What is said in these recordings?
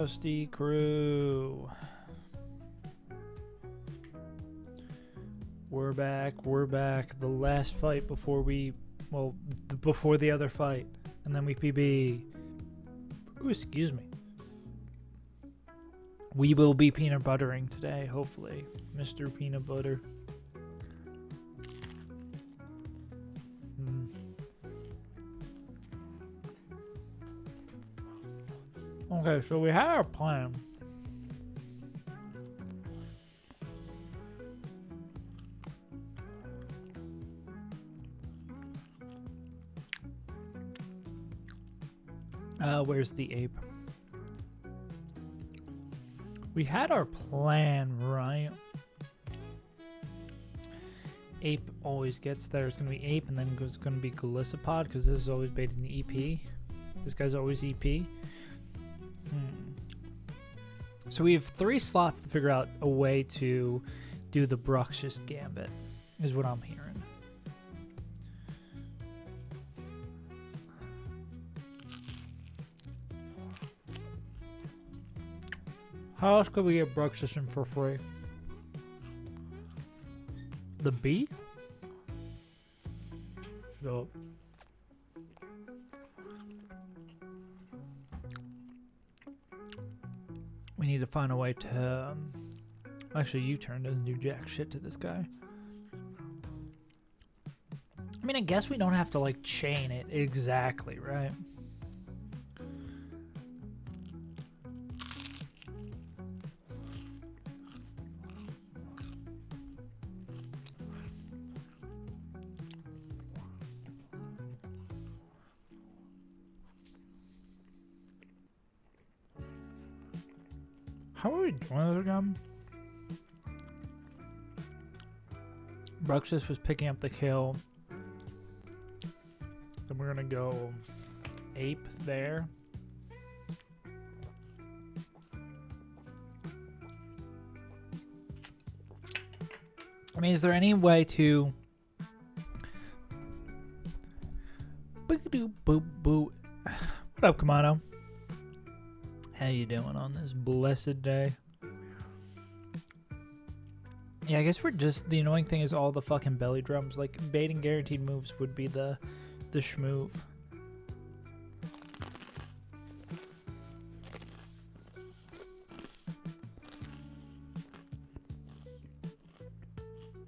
Trusty crew. We're back. The last fight before before the other fight. And then we PB. Ooh, excuse me. We will be peanut buttering today, hopefully. Mr. Peanut Butter. Okay, so we had our plan. Where's the ape? We had our plan, right? Ape always gets there. It's going to be ape, and then it's going to be Galissapod, because this is always baited in the EP. This guy's always EP. So we have 3 slots to figure out a way to do the Bruxious Gambit, is what I'm hearing. How else could we get Bruxious in for free? The bee? So we need to find a way to... actually, U-turn doesn't do jack shit to this guy. I mean, I guess we don't have to, like, chain it exactly, right? How are we doing this again? Bruxious was picking up the kill. Then we're gonna go ape there. I mean, is there any way to... Boop. What up, Kamado? How you doing on this blessed day? Yeah, I guess we're just... The annoying thing is all the fucking belly drums. Like, baiting guaranteed moves would be the schmoove.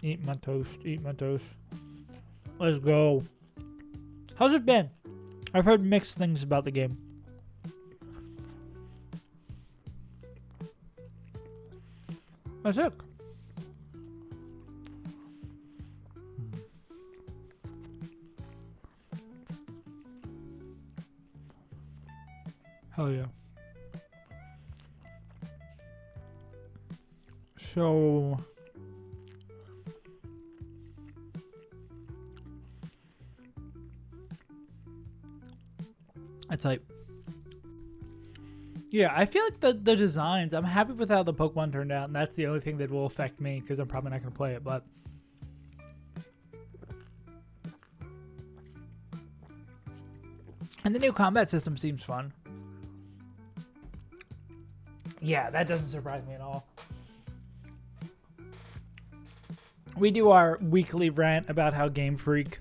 Eat my toast. Let's go. How's it been? I've heard mixed things about the game. That's it. Hell yeah. So... That's like... Yeah, I feel like the designs, I'm happy with how the Pokemon turned out, and that's the only thing that will affect me, because I'm probably not going to play it, but... And the new combat system seems fun. Yeah, that doesn't surprise me at all. We do our weekly rant about how Game Freak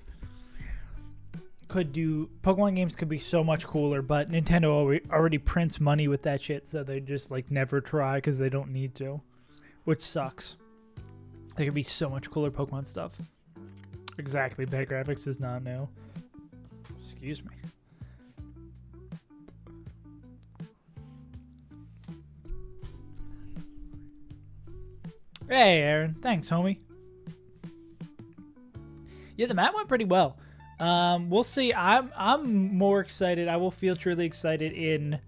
could do... Pokemon games could be so much cooler, but Nintendo already prints money with that shit, so they just, like, never try because they don't need to. Which sucks. There could be so much cooler Pokemon stuff. Exactly, bad graphics is not new. Excuse me. Hey, Aaron. Thanks, homie. Yeah, the map went pretty well. We'll see. I'm more excited. I will feel truly excited in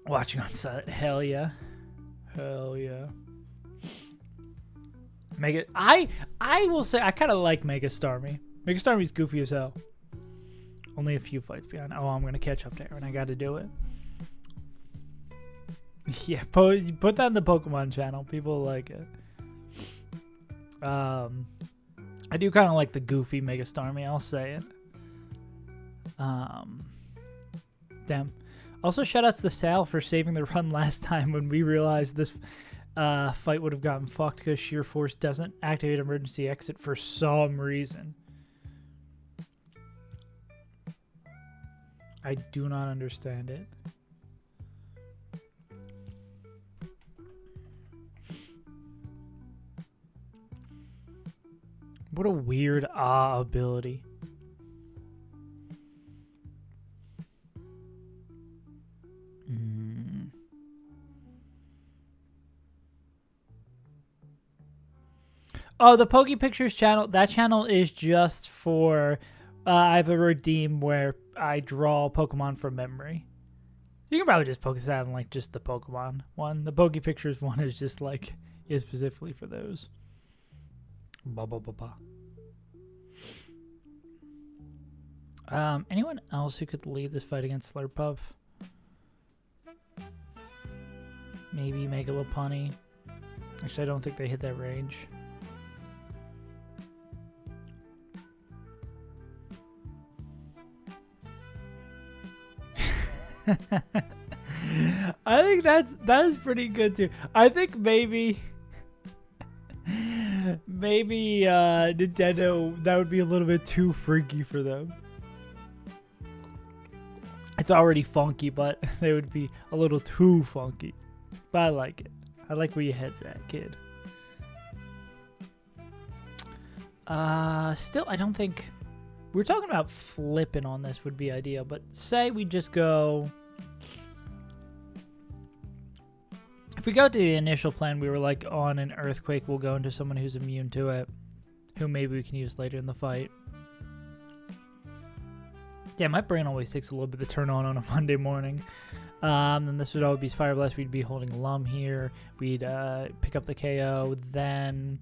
watching on silent. Hell yeah. I will say I kind of like Mega Starmie. Mega Starmie's goofy as hell. Only a few fights behind. Oh, I'm gonna catch up to Aaron. I got to do it. Yeah, put that in the Pokemon channel. People like it. I do kind of like the goofy Mega Starmie, I'll say it. Damn. Also, shout outs to Sal for saving the run last time when we realized this fight would have gotten fucked because Sheer Force doesn't activate emergency exit for some reason. I do not understand it. What a weird ability. Oh, the Poke Pictures channel, that channel is just for, I have a redeem where I draw Pokemon from memory. You can probably just focus that on like just the Pokemon one. The Poke Pictures one is just like, is specifically for those. Anyone else who could lead this fight against Slurpuff? Maybe Megalopunny. Actually, I don't think they hit that range. I think that is pretty good too. I think maybe Nintendo, that would be a little bit too freaky for them. It's already funky, but they would be a little too funky. But I like it. I like where your head's at, kid. Still, I don't think... We're talking about flipping on this would be ideal, but say we just go... If we go to the initial plan, we were like, on an earthquake, we'll go into someone who's immune to it, who maybe we can use later in the fight. Yeah, my brain always takes a little bit to turn on a Monday morning. Then this would always be Fire Blast. We'd be holding Lum here. We'd pick up the KO. Then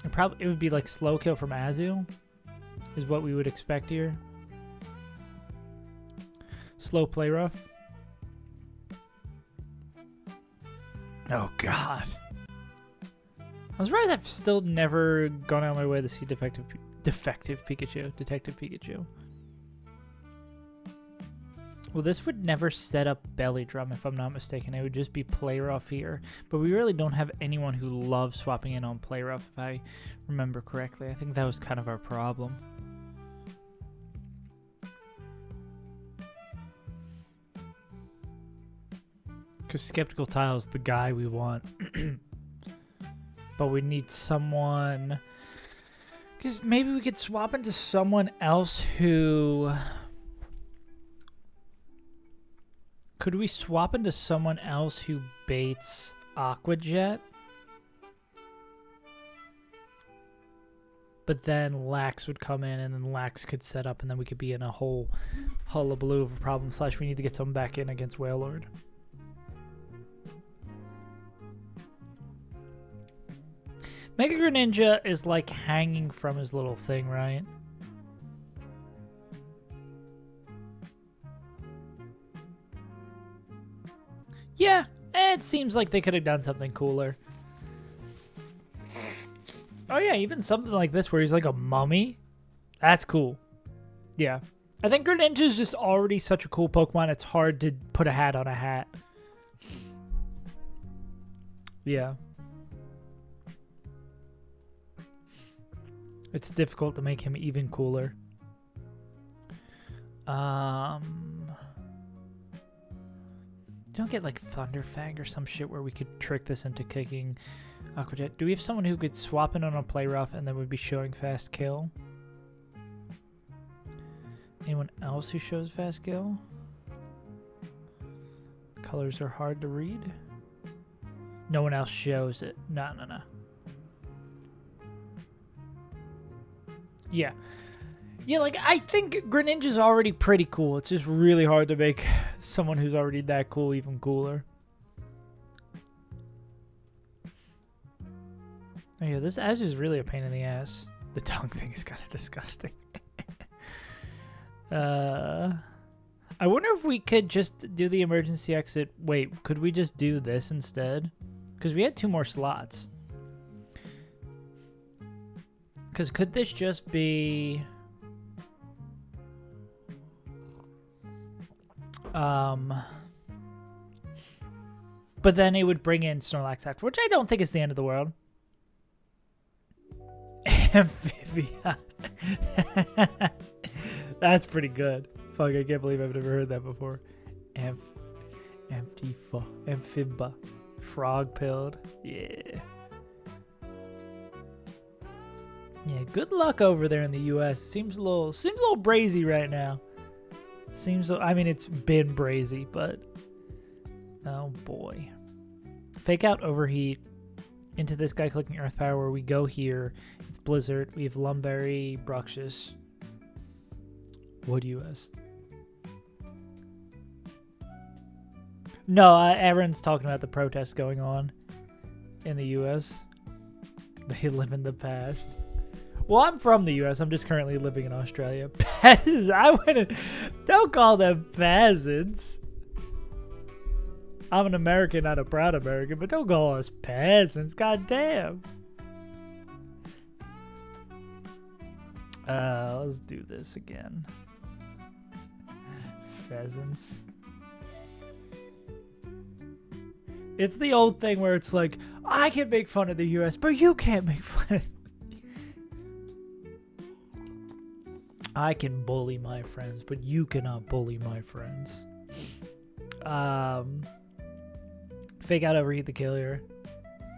it would be like slow kill from Azu, is what we would expect here. Slow play rough. Oh god. I'm surprised I've still never gone out of my way to see Detective Pikachu. Well, this would never set up Belly Drum, if I'm not mistaken. It would just be Play Rough here. But we really don't have anyone who loves swapping in on Play Rough, if I remember correctly. I think that was kind of our problem. Because Skeptical Tile's the guy we want. But we need someone... Because maybe we could swap into someone else who... Could we swap into someone else who baits Aqua Jet? But then Lax would come in, and then Lax could set up, and then we could be in a whole hullabaloo of a problem. / we need to get someone back in against Wailord. Mega Greninja is like hanging from his little thing, right? Yeah, it seems like they could have done something cooler. Oh yeah, even something like this where he's like a mummy. That's cool. Yeah. I think Greninja is just already such a cool Pokemon, it's hard to put a hat on a hat. Yeah. It's difficult to make him even cooler. Don't get like Thunderfang or some shit where we could trick this into kicking Aqua Jet. Do we have someone who could swap in on a Play Rough and then would be showing Fast Kill? Anyone else who shows Fast Kill? Colors are hard to read. No one else shows it. No. Yeah. Yeah, like, I think Greninja's already pretty cool. It's just really hard to make someone who's already that cool even cooler. Oh yeah, this Azu is really a pain in the ass. The tongue thing is kind of disgusting. I wonder if we could just do the emergency exit. Wait, could we just do this instead? Because we had 2 more slots. Because could this just be... But then it would bring in Snorlax after, which I don't think is the end of the world. Amphibia. That's pretty good. Fuck, I can't believe I've never heard that before. Amphibia. Frog-pilled. Yeah. Yeah, good luck over there in the US. Seems a little brazy right now. I mean, it's been brazy, but oh boy. Fake out overheat into this guy clicking earth power where we go here. It's Blizzard. We have Lumberry, Bruxish. Wood US. No, everyone's talking about the protests going on in the US. They live in the past. Well, I'm from the US. I'm just currently living in Australia. Peasants. Don't call them peasants. I'm an American, not a proud American, but don't call us peasants. God damn. Let's do this again. Pheasants. It's the old thing where it's like, I can make fun of the US, but you can't make fun of me. I can bully my friends, but you cannot bully my friends. Fake out overheat the killer.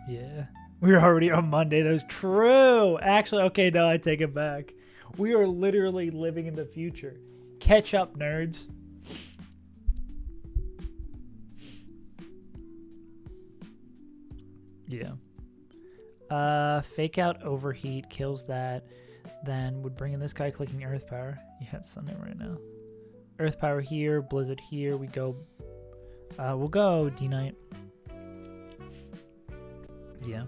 Yeah. We were already on Monday. That was true. Actually, okay, no, I take it back. We are literally living in the future. Catch up, nerds. Yeah. Fake out overheat kills that. Then would bring in this guy clicking earth power. Yeah, it's Sunday right now. Earth power here, Blizzard here. We go. We'll go D-Knight. Yeah.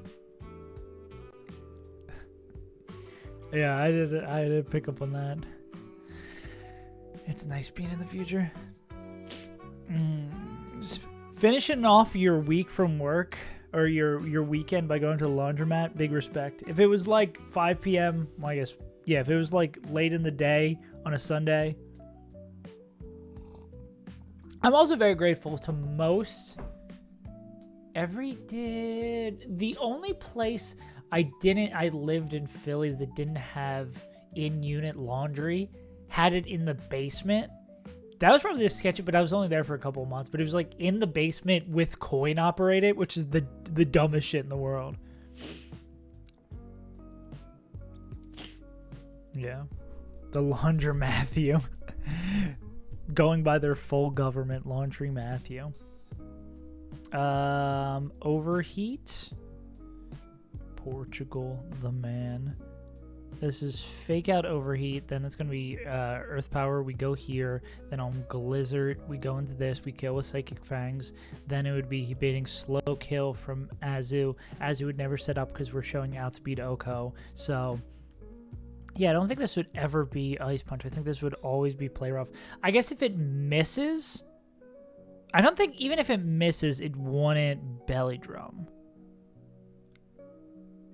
Yeah, I did pick up on that. It's nice being in the future. Just finishing off your week from work or your weekend by going to the laundromat, big respect. If it was like 5 p.m., well, I guess, yeah, if it was like late in the day on a Sunday. I'm also very grateful to most. The only place I lived in Philly that didn't have in-unit laundry had it in the basement. That was probably the sketchy, but I was only there for a couple of months. But it was like in the basement with coin operated, which is the dumbest shit in the world. Yeah. The Laundry Matthew. Going by their full government, Laundry Matthew. Overheat. Portugal, the man. This is fake out overheat. Then it's going to be earth power. We go here. Then on Blizzard, we go into this. We kill with Psychic Fangs. Then it would be baiting slow kill from Azu. Azu would never set up because we're showing outspeed Oko. So, yeah, I don't think this would ever be Ice Punch. I think this would always be Play Rough. I guess if it misses, I don't think even if it misses, it wouldn't Belly Drum.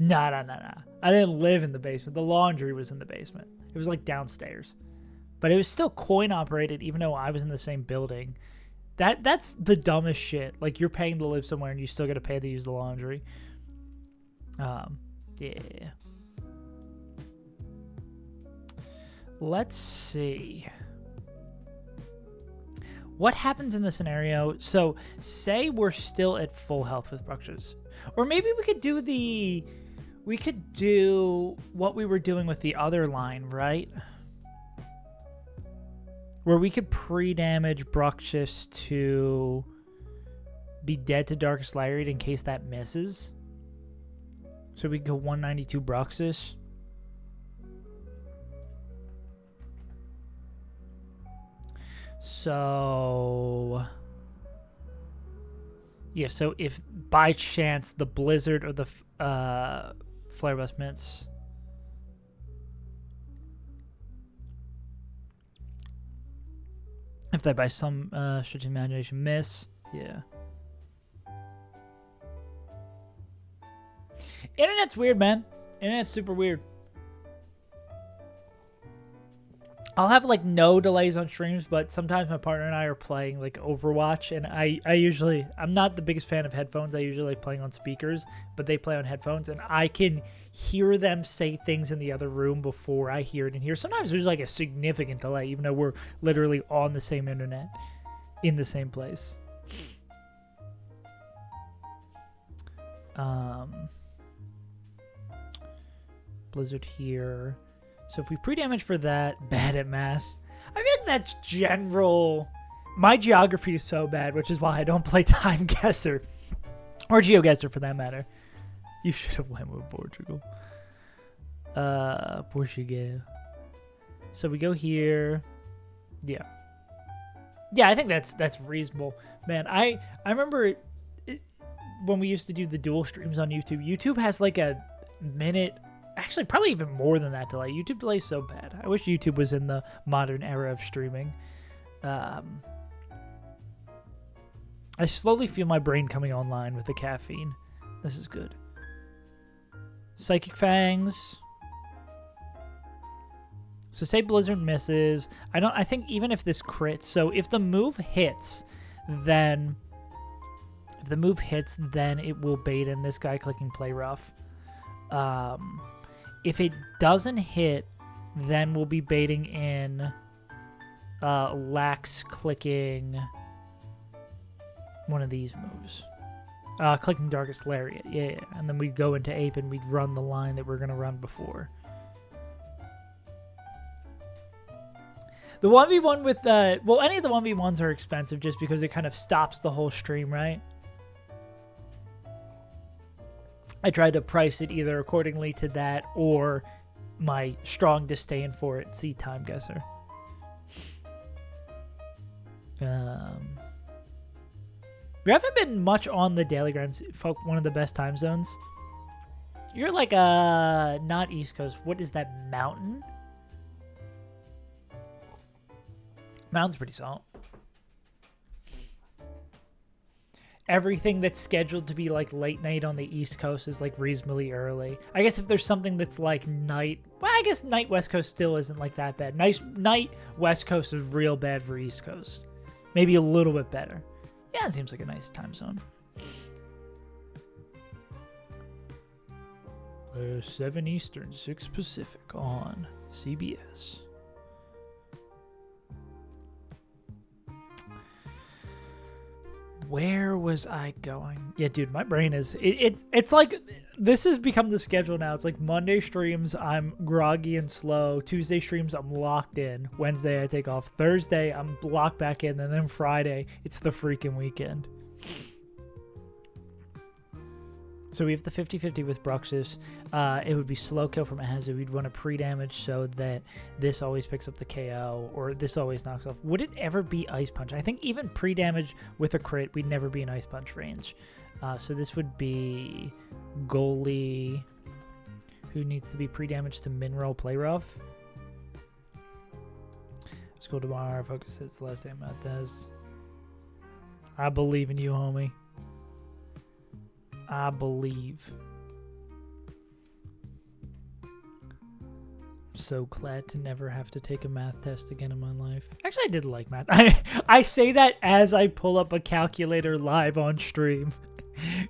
Nah. I didn't live in the basement. The laundry was in the basement. It was like downstairs. But it was still coin operated even though I was in the same building. That's the dumbest shit. Like, you're paying to live somewhere and you still got to pay to use the laundry. Yeah. Let's see. What happens in the scenario? So, say we're still at full health with Bruxish. Or maybe we could do what we were doing with the other line, right? Where we could pre-damage Bruxish to be dead to Darkest Lariat in case that misses. So we go 192 Bruxish. So, yeah, so if by chance the Blizzard or the Flare Blast Mints, if they by some stretch of imagination miss, yeah. Internet's weird, man. Internet's super weird. I'll have like no delays on streams, but sometimes my partner and I are playing like Overwatch, and I'm not the biggest fan of headphones. I usually like playing on speakers, but they play on headphones, and I can hear them say things in the other room before I hear it in here. Sometimes there's like a significant delay, even though we're literally on the same internet in the same place. Blizzard here. So if we pre-damage for that, bad at math. I mean, that's general. My geography is so bad, which is why I don't play Time Guesser. Or GeoGuessr, for that matter. You should have went with Portugal. Portugal. So we go here. Yeah. Yeah, I think that's reasonable. Man, I remember when we used to do the dual streams on YouTube. YouTube has like a minute... Actually, probably even more than that delay. YouTube delay is so bad. I wish YouTube was in the modern era of streaming. I slowly feel my brain coming online with the caffeine. This is good. Psychic Fangs. So say Blizzard misses. I think even if this crits, so if the move hits, then it will bait in this guy clicking play rough. If it doesn't hit, then we'll be baiting in Lax clicking one of these moves. Clicking Darkest Lariat, yeah. And then we'd go into Ape and we'd run the line that we're going to run before. The 1v1 with, well, any of the 1v1s are expensive just because it kind of stops the whole stream, right? I tried to price it either accordingly to that or my strong disdain for it. See Time Guesser. We haven't been much on the daily grind. Folk, one of the best time zones. You're like not East Coast. What is that, Mountain? Mountain's pretty solid. Everything that's scheduled to be like late night on the East Coast is like reasonably early. I guess if there's something that's like night, well, I guess night West Coast still isn't like that bad. Night West Coast is real bad for East Coast. Maybe a little bit better. Yeah, it seems like a nice time zone. 7 Eastern, 6 Pacific on CBS. Where was I going? Yeah, dude, my brain is... It's like... This has become the schedule now. It's like Monday streams, I'm groggy and slow. Tuesday streams, I'm locked in. Wednesday, I take off. Thursday, I'm locked back in. And then Friday, it's the freaking weekend. So we have the 50-50 with Bruxus. It would be slow kill from Azu. We'd want to pre-damage so that this always picks up the KO, or this always knocks off. Would it ever be Ice Punch? I think even pre-damage with a crit, we'd never be in Ice Punch range. So this would be goalie who needs to be pre-damaged to min-roll play rough. School tomorrow. Focus hits the last day about this. I believe in you, homie. I believe. So glad to never have to take a math test again in my life. Actually, I did like math. I say that as I pull up a calculator live on stream.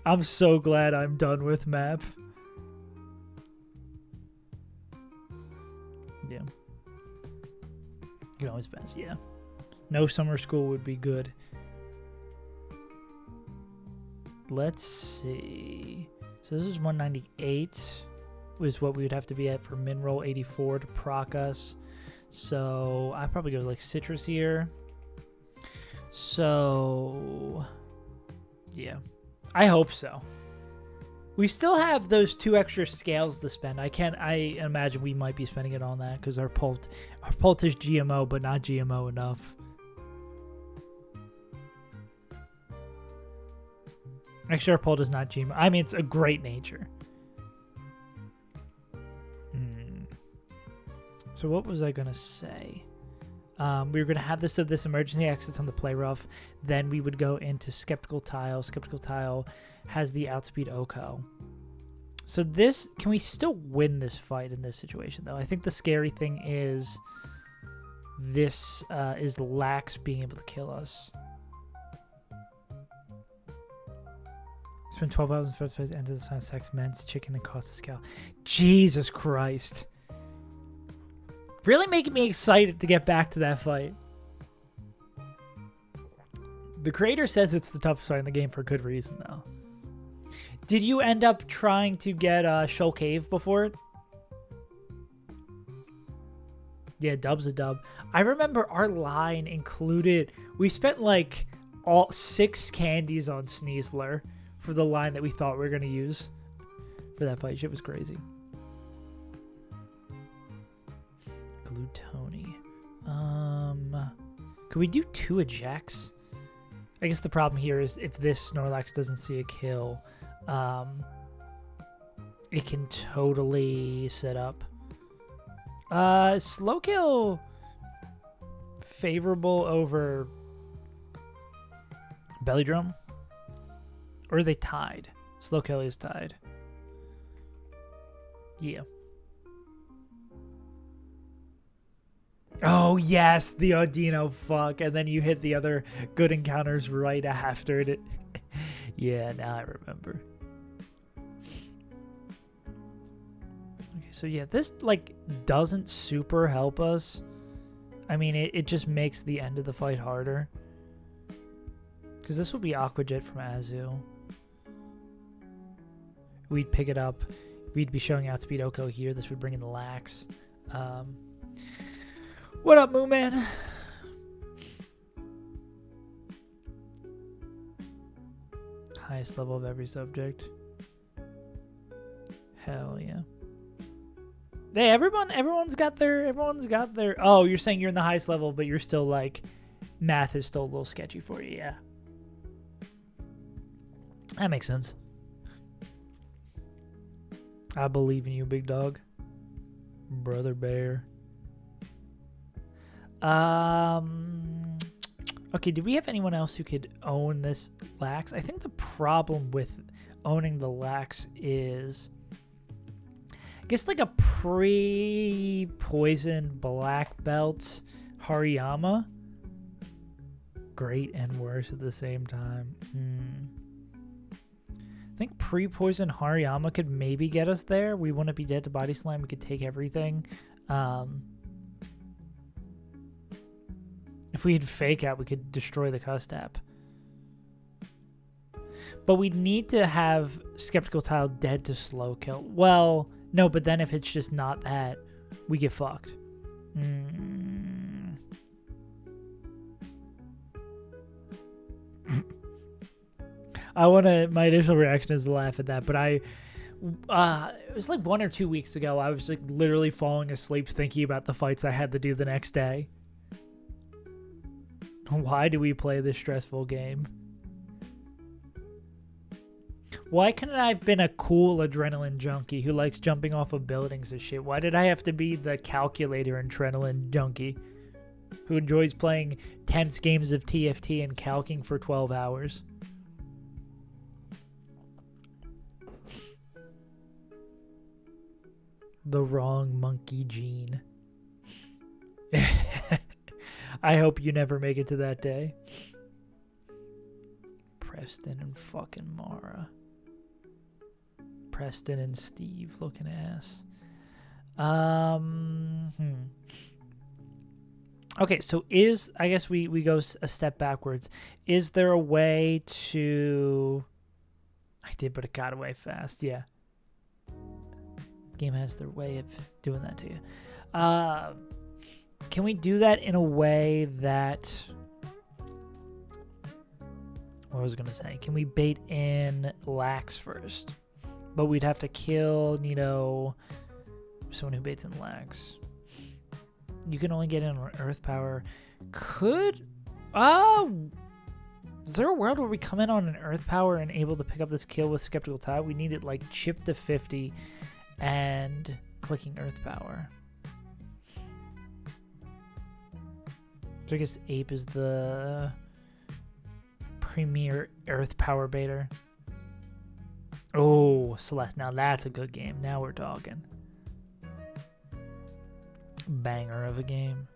I'm so glad I'm done with math. Yeah. You can always pass. Yeah. No summer school would be good. Let's see. So this is 198 is what we would have to be at for min roll 84 to proc us. So I probably go like citrus here. So yeah, I hope so. We still have those 2 extra scales to spend. I imagine we might be spending it on that because our pult is GMO, but not GMO enough. Actually, our pole does not GMO. I mean, it's a great nature. So what was I going to say? We were going to have this emergency exits on the play rough. Then we would go into Skeptical Tile. Skeptical Tile has the outspeed Oko. So this, can we still win this fight in this situation, though? I think the scary thing is this is Lax being able to kill us. Spend 12 hours in first phase, enter the sign of sex, men's chicken, and cost a scale. Jesus Christ. Really making me excited to get back to that fight. The creator says it's the toughest fight in the game for good reason, though. Did you end up trying to get Shoal Cave before it? Yeah, dub's a dub. I remember our line included... We spent like all 6 candies on Sneasler for the line that we thought we were going to use for that fight. Shit was crazy. Glutoni. Could we do 2 ejects? I guess the problem here is if this Snorlax doesn't see a kill, it can totally set up. Slow kill favorable over Belly Drum? Or are they tied? Slow kill is tied. Yeah. Oh, yes, the Audino, fuck. And then you hit the other good encounters right after it. Yeah, now I remember. Okay, so yeah, this, like, doesn't super help us. I mean, it just makes the end of the fight harder. Because this would be Aqua Jet from Azu. We'd pick it up. We'd be showing Outspeed Oko here. This would bring in the Lax. What up, Moo Man? Highest level of every subject. Hell yeah. Hey, everyone's got their. Oh, you're saying you're in the highest level, but you're still like, math is still a little sketchy for you. Yeah. That makes sense. I believe in you, big dog. Brother Bear. Okay, do we have anyone else who could own this Lax? I think the problem with owning the Lax is, I guess, like a pre-poison black belt Hariyama. Great and worse at the same time. I think pre-poison Hariyama could maybe get us there. We wouldn't be dead to Body Slam. We could take everything. If we had Fake Out, we could destroy the Custap. But we'd need to have Skeptical Tile dead to slow kill. Well, no, but then if it's just not that, we get fucked. My initial reaction is to laugh at that, but it was like 1 or 2 weeks ago, I was like literally falling asleep thinking about the fights I had to do the next day. Why do we play this stressful game? Why couldn't I have been a cool adrenaline junkie who likes jumping off of buildings and shit? Why did I have to be the calculator adrenaline junkie who enjoys playing tense games of TFT and calking for 12 hours? The wrong monkey gene. I hope you never make it to that day. Preston and fucking Mara. Preston and Steve looking ass. Okay, so I guess we go a step backwards. Is there a way to... I did, but it got away fast, yeah. Game has their way of doing that to you. Can we do that in a way that... What was I going to say? Can we bait in Lax first? But we'd have to kill, someone who baits in Lax. You can only get in on Earth Power. Is there a world where we come in on an Earth Power and able to pick up this kill with Skeptical Tile? We need it like chip to 50 and clicking Earth Power. So I guess Ape is the premier Earth Power baiter. Oh, Celeste. Now that's a good game. Now we're talking. Banger of a game.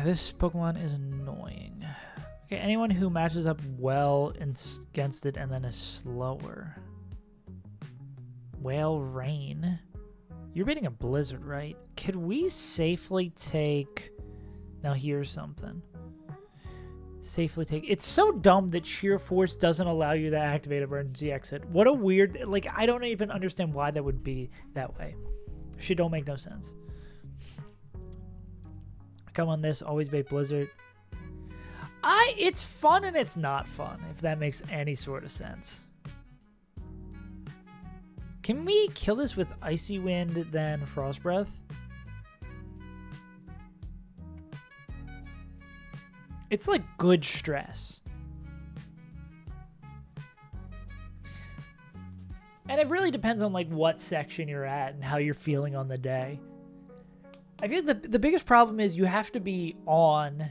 This Pokemon is annoying. Okay, anyone who matches up well against it and then is slower. Whale Rain. You're beating a Blizzard, right? Could we safely take... Now here's something. Safely take... It's so dumb that Sheer Force doesn't allow you to activate emergency exit. What a weird... Like, I don't even understand why that would be that way. Shit don't make no sense. Come on this, always bait Blizzard. It's fun and it's not fun, if that makes any sort of sense. Can we kill this with Icy Wind, then Frost Breath? It's like good stress. And it really depends on like what section you're at and how you're feeling on the day. I feel the biggest problem is you have to be on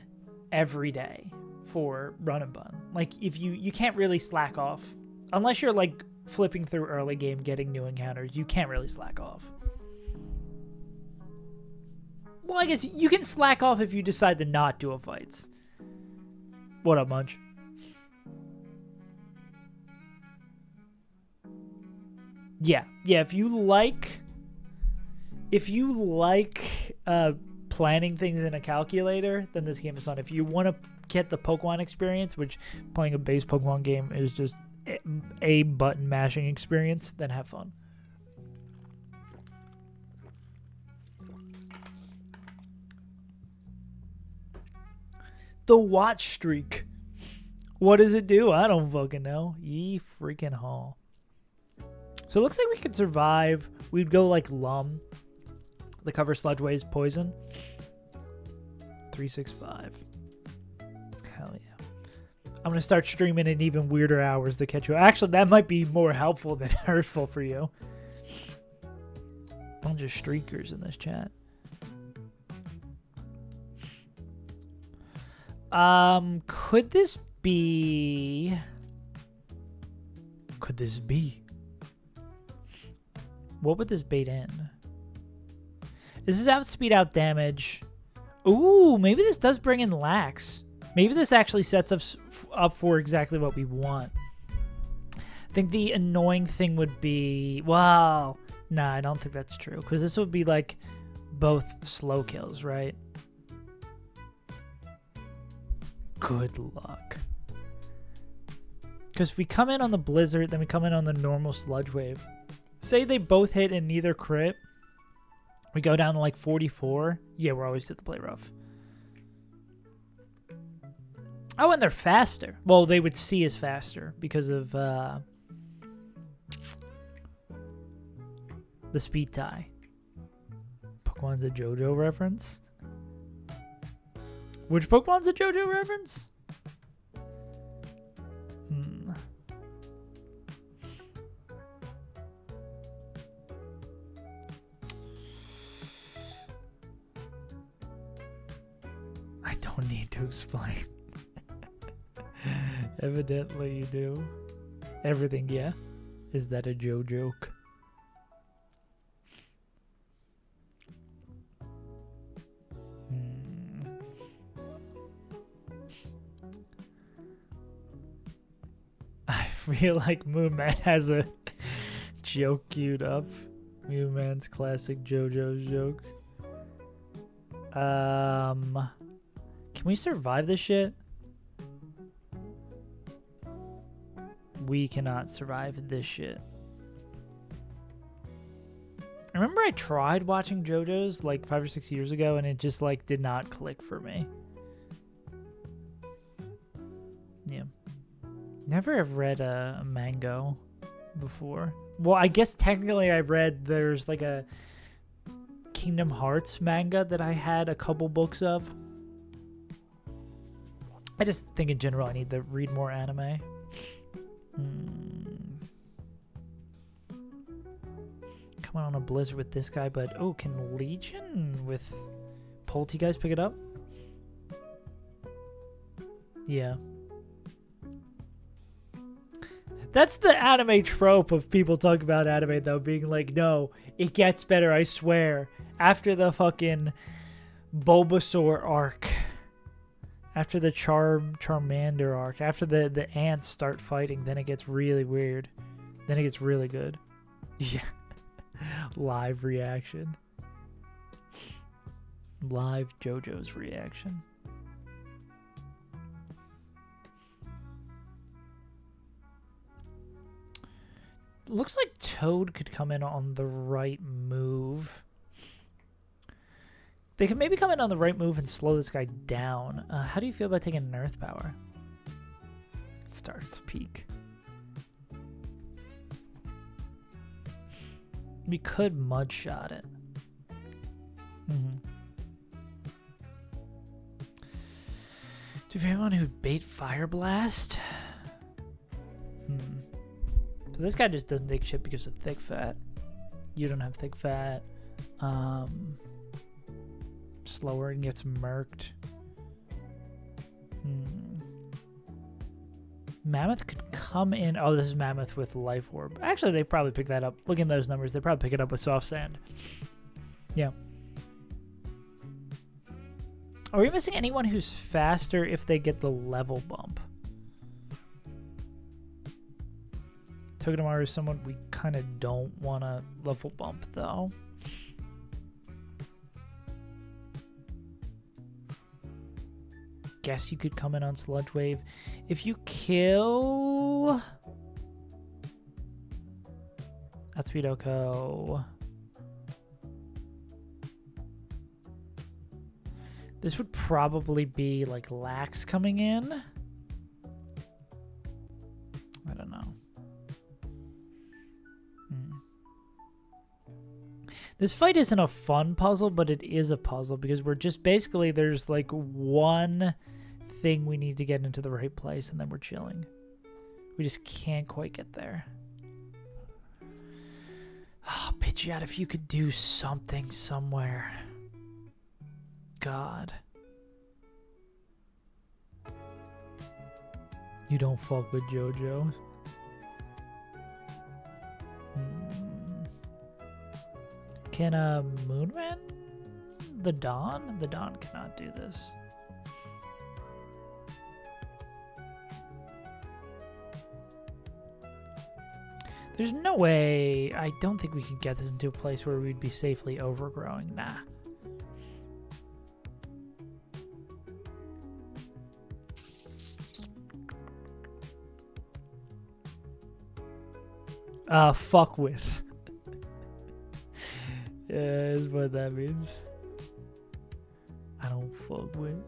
every day for Run and Bun. Like if you can't really slack off unless you're like flipping through early game getting new encounters. You can't really slack off. Well, I guess you can slack off if you decide to not do a fights. What up, Munch? Yeah, if you like planning things in a calculator, then this game is fun. If you want to get the Pokemon experience, which playing a base Pokemon game is just a button mashing experience, then have fun. The watch streak. What does it do? I don't fucking know. Ye freaking haul. So it looks like we could survive. We'd go like Lum. The cover Sludge Wave's Poison. 365. Hell yeah. I'm going to start streaming in even weirder hours to catch you. Actually, that might be more helpful than hurtful for you. Bunch of streakers in this chat. Could this be... What would this bait in? This is outspeed, out damage. Ooh, maybe this does bring in lax. Maybe this actually sets us up for exactly what we want. I think the annoying thing would be... Well, nah, I don't think that's true. Because this would be like both slow kills, right? Good luck. Because if we come in on the Blizzard, then we come in on the normal Sludge Wave. Say they both hit and neither crit. We go down to like 44. Yeah, we're always at the play rough. Oh, and they're faster. Well, they would see us faster because of the speed tie. Pokemon's a JoJo reference? Which Pokemon's a JoJo reference? I don't need to explain. Evidently you do. Everything, yeah. Is that a joke? I feel like Moonman has a joke queued up. Moonman's classic JoJo's joke. Can we survive this shit? We cannot survive this shit. I remember I tried watching JoJo's like 5 or 6 years ago and it just like did not click for me. Yeah. Never have read a Mango before. Well, I guess technically I've read there's like a Kingdom Hearts manga that I had a couple books of. I just think in general I need to read more anime. Come on a Blizzard with this guy, but oh, can Legion with Poltegeist pick it up? Yeah. That's the anime trope of people talking about anime, though, being like, no, it gets better, I swear. After the fucking Bulbasaur arc. After the Charmander arc. After the ants start fighting, then it gets really weird. Then it gets really good. Yeah. Live reaction. Live JoJo's reaction. Looks like Toad could come in on the right move. They could maybe come in on the right move and slow this guy down. How do you feel about taking an Earth Power? It starts peak. We could Mud Shot it. Do you have anyone who'd bait Fire Blast? So this guy just doesn't take shit because of thick fat. You don't have thick fat. Slower and gets murked. Mammoth could come in. Oh, this is Mammoth with Life Orb. Actually, they probably pick that up. Look at those numbers. They probably pick it up with Soft Sand. Yeah. Are we missing anyone who's faster if they get the level bump? Togedemaru is someone we kind of don't want to level bump, though. Guess you could come in on Sludge Wave. If you kill... Atsubidoko. This would probably be like Lax coming in. I don't know. This fight isn't a fun puzzle, but it is a puzzle because we're just basically there's like one thing we need to get into the right place and then we're chilling. We just can't quite get there. Oh, Pidgeot, if you could do something somewhere. God. You don't fuck with JoJo. Can Moonman the Dawn? The Dawn cannot do this. There's no way. I don't think we can get this into a place where we'd be safely overgrowing. Nah. Fuck with. Yeah, is what that means. I don't fuck with.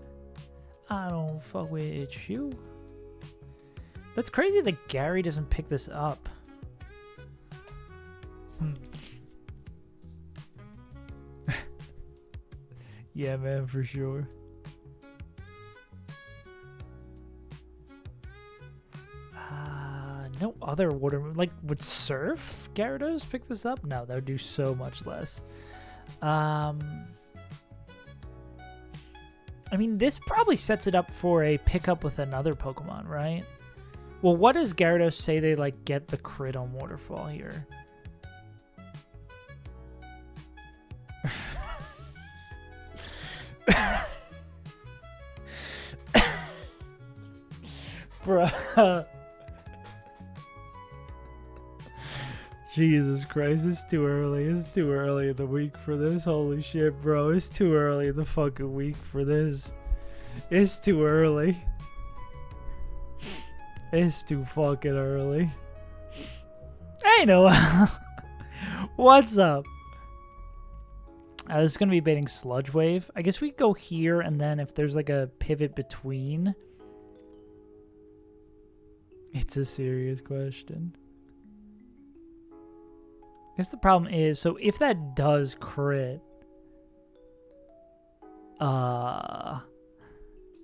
I don't fuck with you. That's crazy that Gary doesn't pick this up. Yeah, man, for sure. No other water move. Like, would Surf Gyarados pick this up? No, that would do so much less. I mean, this probably sets it up for a pickup with another Pokemon, right? Well, what does Gyarados say they, like, get the crit on Waterfall here? Bruh. Jesus Christ, it's too early. It's too early in the week for this. Holy shit, bro. It's too early in the fucking week for this. It's too early. It's too fucking early. Hey, Noah. What's up? This is going to be baiting Sludge Wave. I guess we go here, and then if there's like a pivot between... It's a serious question. I guess the problem is, so if that does crit,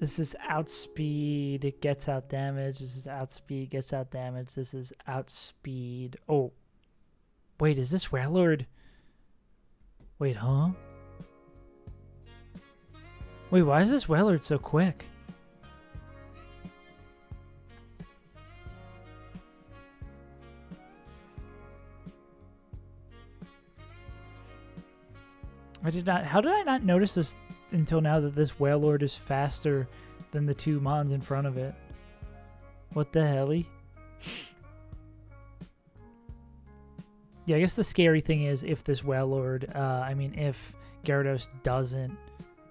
this is outspeed, it gets out damage, this is outspeed, gets out damage, this is outspeed. Oh, wait, is this Warlord? Wait, huh? Wait, why is this Warlord so quick? How did I not notice this until now that this Whale Lord is faster than the 2 Mons in front of it? What the helly? Yeah, I guess the scary thing is if this Whale Lord, if Gyarados doesn't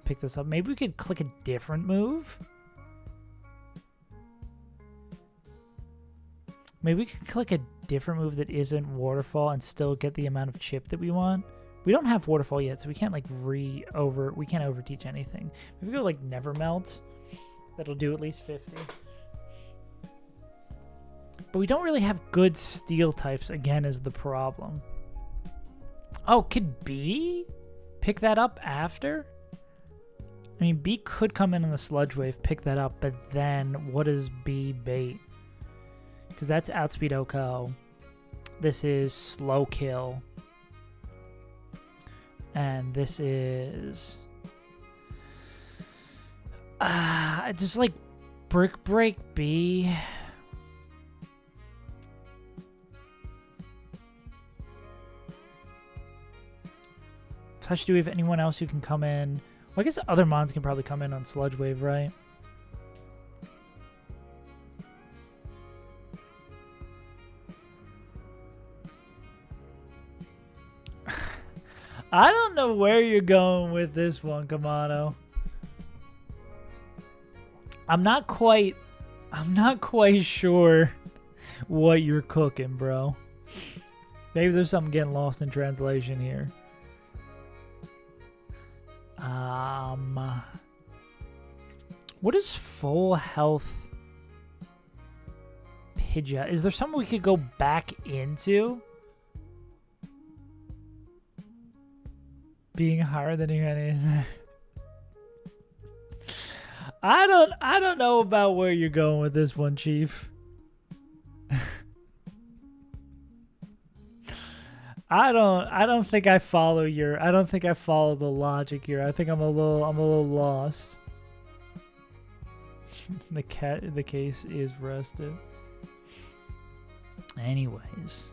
pick this up, maybe we could click a different move. Maybe we could click a different move that isn't Waterfall and still get the amount of chip that we want. We don't have Waterfall yet, so we can't like we can't overteach anything. If we go like Never Melt, that'll do at least 50. But we don't really have good steel types, again, is the problem. Oh, could B pick that up after? I mean, B could come in the Sludge Wave, pick that up, but then what does B bait? Because that's Outspeed Oko. This is Slow Kill. And this is... just like Brick Break B. Touch, do we have anyone else who can come in? Well, I guess other Mons can probably come in on Sludge Wave, right? I don't know where you're going with this one, Kamano. I'm not quite sure what you're cooking, bro. Maybe there's something getting lost in translation here. What is full health Pidgeot? Is there something we could go back into? Being higher than humanities. I don't know about where you're going with this one, Chief. I don't think I follow the logic here. I think I'm a little lost. The case is rested. Anyways.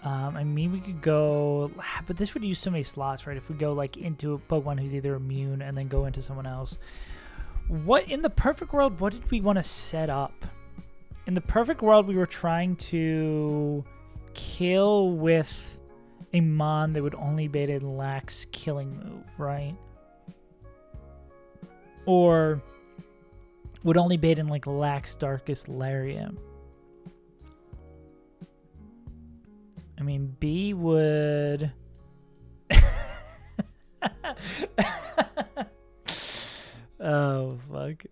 I mean, we could go, but this would use so many slots, right? If we go like into a Pokemon who's either immune and then go into someone else. What, in the perfect world, what did we want to set up? In the perfect world, we were trying to kill with a Mon that would only bait a Lax killing move, right? Or would only bait in like Lax Darkest Lariat. I mean, B would... Oh, fuck.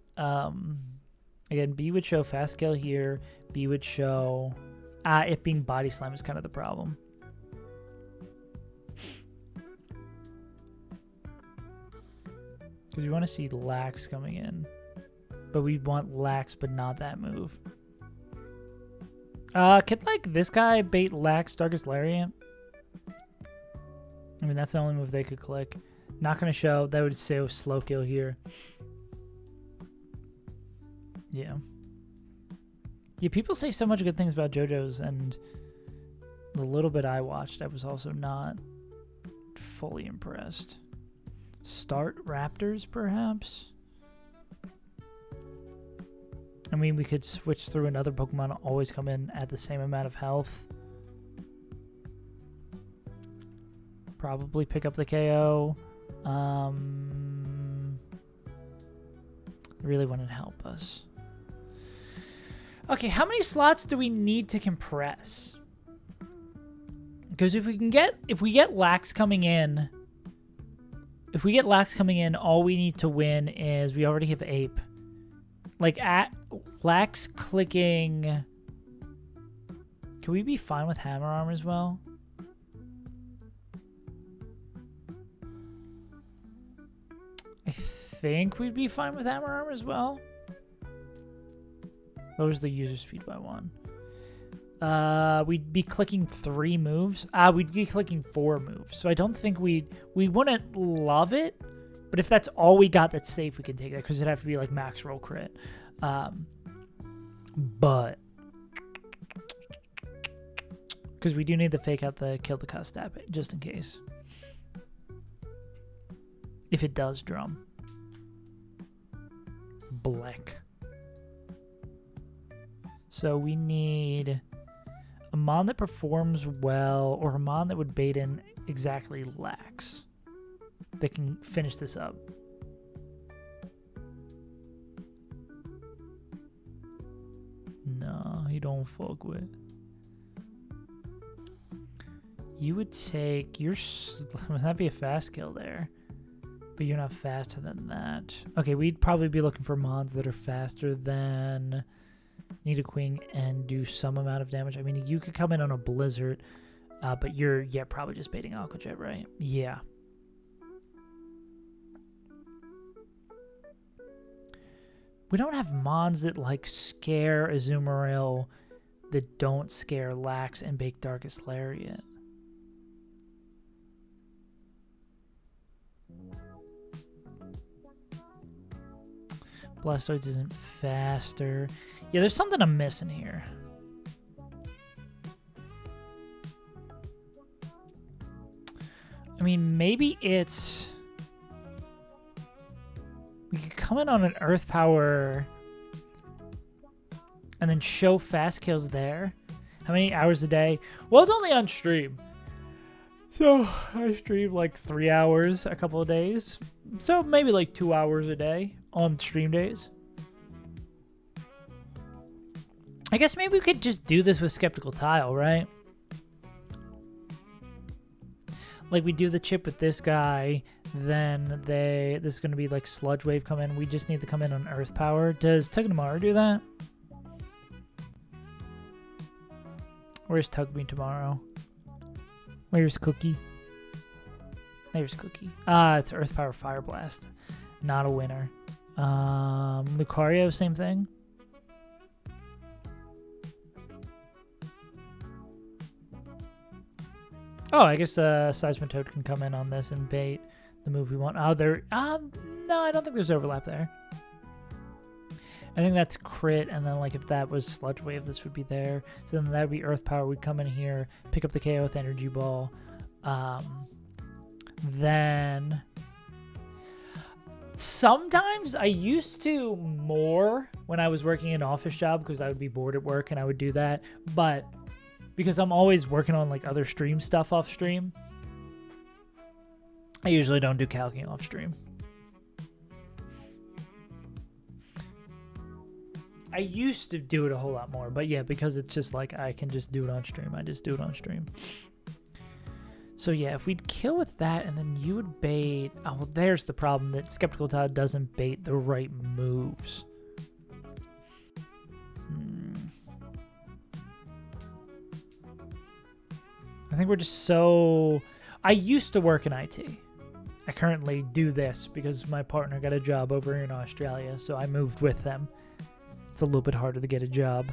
Again, B would show Fast Kill here. B would show... it being Body Slam is kind of the problem. Because we want to see Lax coming in. But we want Lax, but not that move. Could, like, this guy bait Lax Darkest Lariat? I mean, that's the only move they could click. Not going to show. That would say Slow Kill here. Yeah. Yeah, people say so much good things about JoJo's, and the little bit I watched, I was also not fully impressed. Start Raptors, perhaps? I mean, we could switch through another Pokemon, always come in at the same amount of health. Probably pick up the KO. Really want to help us. Okay, how many slots do we need to compress? Because if we get Lax coming in, all we need to win is we already have Ape. Like, at Lax clicking... Can we be fine with Hammer Arm as well? I think we'd be fine with Hammer Arm as well. Lowers the user speed by 1. We'd be clicking 3 moves. We'd be clicking 4 moves. So I don't think we wouldn't love it. But if that's all we got that's safe, we can take that. Because it'd have to be like max roll crit. But because we do need to fake out the kill the cuss stab just in case. If it does drum. Black. So we need a mon that performs well, or a mon that would bait in exactly lax. That can finish this up. No, you don't fuck with. You would take your... Would that be a fast kill there? But you're not faster than that. Okay, we'd probably be looking for mons that are faster than Nidoqueen and do some amount of damage. I mean, you could come in on a Blizzard, but you're, yeah, probably just baiting Aqua Jet, right? Yeah. We don't have mons that, like, scare Azumarill that don't scare Lax and bake Darkest Lariat. Blastoise isn't faster. Yeah, there's something I'm missing here. I mean, maybe it's... We could come in on an Earth Power and then show fast kills there. How many hours a day? Well, it's only on stream. So I stream like 3 hours a couple of days. So maybe like 2 hours a day on stream days. I guess maybe we could just do this with Skeptical Tile, right? Like we do the chip with this guy, then this is going to be like Sludge Wave come in. We just need to come in on Earth Power. Does Tugamaru do that? Where's Tugby tomorrow? Where's Cookie? There's Cookie. It's Earth Power Fire Blast. Not a winner. Lucario, same thing. Oh, I guess Seismitoad can come in on this and bait the move we want. Oh, there... no, I don't think there's overlap there. I think that's crit, and then like if that was Sludge Wave, this would be there. So then that would be Earth Power. We'd come in here, pick up the KO with Energy Ball. Then... Sometimes I used to more when I was working an office job because I would be bored at work and I would do that. But because I'm always working on like other stream stuff off stream, I usually don't do calcing off stream. I used to do it a whole lot more, but yeah, because it's just like I can just do it on stream. I just do it on stream. So yeah, if we'd kill with that and then you would bait... Oh, well, there's the problem, that Skeptical Tile doesn't bait the right moves. I think we're just so... I used to work in IT. I currently do this because my partner got a job over in Australia, so I moved with them. It's a little bit harder to get a job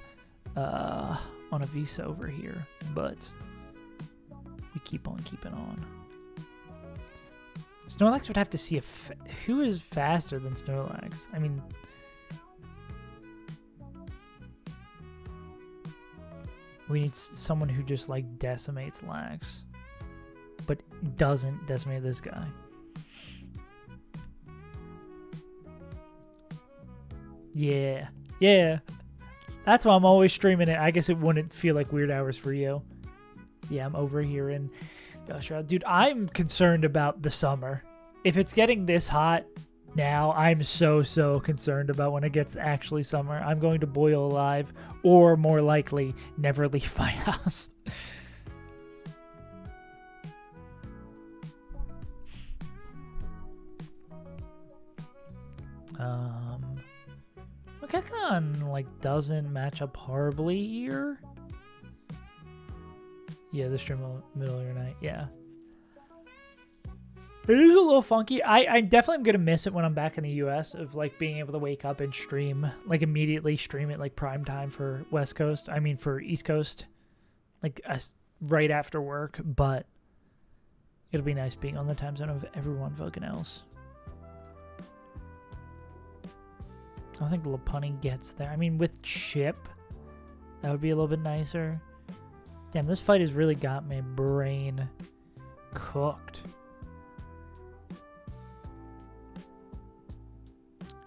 on a visa over here, but... we keep on keeping on. Snorlax would have to see if... Who is faster than Snorlax? I mean... We need someone who just, like, decimates Lax. But doesn't decimate this guy. Yeah. Yeah. That's why I'm always streaming it. I guess it wouldn't feel like weird hours for you. Yeah, I'm over here in Australia. Dude, I'm concerned about the summer. If it's getting this hot now, I'm so concerned about when it gets actually summer. I'm going to boil alive, or more likely, never leave my house. Gekon, like, doesn't match up horribly here. Yeah, the stream middle of your night. Yeah. It is a little funky. I definitely am going to miss it when I'm back in the US of like being able to wake up and stream, like immediately stream it like prime time for West Coast. I mean for East Coast, like right after work, but it'll be nice being on the time zone of everyone fucking else. I don't think Lopunny gets there. I mean with Chip, that would be a little bit nicer. Damn, this fight has really got my brain cooked.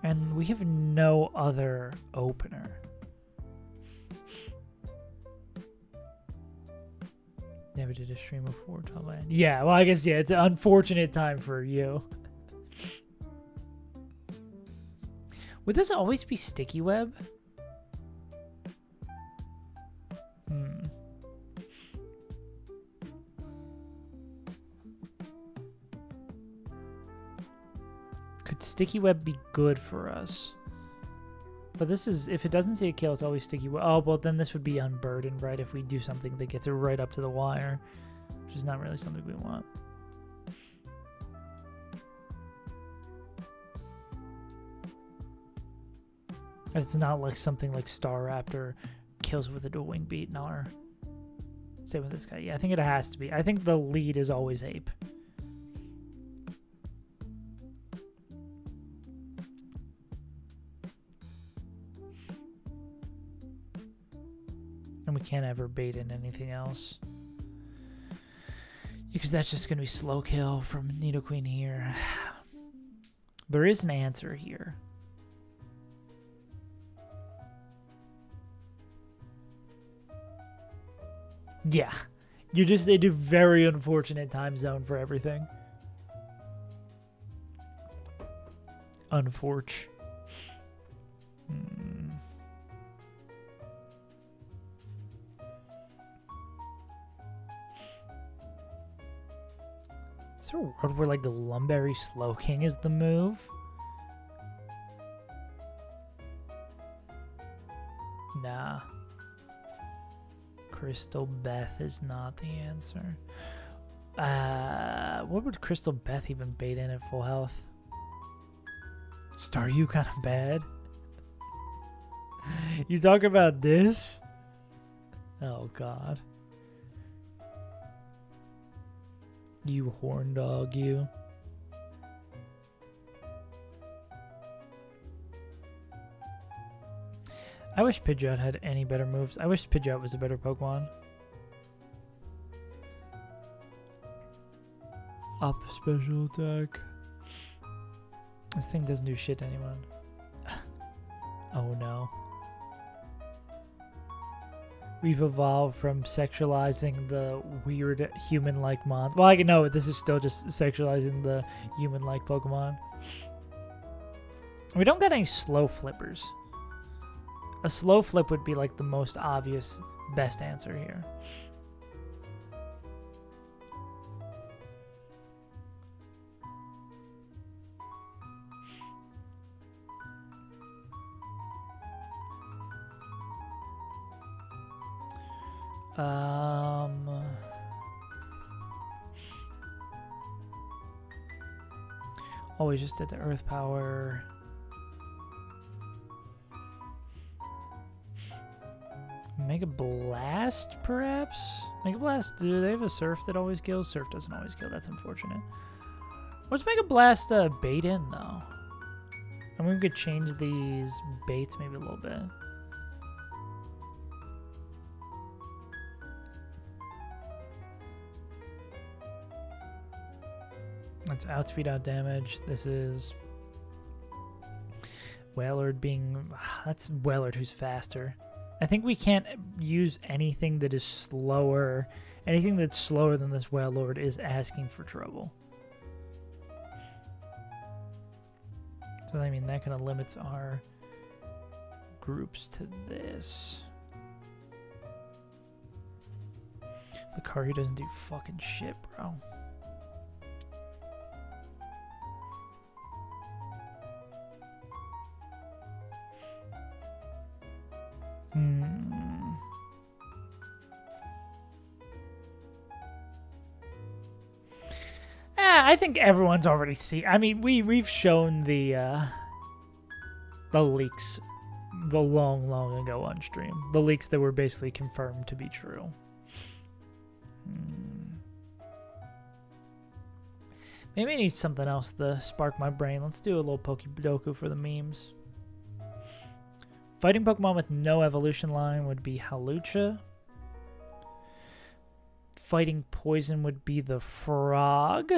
And we have no other opener. Never did a stream of 4 top land. Yeah, well, I guess, yeah, it's an unfortunate time for you. Would this always be sticky web? Could sticky web be good for us? But this is, if it doesn't say a kill, it's always sticky web. Oh, well, then this would be unburdened, right? If we do something that gets it right up to the wire, which is not really something we want. It's not like something like Star Raptor kills with a dual wing beat in our... Same with this guy. Yeah, I think it has to be. I think the lead is always ape. And we can't ever bait in anything else. Because that's just going to be slow kill from Nidoqueen here. There is an answer here. Yeah. You're just in a very unfortunate time zone for everything. Unfortunate. Is there a world where like the Lumberry Slow King is the move? Nah. Crystal Beth is not the answer. What would Crystal Beth even bait in at full health? Staryu kind of bad. You talk about this? Oh god. You horn dog, you. I wish Pidgeot had any better moves. I wish Pidgeot was a better Pokemon. Up special attack. This thing doesn't do shit to anyone. Oh no. We've evolved from sexualizing the weird human-like monster. Well, I know this is still just sexualizing the human-like Pokemon. We don't got any slow flippers. A slow flip would be like the most obvious, best answer here. Oh, we just did the Earth Power. Mega Blast, perhaps? Mega Blast, do they have a Surf that always kills? Surf doesn't always kill, that's unfortunate. What's Mega Blast bait in, though? I mean, we could change these baits maybe a little bit. That's outspeed, out damage. This is Wailord being... That's Wailord who's faster. I think we can't use anything that is slower. Anything that's slower than this Wailord is asking for trouble. So, I mean, that kind of limits our groups to this. Lucario doesn't do fucking shit, bro. I think everyone's already seen. I mean, we've shown the leaks the long ago on stream. The leaks that were basically confirmed to be true. Maybe I need something else to spark my brain. Let's do a little Pokedoku for the memes. Fighting Pokemon with no evolution line would be Halucha. Fighting Poison would be the Frog.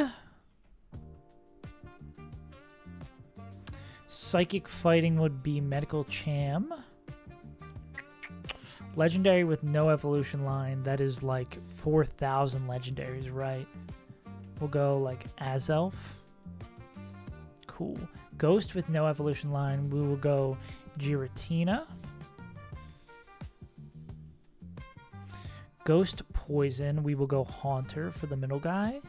Psychic fighting would be Medical Cham. Legendary with no evolution line. That is like 4,000 legendaries, right? We'll go like Azelf. Cool. Ghost with no evolution line. We will go Giratina. Ghost Poison. We will go Haunter for the middle guy.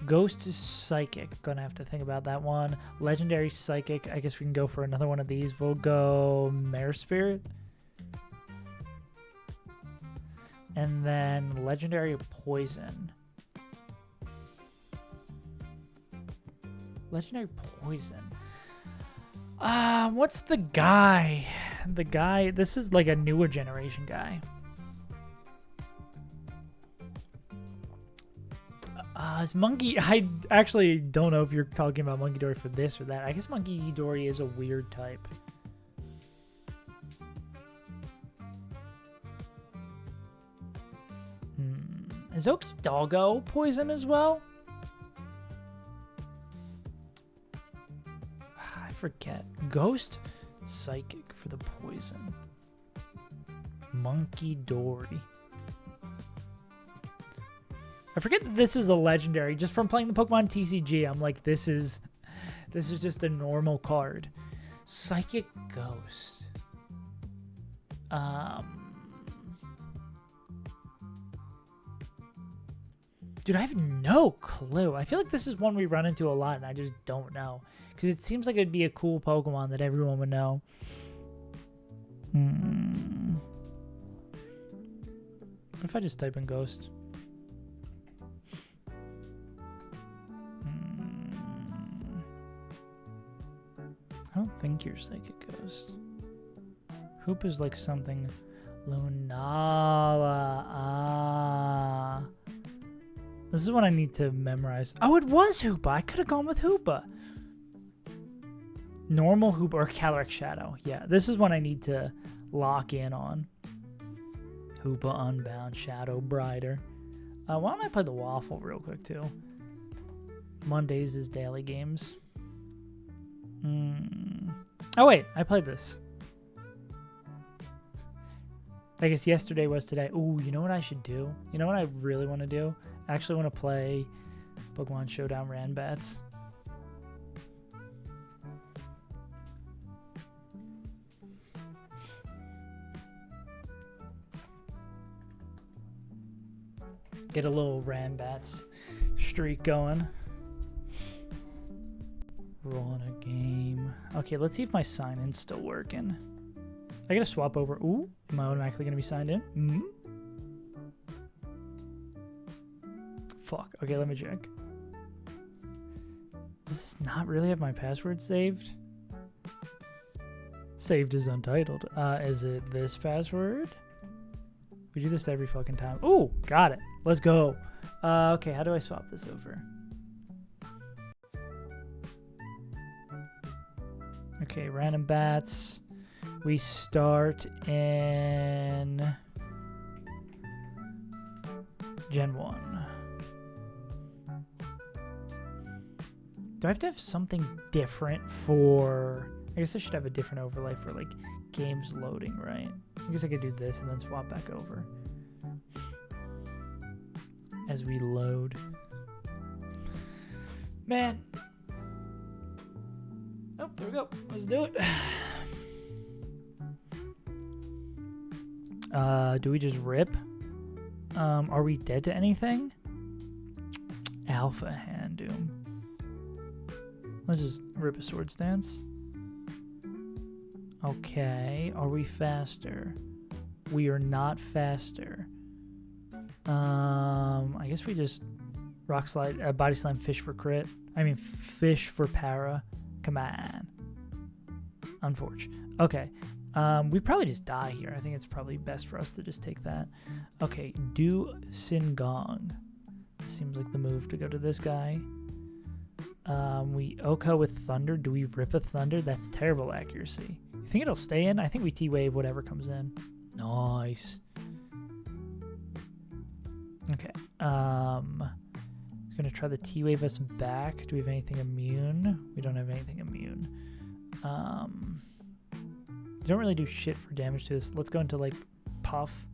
Ghost is Psychic. Gonna have to think about that one. Legendary Psychic. I guess we can go for another one of these. We'll go Mare Spirit. And then Legendary Poison. Legendary Poison. What's the guy? The guy, this is like a newer generation guy. Is Monkey, I actually don't know if you're talking about Monkey Dory for this or that. I guess Monkey Dory is a weird type. Is Okidoggo poison as well? I forget. Ghost Psychic for the poison. Monkey Dory. I forget that this is a legendary. Just from playing the Pokemon TCG, I'm like, this is just a normal card. Psychic Ghost. Dude, I have no clue. I feel like this is one we run into a lot, and I just don't know. Because it seems like it'd be a cool Pokemon that everyone would know. What if I just type in Ghost? I don't think you're Psychic Ghost. Hoop is like something... Lunala. This is what I need to memorize. Oh, it was Hoopa. I could have gone with Hoopa. Normal Hoopa or Calyrex Shadow. Yeah, this is what I need to lock in on. Hoopa, Unbound, Shadow, Brighter. Why don't I play the Waffle real quick, too? Mondays is daily games. Oh, wait. I played this. I guess yesterday was today. Ooh, you know what I should do? You know what I really want to do? I actually want to play Pokemon Showdown Ranbats. Get a little Ranbats streak going. Rolling a game. Okay, let's see if my sign-in's still working. I gotta swap over. Ooh, am I automatically gonna be signed in? Fuck. Okay, let me check. Does this not really have my password saved? Saved as untitled. Is it this password? We do this every fucking time. Ooh, got it. Let's go. Okay, how do I swap this over? Okay, random bats. We start in Gen 1. Do I have to have something different for... I guess I should have a different overlay for, like, games loading, right? I guess I could do this and then swap back over as we load. Man. Oh, there we go. Let's do it. Do we just rip? Are we dead to anything? Alpha Handoom. Let's just rip a Sword Stance. Okay, are we faster? We are not faster. I guess we just Rock Slide, Body Slam, Fish for crit. I mean, Fish for para. Come on. Unfortunate. Okay. We probably just die here. I think it's probably best for us to just take that. Okay, do Singong. Seems like the move to go to this guy. We Oko with Thunder. Do we rip a Thunder? That's terrible accuracy. You think it'll stay in? I think we T-Wave whatever comes in. Nice. Okay. He's going to try to T-Wave us back. Do we have anything immune? We don't have anything immune. Don't really do shit for damage to this. Let's go into, like, Puff.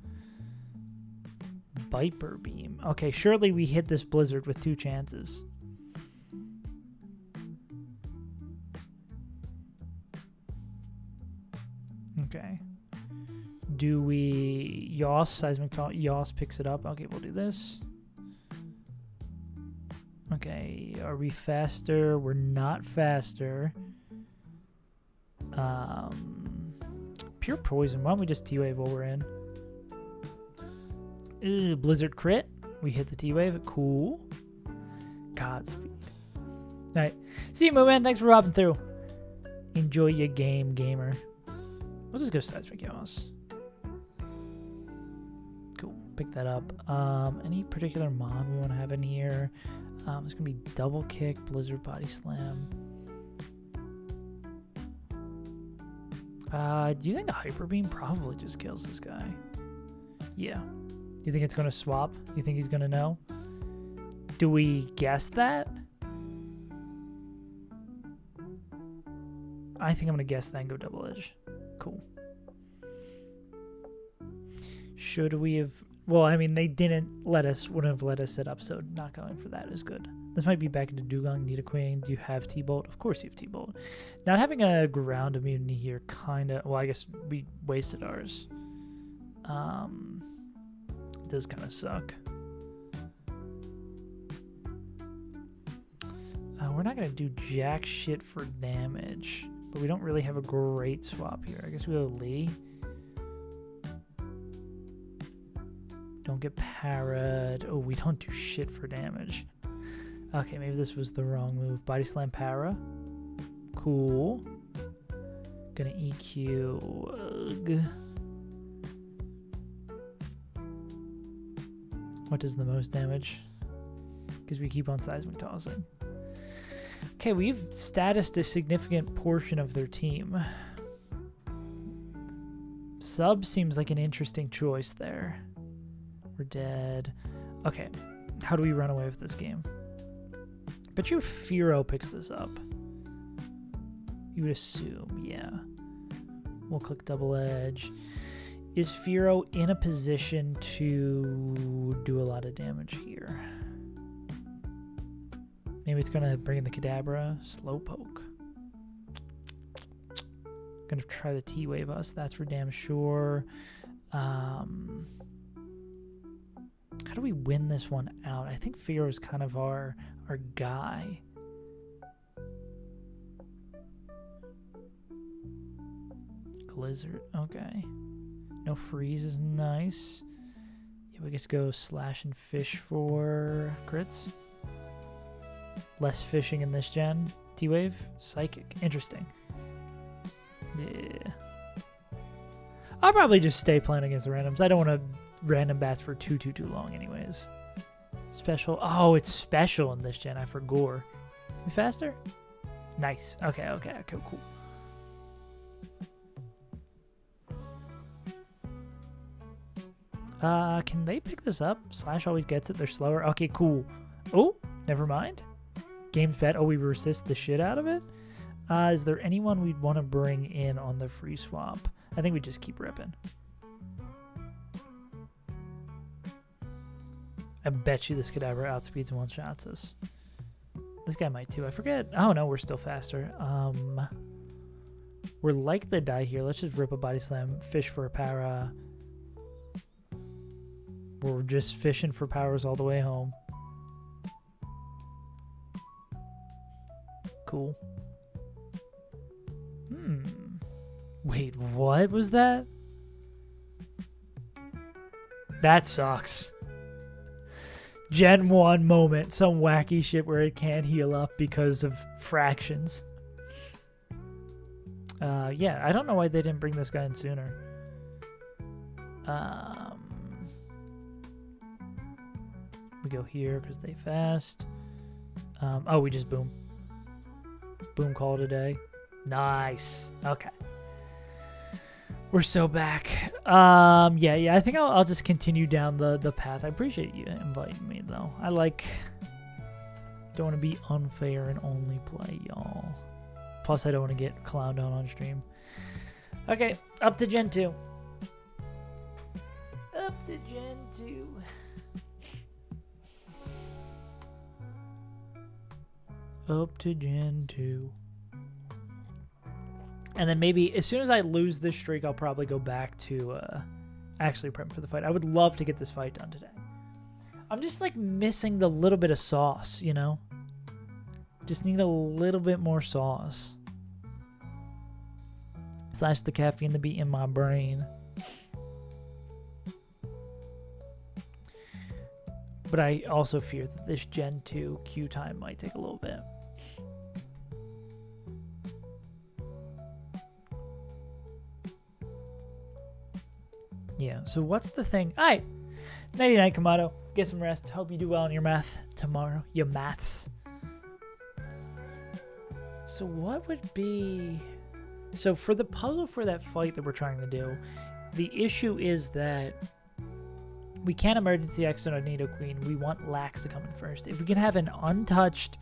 Viper Beam. Okay, surely we hit this Blizzard with 2 chances. Okay. Do we... Yoss, Seismic Taunt. Yoss picks it up. Okay, we'll do this. Okay, are we faster? We're not faster. Pure Poison. Why don't we just T-Wave while we're in? Ew, Blizzard crit. We hit the T-Wave. Cool. Godspeed. Alright. See you, Mooman. Thanks for robbing through. Enjoy your game, gamer. Let's just go Seismic Yoss. Cool. Pick that up. Any particular mon we want to have in here? It's going to be Double Kick, Blizzard Body Slam. Do you think a Hyper Beam probably just kills this guy? Yeah. Do you think it's going to swap? You think he's going to know? Do we guess that? I think I'm going to guess that and go Double Edge. Cool. Should we have... Well, I mean, they wouldn't have let us set up, so not going for that is good. This might be back into Dugong, Nidoqueen. Do you have T-Bolt? Of course you have T-Bolt. Not having a ground immunity here kind of... Well, I guess we wasted ours. It does kind of suck. We're not going to do jack shit for damage, but we don't really have a great swap here. I guess we go Lee. Don't get parried. Oh, we don't do shit for damage. Okay, maybe this was the wrong move. Body Slam para. Cool. Gonna EQ. Ugh. What does the most damage? Because we keep on Seismic Tossing. Okay, we've statused a significant portion of their team. Sub seems like an interesting choice there. We're dead. Okay, how do we run away with this game? Bet you Firo picks this up. You would assume, yeah. We'll click Double Edge. Is Firo in a position to do a lot of damage here? Maybe it's going to bring in the Kadabra. Slowpoke. Going to try the T-Wave us. That's for damn sure. How do we win this one out? I think Firo is kind of our guy. Blizzard. Okay. No freeze is nice. Yeah, we just go slash and fish for crits. Less fishing in this gen. T-Wave. Psychic. Interesting. Yeah. I'll probably just stay playing against the randoms. I don't want to random bats for too long anyways. Special. Oh, it's special in this gen. I forgot. We faster? Nice. Okay, cool. Can they pick this up? Slash always gets it. They're slower. Okay, cool. Oh, never mind. Game's bet. Oh, we resist the shit out of it. Is there anyone we'd want to bring in on the free swap? I think we just keep ripping. I bet you this Kadabra outspeeds and one-shots us. This guy might too. I forget. Oh, no, we're still faster. We're like the die here. Let's just rip a Body Slam. Fish for a para. We're just fishing for powers all the way home. Cool. Wait, what was that? That sucks. Gen 1 moment. Some wacky shit where it can't heal up because of fractions. Yeah, I don't know why they didn't bring this guy in sooner. We go here because they fast. Oh, we just boom. Boom, call it a day. Nice. Okay. We're so back. Yeah, I think I'll just continue down the path. I appreciate you inviting me, though. I like Don't want to be unfair and only play y'all. Plus, I don't want to get clowned on stream. Okay, up to Gen 2. Up to Gen 2. Up to Gen 2. And then maybe as soon as I lose this streak, I'll probably go back to actually prep for the fight. I would love to get this fight done today. I'm just like missing the little bit of sauce, you know? Just need a little bit more sauce. Slash the caffeine to be in my brain. But I also fear that this Gen 2 queue time might take a little bit. Yeah, so what's the thing? All right. Nighty night, Kamado. Get some rest. Hope you do well in your math tomorrow. Your maths. So what would be... So for the puzzle for that fight that we're trying to do, the issue is that we can't emergency exit on Nido Queen. We want Lax to come in first. If we can have an untouched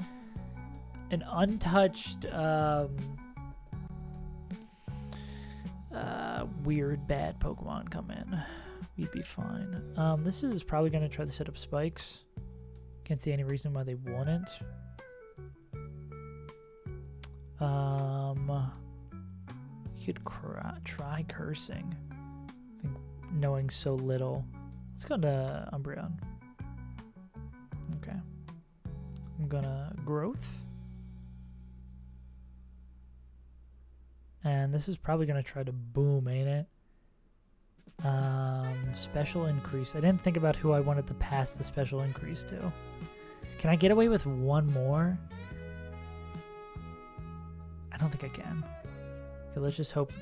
weird bad Pokemon come in, we'd be fine. This is probably going to try to set up spikes. Can't see any reason why they wouldn't. You could try cursing. I think knowing so little. Let's go to Umbreon. Okay. I'm gonna growth. And this is probably gonna try to boom, ain't it? Special increase. I didn't think about who I wanted to pass the special increase to. Can I get away with one more? I don't think I can. Okay, let's just hope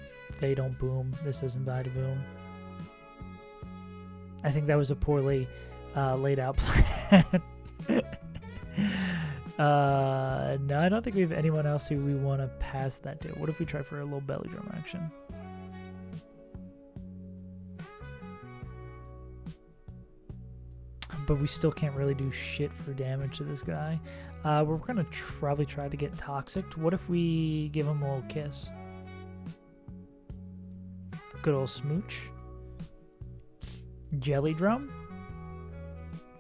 they don't boom. This doesn't buy to boom. I think that was a poorly laid out plan. No, I don't think we have anyone else who we want to pass that to. What if we try for a little belly drum action? But we still can't really do shit for damage to this guy. We're going to probably try to get toxic. What if we give him a little kiss? Good old smooch. Jelly drum?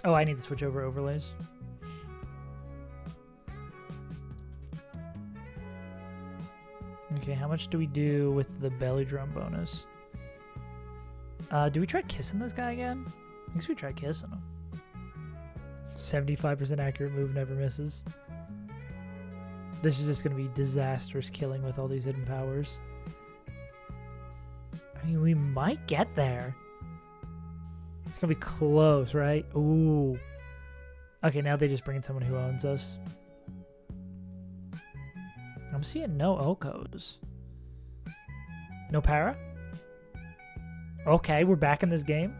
Oh, I need to switch over overlays. Okay, how much do we do with the belly drum bonus? Do we try kissing this guy again? I guess we try kissing him. 75% accurate move, never misses. This is just going to be disastrous killing with all these hidden powers. I mean, we might get there. It's going to be close, right? Ooh. Okay, now they just bring in someone who owns us. I'm seeing no Okos. No para? Okay, we're back in this game.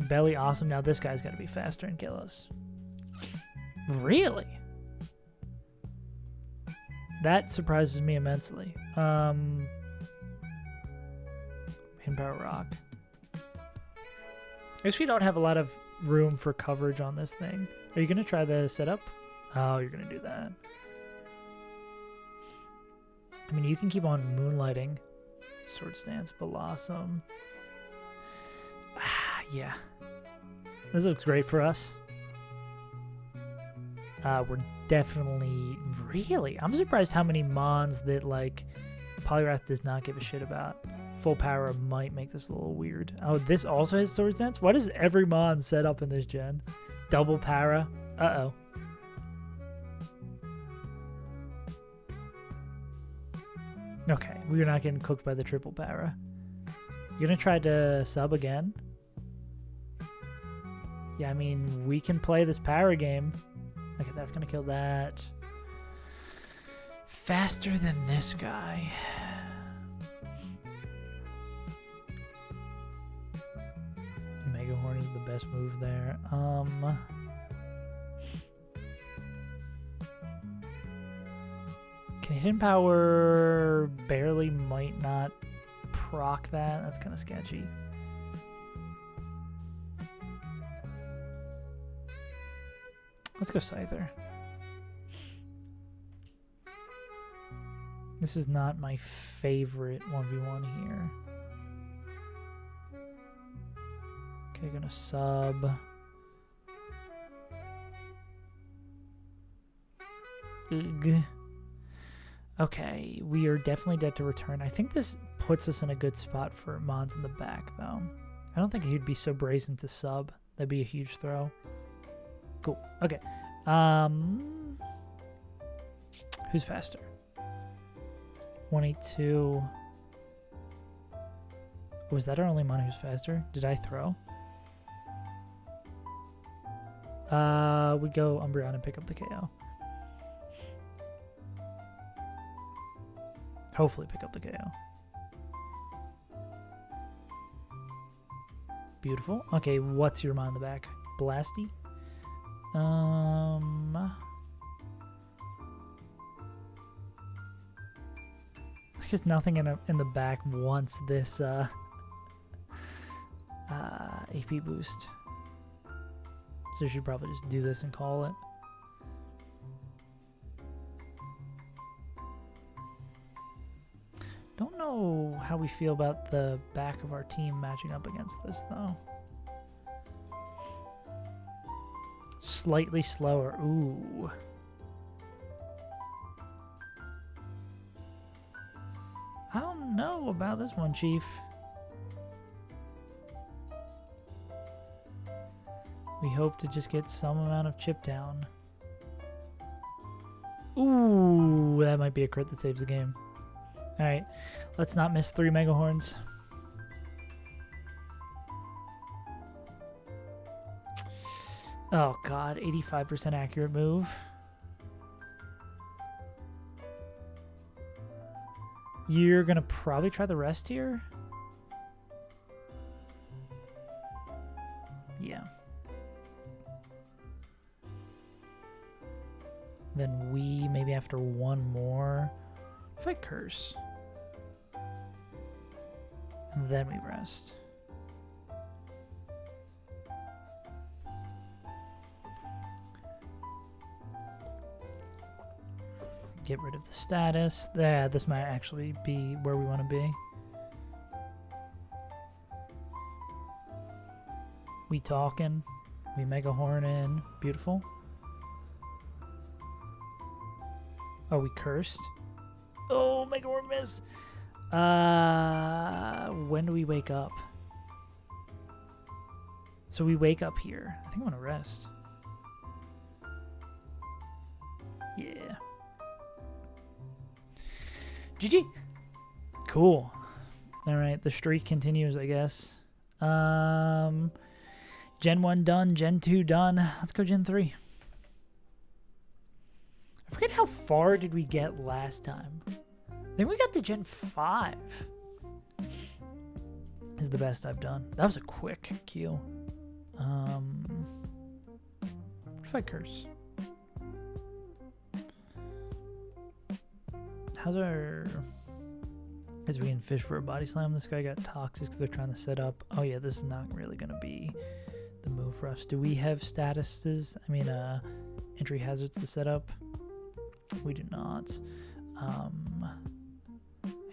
Belly awesome. Now this guy's got to be faster and kill us. Really? That surprises me immensely. Hidden Power Rock. I guess we don't have a lot of room for coverage on this thing. Are you going to try the setup? Oh, you're going to do that. I mean, you can keep on moonlighting. Swords Dance, Blossom. Yeah. This looks great for us. We're definitely... Really? I'm surprised how many mons that, like, Poliwrath does not give a shit about. Full power might make this a little weird. Oh, this also has Swords Dance? Why does every mon set up in this gen? Double para? Uh-oh. Okay, we're not getting cooked by the triple para. You're gonna try to sub again? Yeah, I mean, we can play this para game. Okay, that's gonna kill that. Faster than this guy. Mega Horn is the best move there. Can Hidden Power barely might not proc that? That's kind of sketchy. Let's go Scyther. This is not my favorite 1v1 here. Okay, gonna sub. Ugh. Okay, we are definitely dead to return. I think this puts us in a good spot for mods in the back, though. I don't think he'd be so brazen to sub. That'd be a huge throw. Cool. Okay. Who's faster? 182. Was that our only mon who's faster? Did I throw? We go Umbreon and pick up the KO. Hopefully pick up the KO. Beautiful. Okay, what's your mon in the back? Blasty? I guess nothing in the back wants this AP boost. So you should probably just do this and call it. Don't know how we feel about the back of our team matching up against this, though. Slightly slower. Ooh. I don't know about this one, Chief. We hope to just get some amount of chip down. Ooh, that might be a crit that saves the game. Alright, let's not miss 3 Mega Horns. Oh god, 85% accurate move. You're gonna probably try the rest here? Yeah. Then we, maybe after one more, if I curse. And then we rest. Get rid of the status. Yeah, this might actually be where we want to be. We talking. We Mega Horn in. Beautiful. Oh, we cursed. Oh, Mega Horn miss. When do we wake up? So we wake up here. I think I'm gonna rest. Yeah. GG. Cool. All right, the streak continues, I guess. Gen 1 done, Gen 2 done. Let's go Gen 3. I forget how far did we get last time. I think we got to Gen 5. This is the best I've done. That was a quick queue. What if I curse? How's our... As we can fish for a body slam. This guy got toxic because they're trying to set up. Oh yeah, this is not really going to be the move for us. Do we have statuses? I mean, entry hazards to set up? We do not. I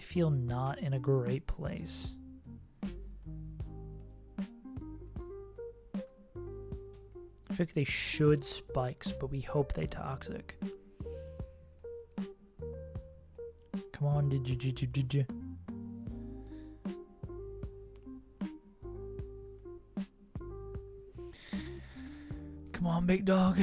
feel not in a great place. I feel like they should spikes, but we hope they toxic. Come on, did you? Come on, big dog.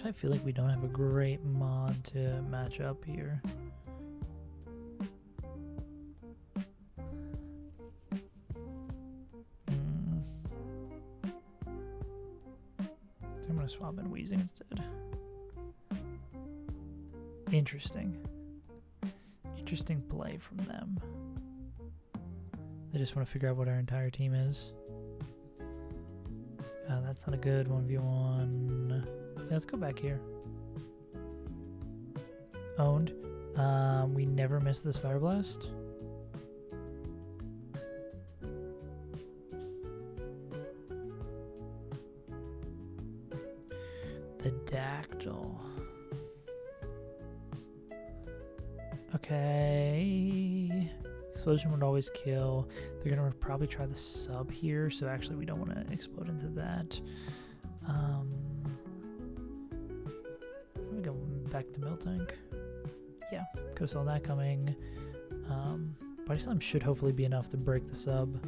I feel like we don't have a great mod to match up here. So I'm going to swap in Wheezing instead. Interesting. Interesting play from them. They just want to figure out what our entire team is. That's not a good 1v1. Yeah, let's go back here. Owned. We never missed this Fire Blast. The Dactyl. Okay. Explosion would always kill. They're gonna probably try the sub here, so actually we don't want to explode into that. Let me go back to Mill Tank. Yeah, go saw that coming. Body Slam should hopefully be enough to break the sub.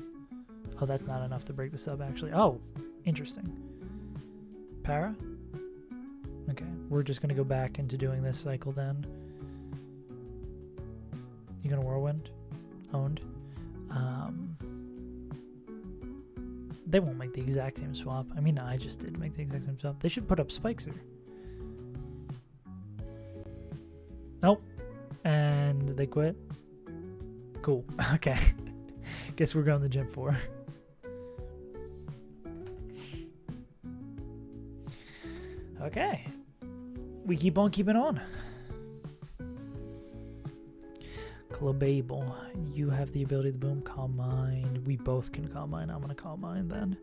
Oh, that's not enough to break the sub actually. Oh, interesting. Para? Okay, we're just gonna go back into doing this cycle then. You gonna Whirlwind? Owned. They won't make the exact same swap. I mean, I just did make the exact same swap. They should put up spikes here. Nope. And they quit. Cool. Okay. Guess we're going to the gym for. Okay. We keep on keeping on. Clubable. You have the ability to boom Calm Mind. We both can Calm Mind. I'm going to Calm Mind then.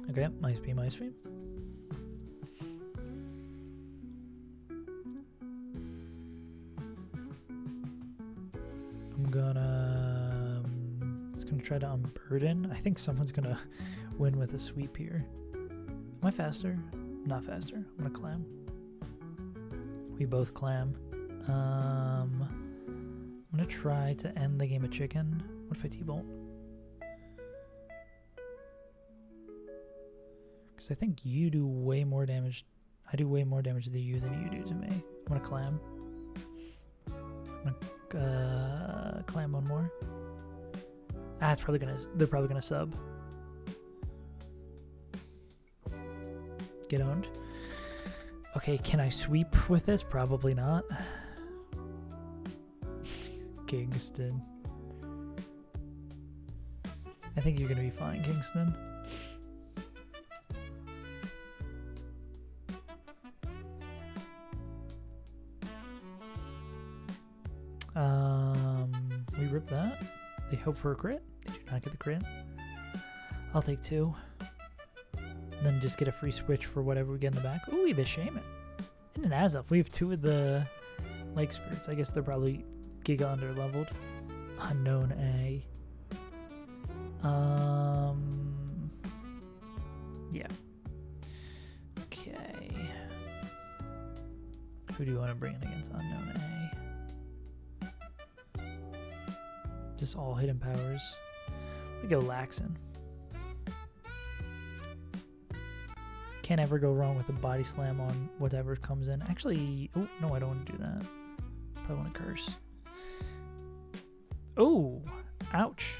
Okay, Mice Beam, Mice Beam. I'm gonna... it's gonna try to unburden. I think someone's gonna win with a sweep here. Am I faster? Not faster. I'm gonna clam. We both clam. I'm gonna try to end the game of chicken. What if I T-bolt? Because I think you do way more damage. I do way more damage to you than you do to me. I'm gonna clam. I'm gonna clam one more. Ah, it's probably gonna. They're probably gonna sub. Get owned. Okay, can I sweep with this? Probably not. Kingston. I think you're gonna be fine, Kingston. We rip that. They hope for a crit. They do not get the crit. I'll take 2. Then just get a free switch for whatever we get in the back. Ooh, we have a Shaman. And an Azelf. We have 2 of the Lake Spirits. I guess they're probably giga under leveled. Unknown A. Yeah. Okay. Who do you want to bring in against Unknown A? Just all hidden powers. We go Laxin. Can't ever go wrong with a body slam on whatever comes in. Actually, oh, no, I don't want to do that. Probably want to curse. Oh, ouch.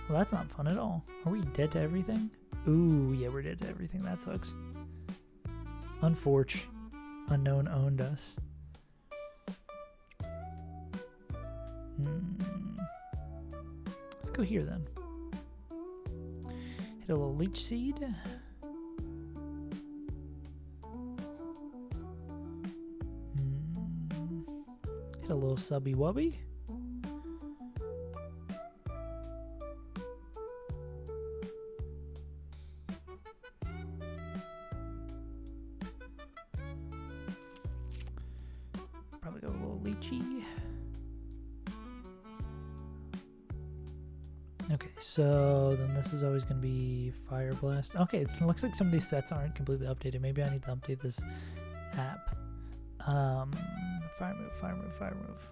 Well, that's not fun at all. Are we dead to everything? Ooh, yeah, we're dead to everything. That sucks. Unfortunate. Unknown owned us. Let's go here then. Hit a little Leech Seed. Hit a little Subby Wubby. Probably go a little Leechy. Okay, so then this is always going to be Fire Blast. Okay, it looks like some of these sets aren't completely updated. Maybe I need to update this app. Fire move, fire move, fire move.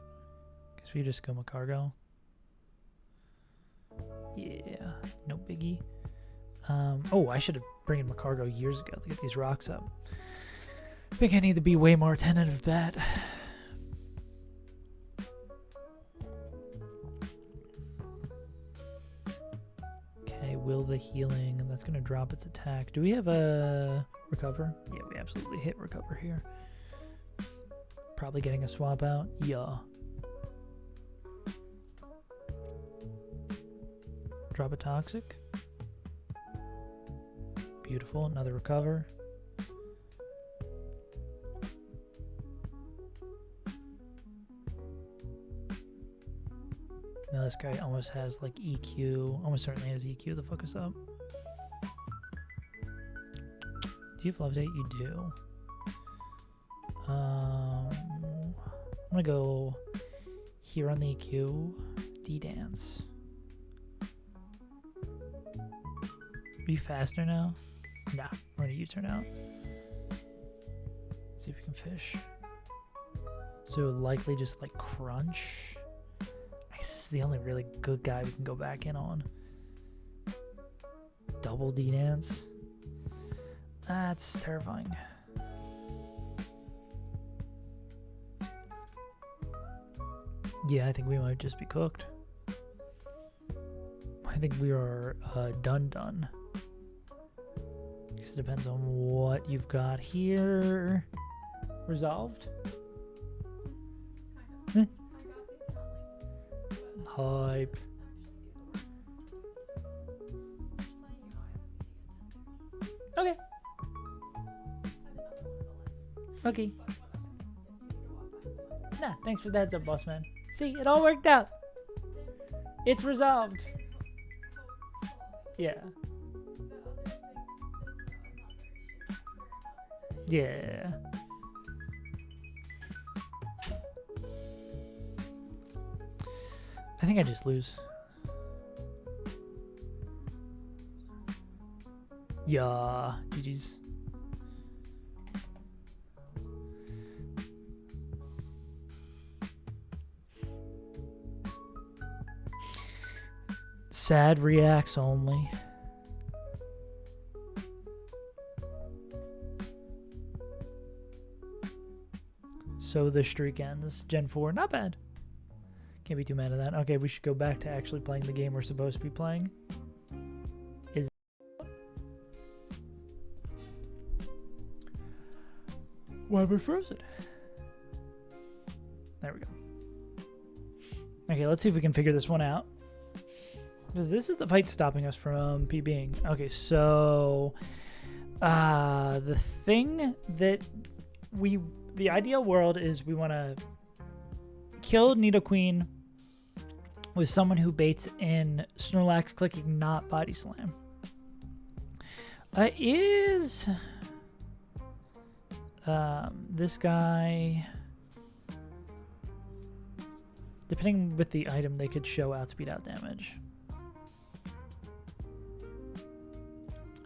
Guess we just go Macargo. Yeah, no biggie. Oh, I should have bring in Macargo years ago to get these rocks up. I think I need to be way more attentive of that. Will the healing, and that's going to drop its attack. Do we have a recover? Yeah, we absolutely hit recover here. Probably getting a swap out. Yeah. Drop a toxic. Beautiful. Another recover. Now this guy almost has like EQ. Almost certainly has EQ to fuck us up. Do you have love date? You do. I'm gonna go here on the EQ. D-dance. Are you faster now? Nah, we're gonna U-turn out. See if we can fish. So likely just like crunch. This is the only really good guy we can go back in on. Double D-dance. That's terrifying. Yeah, I think we might just be cooked. I think we are done. This depends on what you've got here. Resolved? Hype. Okay. Okay. Nah, thanks for the heads up, boss man. See, it all worked out. It's resolved. Yeah. Yeah. I think I just lose. Yeah, GG's. Sad reacts only. So the streak ends. Gen 4, not bad. Can't be too mad at that. Okay, we should go back to actually playing the game we're supposed to be playing. Why we're frozen? There we go. Okay, let's see if we can figure this one out. Because this is the fight stopping us from PBing. Okay, so the thing that the ideal world is we want to kill Nidoqueen with someone who baits in Snorlax clicking not body slam. Is this guy, depending with the item, they could show outspeed out damage.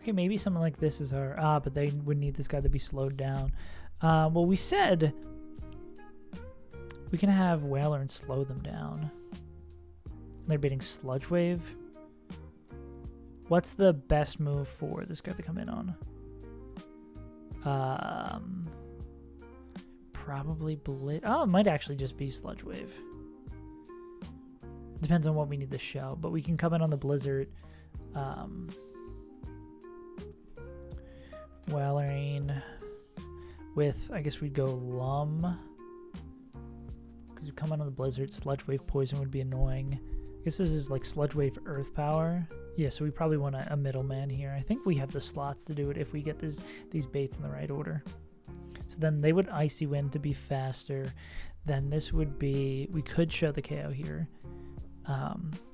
Okay, maybe something like this is our, but they would need this guy to be slowed down. Well, we said we can have Whaler and slow them down. They're baiting Sludge Wave. What's the best move for this guy to come in on? Probably Blitz. Oh, it might actually just be Sludge Wave. Depends on what we need to show, but we can come in on the Blizzard. Whalering with, I guess we'd go Lum. Because we come in on the Blizzard, Sludge Wave Poison would be annoying. I guess this is like Sludge Wave Earth Power. Yeah, so we probably want a middleman here. I think we have the slots to do it if we get these baits in the right order. So then they would Icy Wind to be faster. Then this would be, we could show the KO here.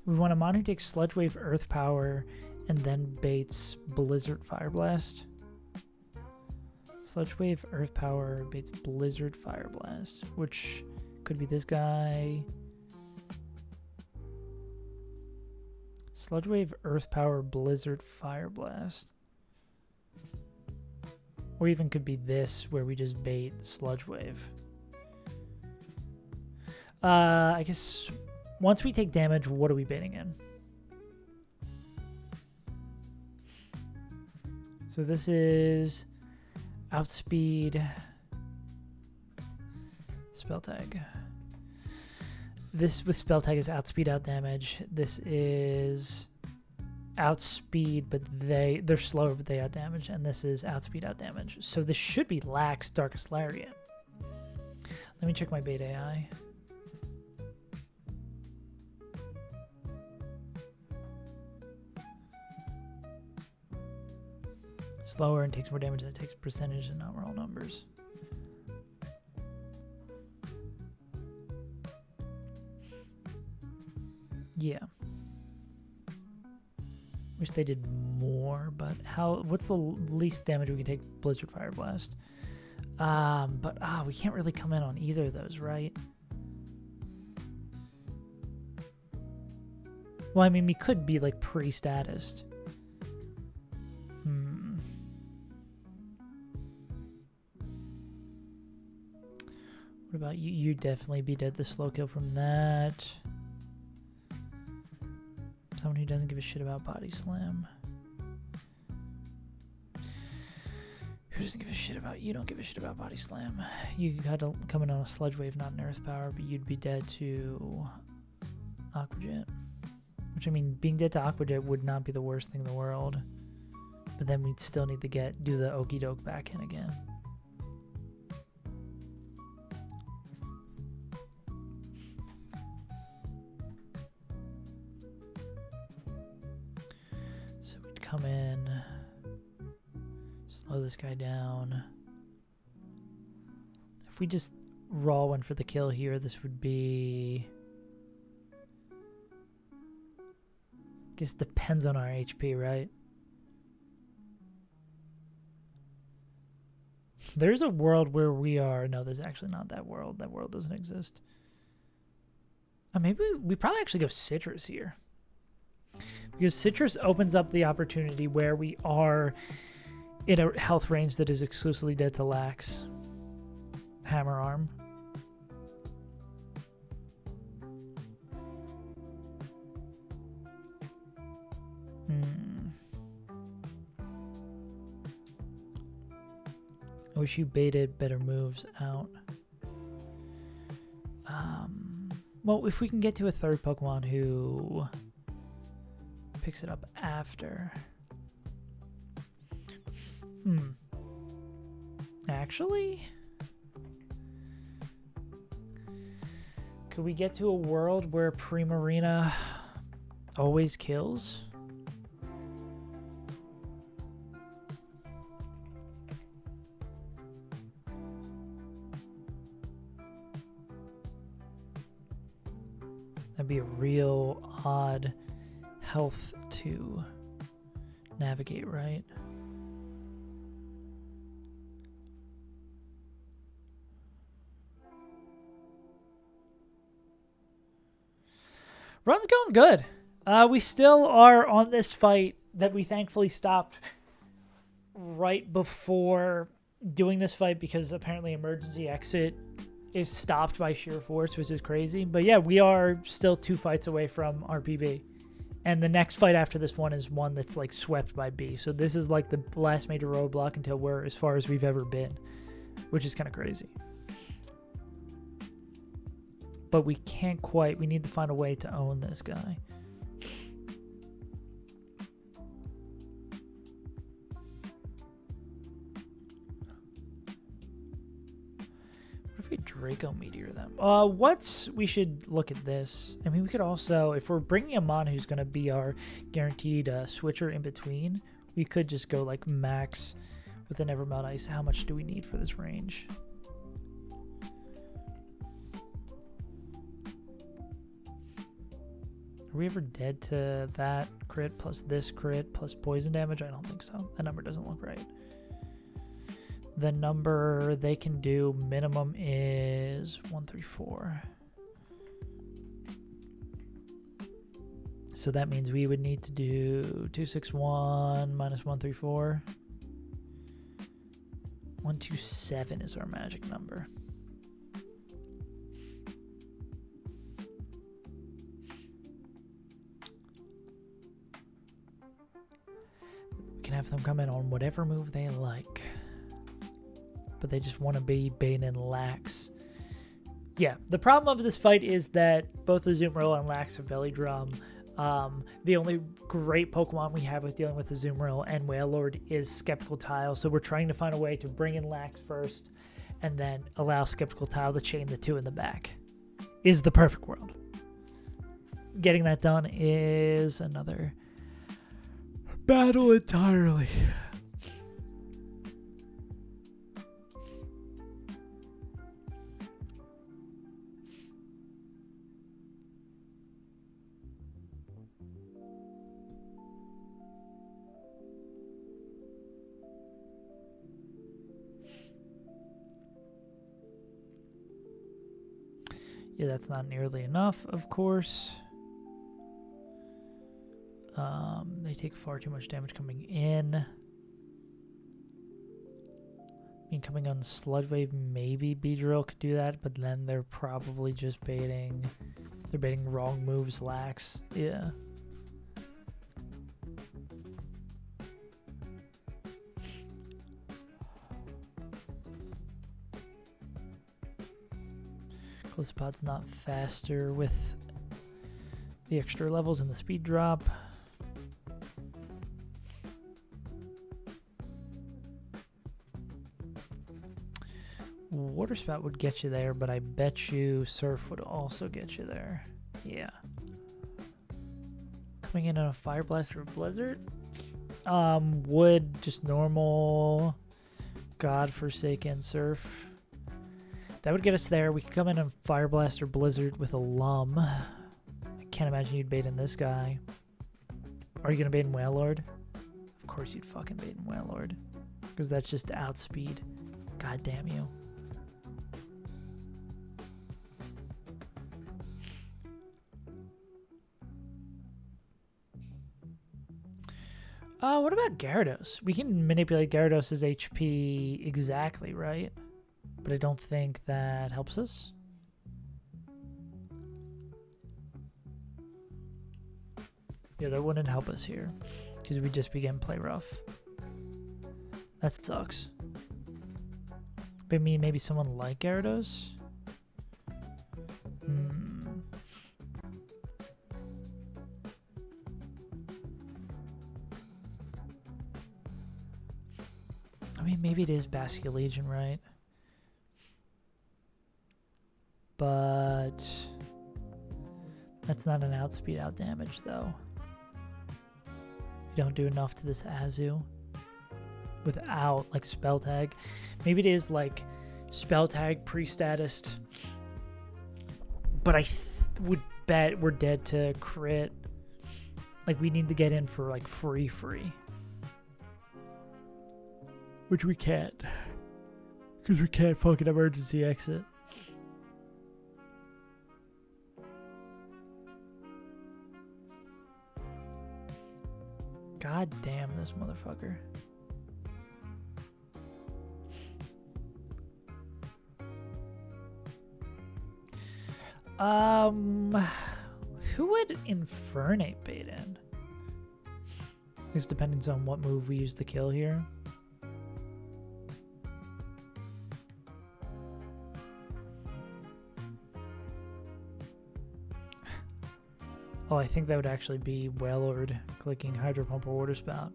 We want a mon who takes Sludge Wave Earth Power and then baits Blizzard Fire Blast. Sludge Wave Earth Power baits Blizzard Fire Blast, which could be this guy. Sludge Wave Earth Power Blizzard Fire Blast. Or even could be this, where we just bait Sludge Wave. I guess once we take damage, what are we baiting in? So this is Outspeed Spell Tag. This with Spell Tag is Outspeed Out Damage. This is Outspeed, but they're slower, but they out damage. And this is Outspeed Out Damage. So this should be Lax Darkest Lariat. Let me check my bait AI. Slower and takes more damage than it takes percentage and not raw numbers. Yeah. Wish they did more, but what's the least damage we can take? Blizzard Fire Blast. But we can't really come in on either of those, right? Well, I mean, we could be like pre-statused. What about you? You definitely be dead the slow kill from that. Someone who doesn't give a shit about Body Slam. Who doesn't give a shit about... You don't give a shit about Body Slam. You got to come in on a Sludge Wave, not an Earth Power, but you'd be dead to Aqua Jet. Which, I mean, being dead to Aqua Jet would not be the worst thing in the world. But then we'd still need to do the Okie Doke back in again. So we'd come in, slow this guy down. If we just raw one for the kill here, this would be... I guess it depends on our HP, right? There's a world where we are... No, there's actually not that world. That world doesn't exist. Maybe we probably actually go Citrus here. Because Citrus opens up the opportunity where we are in a health range that is exclusively dead to Lax. Hammer Arm. I wish you baited better moves out. Well, if we can get to a third Pokemon who picks it up after. Actually, could we get to a world where Primarina always kills? That'd be a real odd health to navigate, right? Run's going good. We still are on this fight that we thankfully stopped right before doing this fight because apparently emergency exit is stopped by sheer force, which is crazy. But yeah, we are still 2 fights away from RPB. And the next fight after this one is one that's like swept by B. So this is like the last major roadblock until we're as far as we've ever been, which is kind of crazy. But we can't quite. We need to find a way to own this guy. What if we Draco Meteor them? We should look at this. I mean, we could also, if we're bringing a mon who's going to be our guaranteed switcher in between, we could just go like max with an Evermelt Ice. How much do we need for this range? Are we ever dead to that crit plus this crit plus poison damage? I don't think so. That number doesn't look right. The number they can do minimum is 134. So that means we would need to do 261 minus 134. 127 is our magic number. Can have them come in on whatever move they like, but they just want to be Bane and Lax. Yeah, the problem of this fight is that both Azumarill and Lax have Belly Drum. The only great Pokemon we have with dealing with Azumarill and Wailord is Skeptical Tile, so we're trying to find a way to bring in Lax first and then allow Skeptical Tile to chain the 2 in the back. Is the perfect world. Getting that done is another battle entirely. Yeah, that's not nearly enough, of course. They take far too much damage coming in. I mean, coming on Sludge Wave, maybe Beedrill could do that, but then they're probably just baiting. They're baiting wrong moves, Lax. Yeah. Glisspod's not faster with the extra levels and the speed drop. Water Spout would get you there, but I bet you Surf would also get you there. Yeah. Coming in on a Fire Blast or a Blizzard? Wood, just normal, God-forsaken Surf. That would get us there. We could come in on Fire Blast or Blizzard with a Lum. I can't imagine you'd bait in this guy. Are you going to bait in Wailord? Of course you'd fucking bait in Wailord. Because that's just outspeed. God damn you. What about Gyarados? We can manipulate Gyarados' HP exactly, right? But I don't think that helps us. Yeah, that wouldn't help us here. Because we just began play rough. That sucks. But I mean, maybe someone like Gyarados? I mean, maybe it is Bascullegion, Legion, right? But that's not an outspeed out damage, though. You don't do enough to this Azu without, like, Spell Tag. Maybe it is, like, Spell Tag pre-statused. But I would bet we're dead to crit. Like, we need to get in for, like, free. Which we can't. Because we can't fucking emergency exit. God damn this motherfucker. Who would Infernate bait in? This depends on what move we use to kill here. Oh, I think that would actually be Wailord clicking Hydro Pump or Water Spout,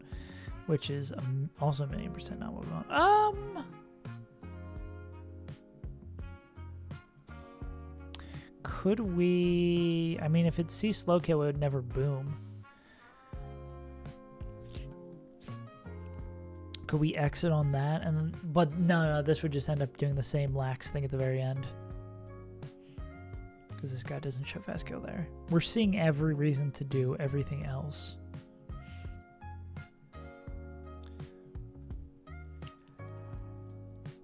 which is also 1,000,000% not what we want. Could we... I mean, if it's Sea Slowkill, it would never boom. Could we exit on that? And but no, this would just end up doing the same lax thing at the very end. Because this guy doesn't show fast kill there. We're seeing every reason to do everything else.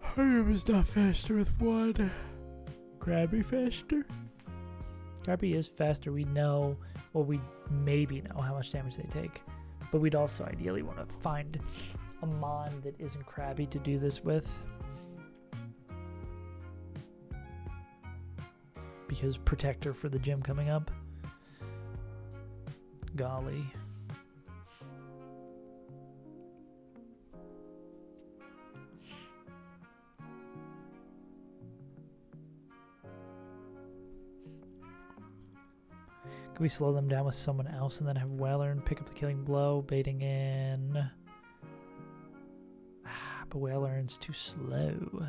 Hyrum is not faster with one. Krabby faster? Krabby is faster. We know, well, we maybe know how much damage they take. But we'd also ideally want to find a Mon that isn't Krabby to do this with. Because Protector for the gym coming up. Golly. Can we slow them down with someone else and then have Wailord pick up the killing blow, baiting in? But Wailord's too slow.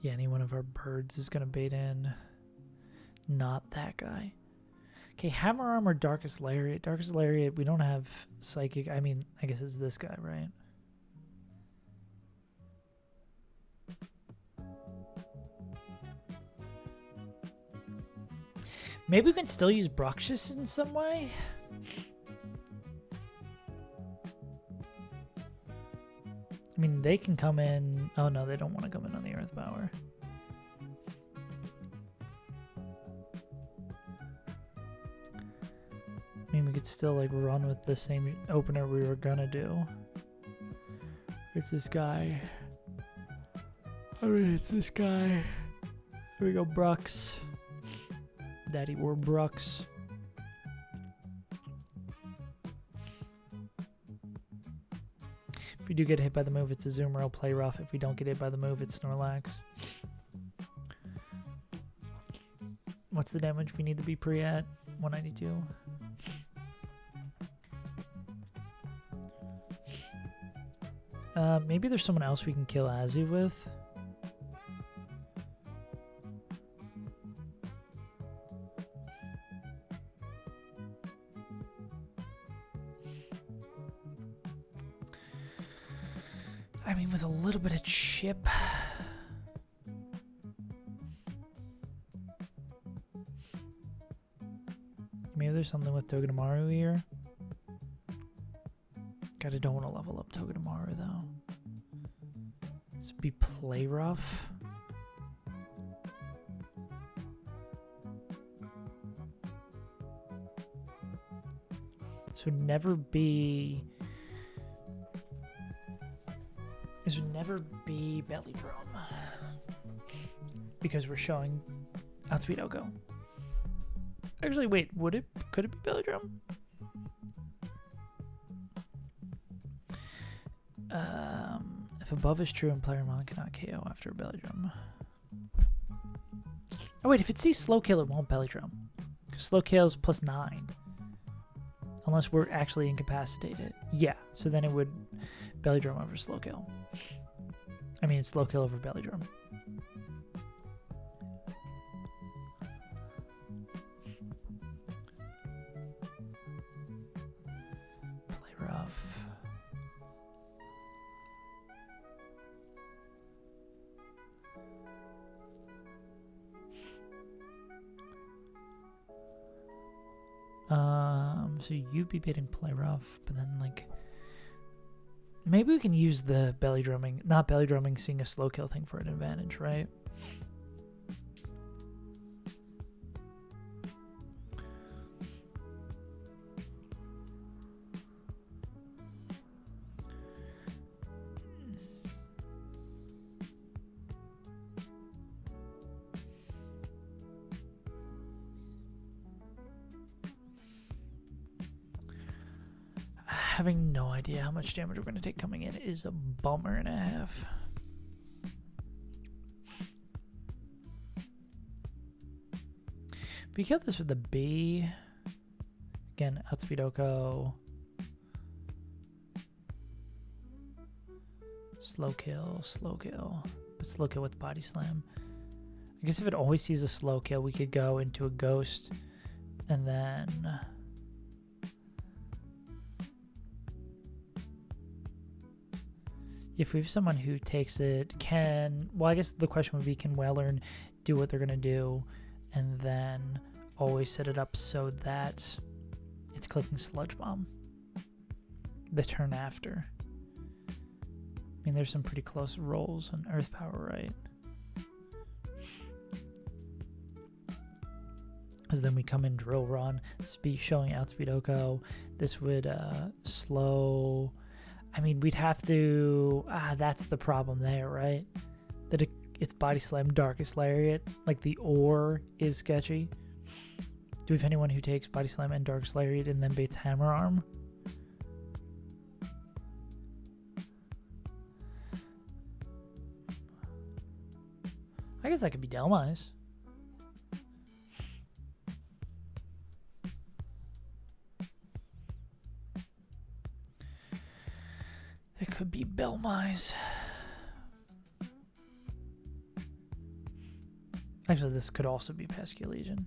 Yeah, any one of our birds is going to bait in. Not that guy. Okay, Hammer Arm or Darkest Lariat? Darkest Lariat, we don't have Psychic. I mean, I guess it's this guy, right? Maybe we can still use Bruxish in some way? I mean, they can come in. Oh no, they don't want to come in on the Earth Power. I mean, we could still like run with the same opener we were gonna do. It's this guy. I mean, it's this guy. Here we go, Brux. Daddy wore Brux. If we do get hit by the move, it's a Zoomer. I'll play rough. If we don't get hit by the move, it's Snorlax. What's the damage we need to be pre at? 192. Maybe there's someone else we can kill Azu with. I mean, with a little bit of chip. Maybe there's something with Togedemaru here. God, I don't want to level up Togedemaru though. This would be play rough. This would never be. This would never be Belly Drum because we're showing Outspeed Oko. Actually, wait, would it? Could it be Belly Drum? If above is true and player mon cannot KO after a Belly Drum. Oh wait, if it sees Slow Kill, it won't Belly Drum. Because Slow Kill is +9. Unless we're actually incapacitated. Yeah, so then it would Belly Drum over Slow Kill. I mean, Slow Kill over Belly Drum. Play rough. So you'd be bidding play rough, but then like maybe we can use the belly drumming, not belly drumming, seeing a slow kill thing for an advantage, right? Having no idea how much damage we're going to take coming in is a bummer and a half. If we kill this with a B, again, Outspeed Oko, slow kill, but slow kill with body slam. I guess if it always sees a slow kill, we could go into a ghost and then if we have someone who takes it, well, I guess the question would be, can Wellern do what they're going to do and then always set it up so that it's clicking Sludge Bomb the turn after? I mean, there's some pretty close rolls on Earth Power, right? Because then we come in Drill Run, showing Outspeed Oko. This would slow. I mean, we'd have to. That's the problem there, right? That it's Body Slam, Darkest Lariat. Like the ore is sketchy. Do we have anyone who takes Body Slam and Darkest Lariat and then baits Hammer Arm? I guess that could be Delmise. It could be Belmise. Actually, this could also be Pesky Legion.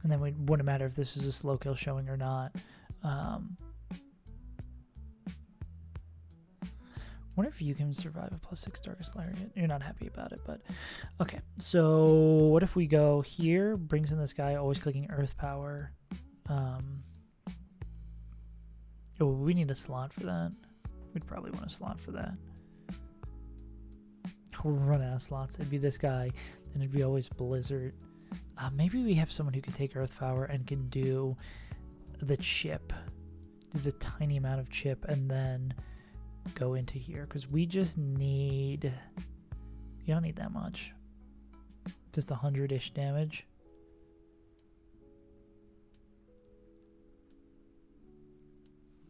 And then it wouldn't matter if this is a slow kill showing or wonder if you can survive a +6 Darkest Lariat. You're not happy about it, but okay. So what if we go here, brings in this guy, always clicking Earth Power. Oh, we need a slot for that. We'd probably want a slot for that. We'll run out of slots. It'd be this guy, then it'd be always Blizzard. Maybe we have someone who can take Earth Power and can do the chip, do the tiny amount of chip, and then go into here, because we just need, you don't need that much, just 100-ish damage.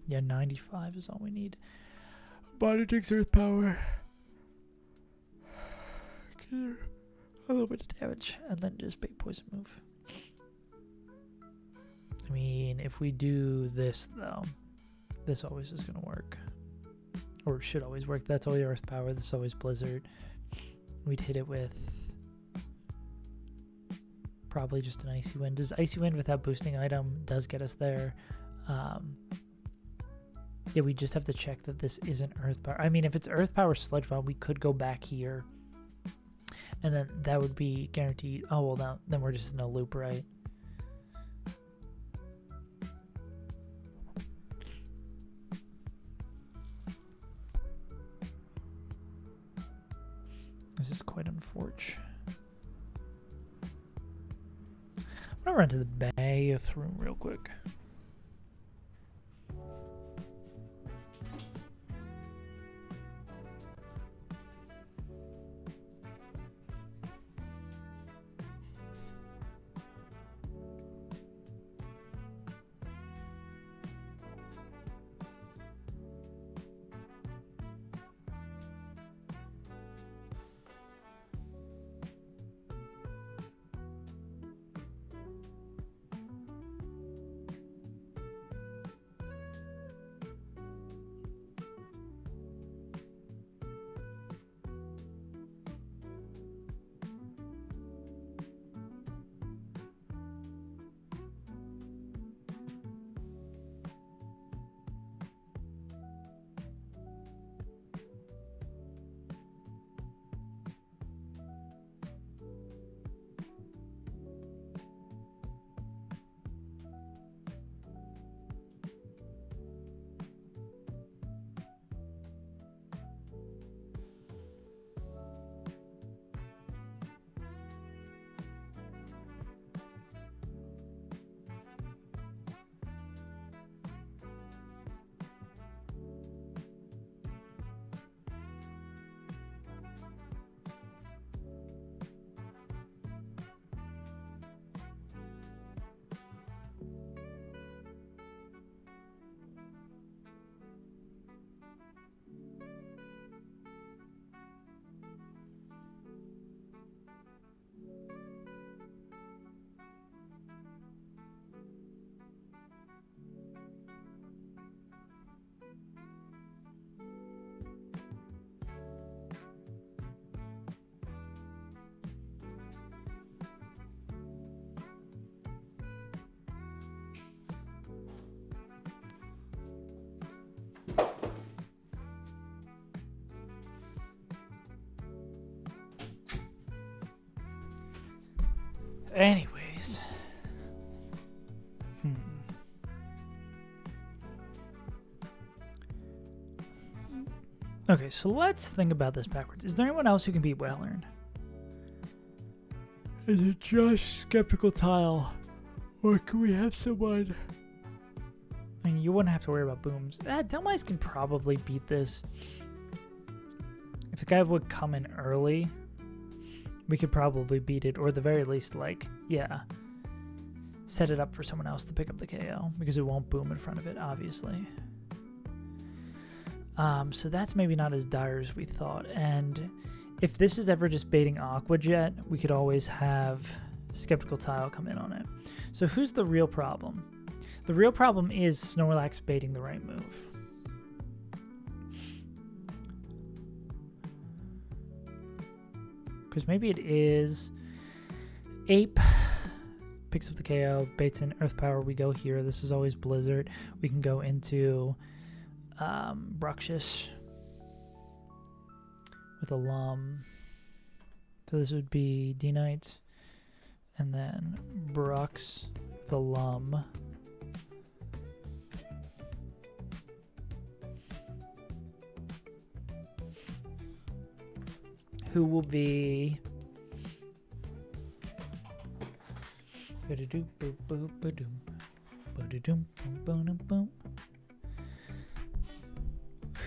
Yeah, 95 is all we need. Body takes Earth Power. A little bit of damage, and then just big poison move. I mean, if we do this, though, this always is going to work. Or should always work. That's always Earth Power. This is always Blizzard. We'd hit it with probably just an Icy Wind. Does Icy Wind without boosting item does get us there. Yeah, we just have to check that this isn't Earth Power. I mean, if it's Earth Power Sludge Bomb, we could go back here. And then that would be guaranteed. Oh, well, now, then we're just in a loop, right? This is quite unfortunate. I'm going to run to the bathroom real quick. Anyways. Okay, so let's think about this backwards. Is there anyone else who can beat Whalern? Is it just Skeptical Tile? Or can we have someone? I mean, you wouldn't have to worry about booms. Delmise can probably beat this. If the guy would come in early, we could probably beat it, or at the very least, like, yeah, set it up for someone else to pick up the KO, because it won't boom in front of it, obviously. So that's maybe not as dire as we thought, and if this is ever just baiting Aqua Jet, we could always have Skeptical Tile come in on it. So who's the real problem? The real problem is Snorlax baiting the right move. Because maybe it is Ape picks up the KO, baits in Earth Power, we go here. This is always Blizzard. We can go into Bruxish. with a Lum. So this would be D Knight, and then Brux with a Lum. Who will be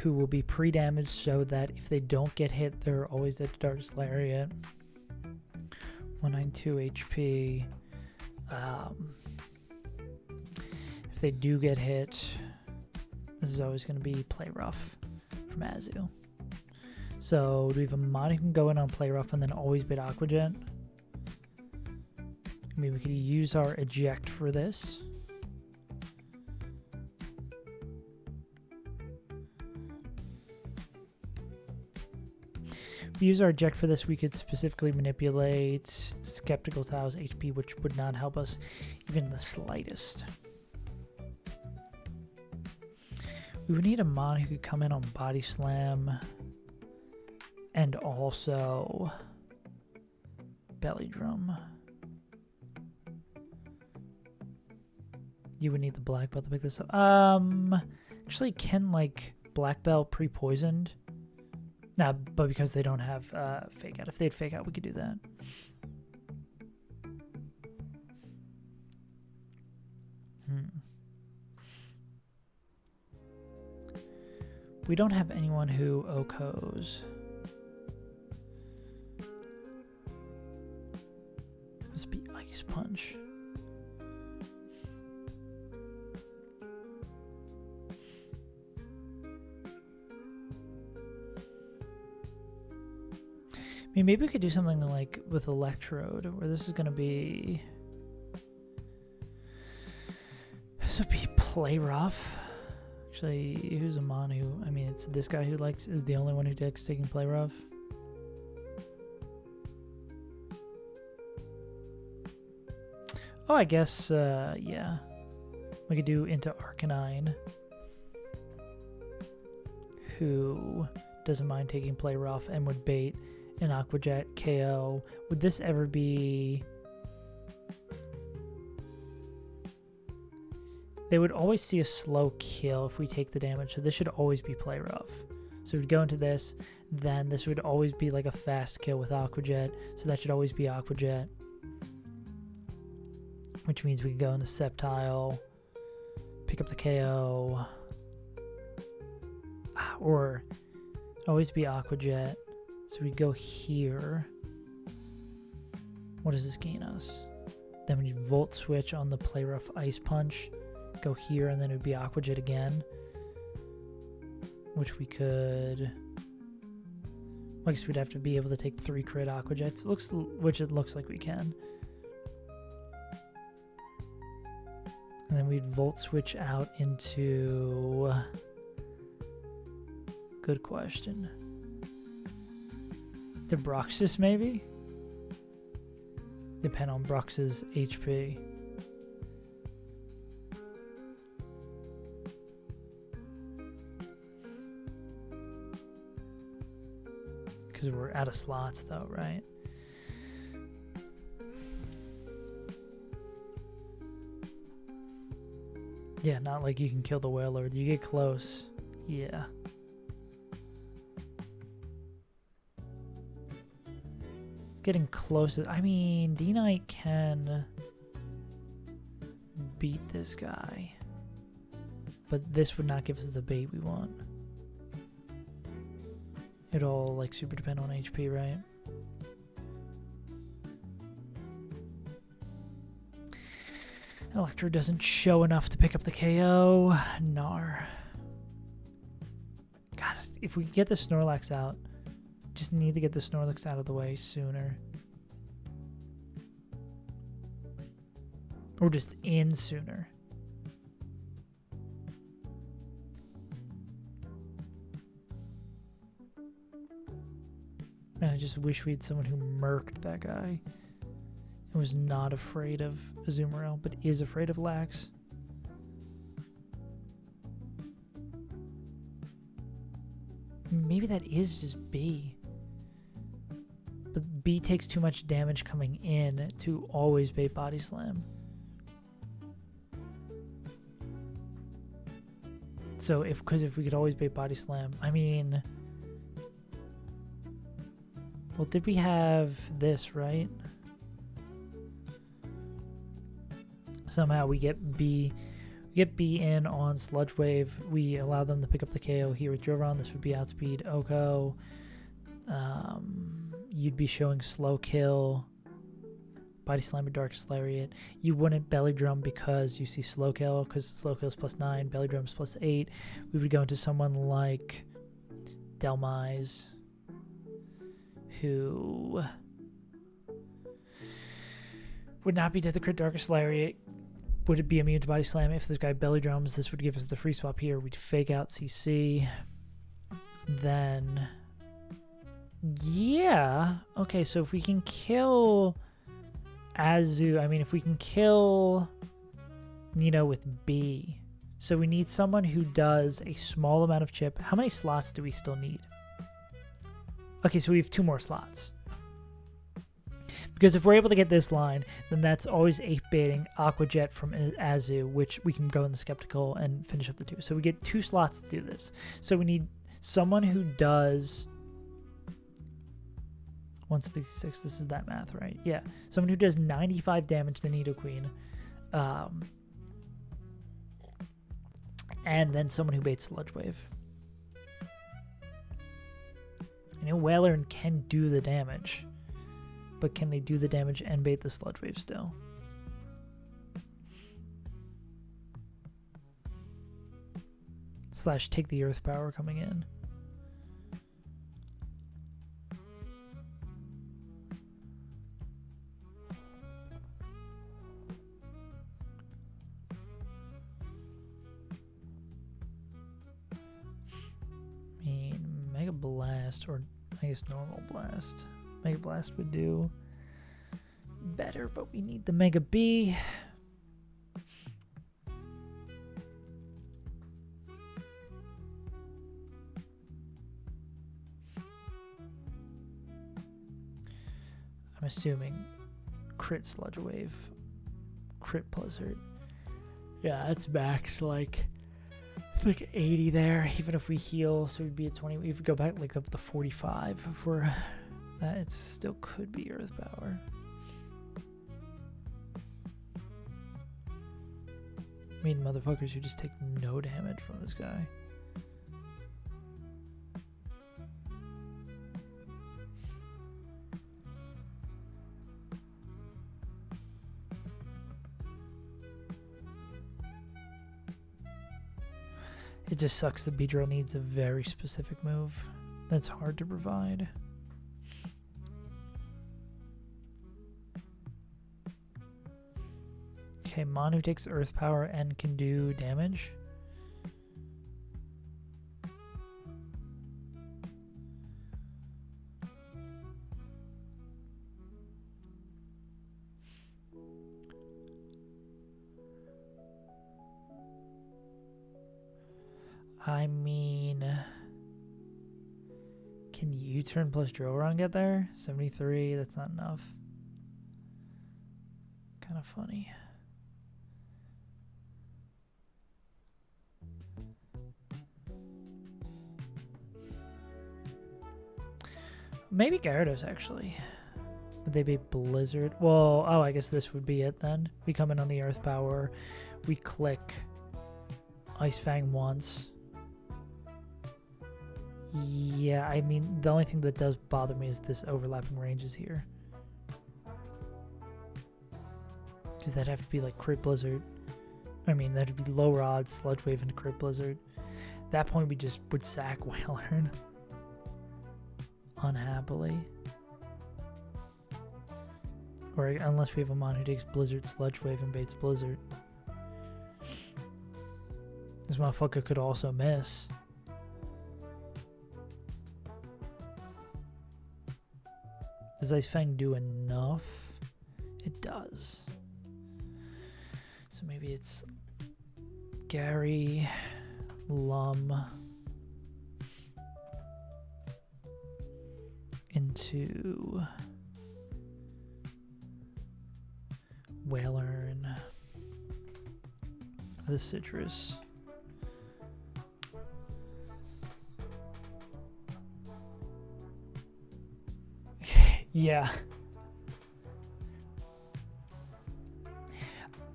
who will be pre-damaged so that if they don't get hit, they're always at the Darkest Lariat. 192 HP. If they do get hit, this is always going to be Play Rough from Azu. So do we have a mod who can go in on Play Rough and then always bid Aquajet? I mean, we could use our eject for this. If we use our eject for this, we could specifically manipulate Skeptical Tao's HP, which would not help us even the slightest. We would need a mod who could come in on Body Slam and also Belly Drum. You would need the black belt to pick this up. Actually, can like black belt pre-poisoned? Nah, but because they don't have fake out. If they had fake out, we could do that. We don't have anyone who OHKOs. Must be Ice Punch. I mean, maybe we could do something like with Electrode, where this is going to be... This would be Play Rough. Actually, who's a mon who... I mean, it's this guy who likes... is the only one who takes taking Play Rough. Oh, I guess, yeah. We could do into Arcanine, who doesn't mind taking Play Rough and would bait an Aquajet KO. Would this ever be... They would always see a slow kill if we take the damage, so this should always be Play Rough. So we'd go into this, then this would always be like a fast kill with Aquajet, so that should always be Aquajet. Which means we can go into Sceptile, pick up the KO, or always be Aquajet. So we go here. What does this gain us? Then we need Volt Switch on the Play Rough Ice Punch. Go here, and then it would be Aquajet again. Which we could... I guess we'd have to be able to take 3 crit Aquajets, which it looks like we can. And then we'd Volt Switch out into... Good question. To Bruxus, maybe? Depend on Brux's HP. Because we're out of slots, though, right? Yeah, not like you can kill the Wailord. You get close. Yeah. Getting close. I mean, D-Knight can beat this guy. But this would not give us the bait we want. It'll, like, super depend on HP, right? Electro doesn't show enough to pick up the KO. Gnar. God, if we get the Snorlax out, just need to get the Snorlax out of the way sooner. Or just in sooner. Man, I just wish we had someone who murked that guy. And was not afraid of Azumarill, but is afraid of Lax. Maybe that is just B. B takes too much damage coming in to always bait body slam. So because if we could always bait body slam, I mean, well, did we have this, right? Somehow we get B in on Sludge Wave. We allow them to pick up the KO here with Joran. This would be outspeed Oko. You'd be showing slow kill, body slam, or darkest lariat. You wouldn't belly drum because you see slow kill, because slow kill is +9, belly drum is +8. We would go into someone like Delmise, who would not be dead the crit darkest lariat. Would it be immune to body slam? If this guy belly drums, this would give us the free swap here. We'd fake out CC. Then, yeah. Okay, so if we can kill Azu, I mean, if we can kill Nino with B. So we need someone who does a small amount of chip. How many slots do we still need? Okay, so we have 2 more slots. Because if we're able to get this line, then that's always 8-baiting Aqua Jet from Azu, which we can go in the Skeptical and finish up the 2. So we get 2 slots to do this. So we need someone who does 166. This is that math, right? Yeah. Someone who does 95 damage to Nidoqueen. And then someone who baits Sludge Wave. I know Whaler can do the damage, but can they do the damage and bait the Sludge Wave still? / take the Earth Power coming in. I mean, Mega Blast, or I guess normal Blast. Mega Blast would do better, but we need the Mega B. I'm assuming crit Sludge Wave, crit Blizzard. Yeah, that's max, like, it's like 80 there, even if we heal, so we'd be at 20. If we go back like up to 45, if we're that, it still could be Earth Power. I mean, motherfuckers who just take no damage from this guy. It just sucks that Beedrill needs a very specific move that's hard to provide. Okay, Mon who takes Earth Power and can do damage. I mean, can U-turn plus drill run get there? 73, that's not enough. Kind of funny. Maybe Gyarados, actually. Would they be Blizzard? Well, oh, I guess this would be it then. We come in on the Earth Power. We click Ice Fang once. Yeah, I mean, the only thing that does bother me is this overlapping ranges here. Because that'd have to be like Crit Blizzard. I mean, that'd be lower odds, Sludge Wave into Crit Blizzard. At that point, we just would sack Whalern. Unhappily. Or unless we have a Mon who takes Blizzard, Sludge Wave, and baits Blizzard. This motherfucker could also miss. Does Ice Fang do enough? It does. So maybe it's Gary, Lum, into Whaler and the citrus. Yeah.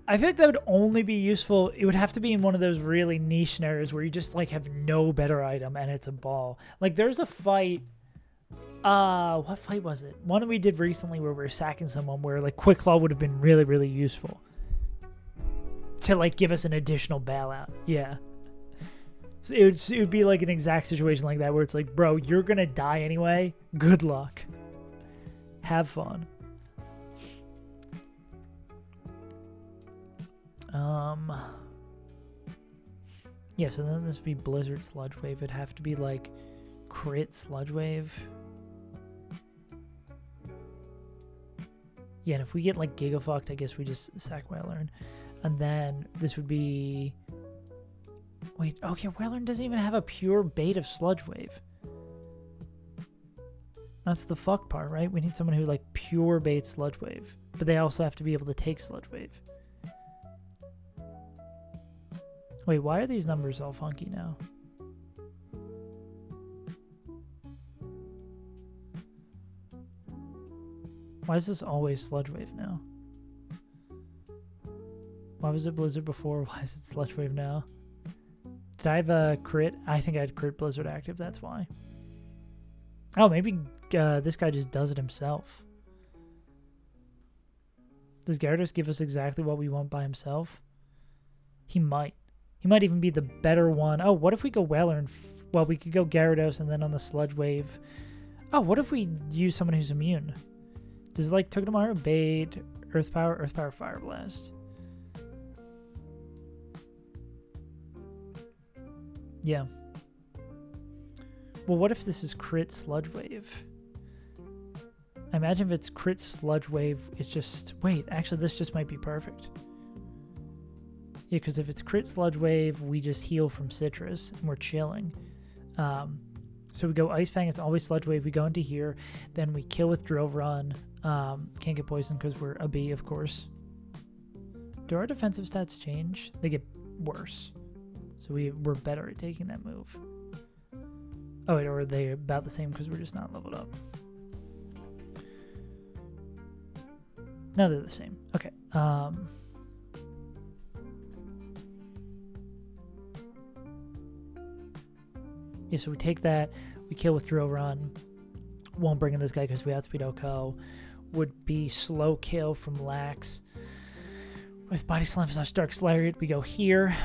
I feel like that would only be useful. It would have to be in one of those really niche scenarios where you just like have no better item and it's a ball. Like there's a fight. What fight was it? One that we did recently where we were sacking someone where like Quick Claw would have been really, really useful to like give us an additional bailout. Yeah. So it would be like an exact situation like that where it's like, bro, you're going to die anyway. Good luck. Have fun. Yeah, so then this would be Blizzard Sludge Wave. It'd have to be like crit Sludge Wave. Yeah, and if we get like Gigafucked, I guess we just sack Whalern. And then this would be... Wait, okay, Whalern doesn't even have a pure bait of Sludge Wave. That's the fuck part, right? We need someone who like pure baits Sludge Wave. But they also have to be able to take Sludge Wave. Wait, why are these numbers all funky now? Why is this always Sludge Wave now? Why was it Blizzard before? Why is it Sludge Wave now? Did I have a crit? I think I had crit Blizzard active, that's why. Oh, maybe this guy just does it himself. Does Gyarados give us exactly what we want by himself? He might. He might even be the better one. Oh, what if we go Whaler and... well, we could go Gyarados and then on the Sludge Wave. Oh, what if we use someone who's immune? Does like Togedemaru bait Earth Power, Fire Blast? Yeah. Well, what if this is crit Sludge Wave? I imagine if it's crit Sludge Wave, it's just... Wait, actually, this just might be perfect. Yeah, because if it's crit Sludge Wave, we just heal from Citrus, and we're chilling. So we go Ice Fang, it's always Sludge Wave. We go into here, then we kill with Drill Run. Can't get poisoned because we're a bee, of course. Do our defensive stats change? They get worse. So we're better at taking that move. Oh, wait, or are they about the same because we're just not leveled up? No, they're the same. Okay. Yeah, so we take that, we kill with Drill Run. Won't bring in this guy because we outspeed Oko. Would be slow kill from Lax. With Body Slam / Dark Lariat, we go here.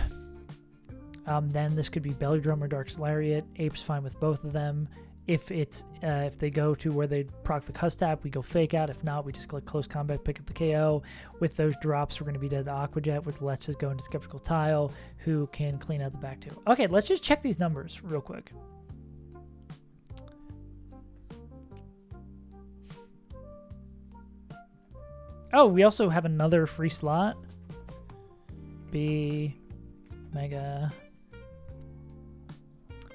Then this could be Belly Drum or Dark Lariat. Ape's fine with both of them. If they go to where they proc the Cuss Tap, we go Fake Out. If not, we just click Close Combat, pick up the KO. With those drops, we're going to be dead to Aqua Jet. With Let's just go into Skeptical Tile, who can clean out the back two. Okay, let's just check these numbers real quick. Oh, we also have another free slot. B, Mega.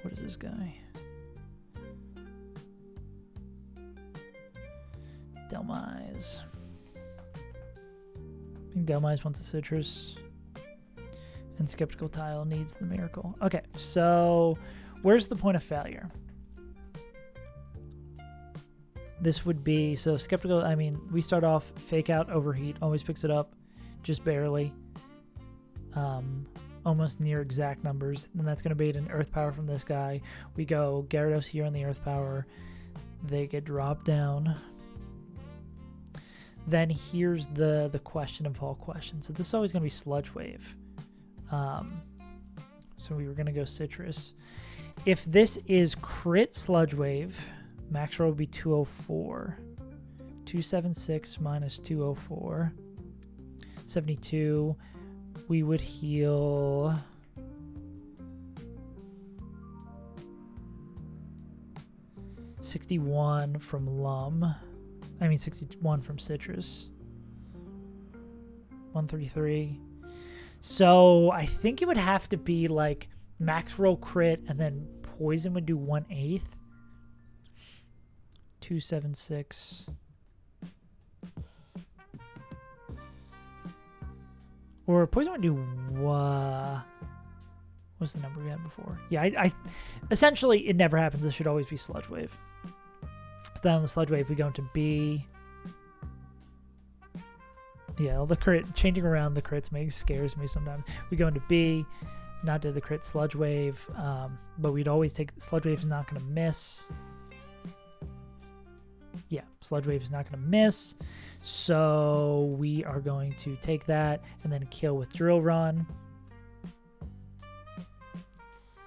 What is this guy? Delmise. I think Delmise wants a Citrus. And Skeptical Tile needs the Miracle. Okay, so where's the point of failure? This would be, so Skeptical, I mean, we start off Fake Out, Overheat, always picks it up, just barely. Almost near exact numbers. And that's going to bait an Earth Power from this guy. We go Gyarados here on the Earth Power. They get dropped down. Then here's the question of all questions. So this is always going to be Sludge Wave. So we were going to go Citrus. If this is crit Sludge Wave, max roll would be 204. 276 minus 204. 72. We would heal... $61 from Lum. 61 from Citrus. 133. So I think it would have to be like max roll crit and then poison would do 1/8. 276. Or poison would do what's the number we had before? Yeah, I essentially it never happens. This should always be Sludge Wave. So then on the Sludge Wave we go into B. Yeah, all the crit changing around the crits scares me sometimes. We go into B, not to the crit Sludge Wave, but we'd always take Sludge Wave is not going to miss. Yeah, Sludge Wave is not going to miss. So we are going to take that and then kill with Drill Run.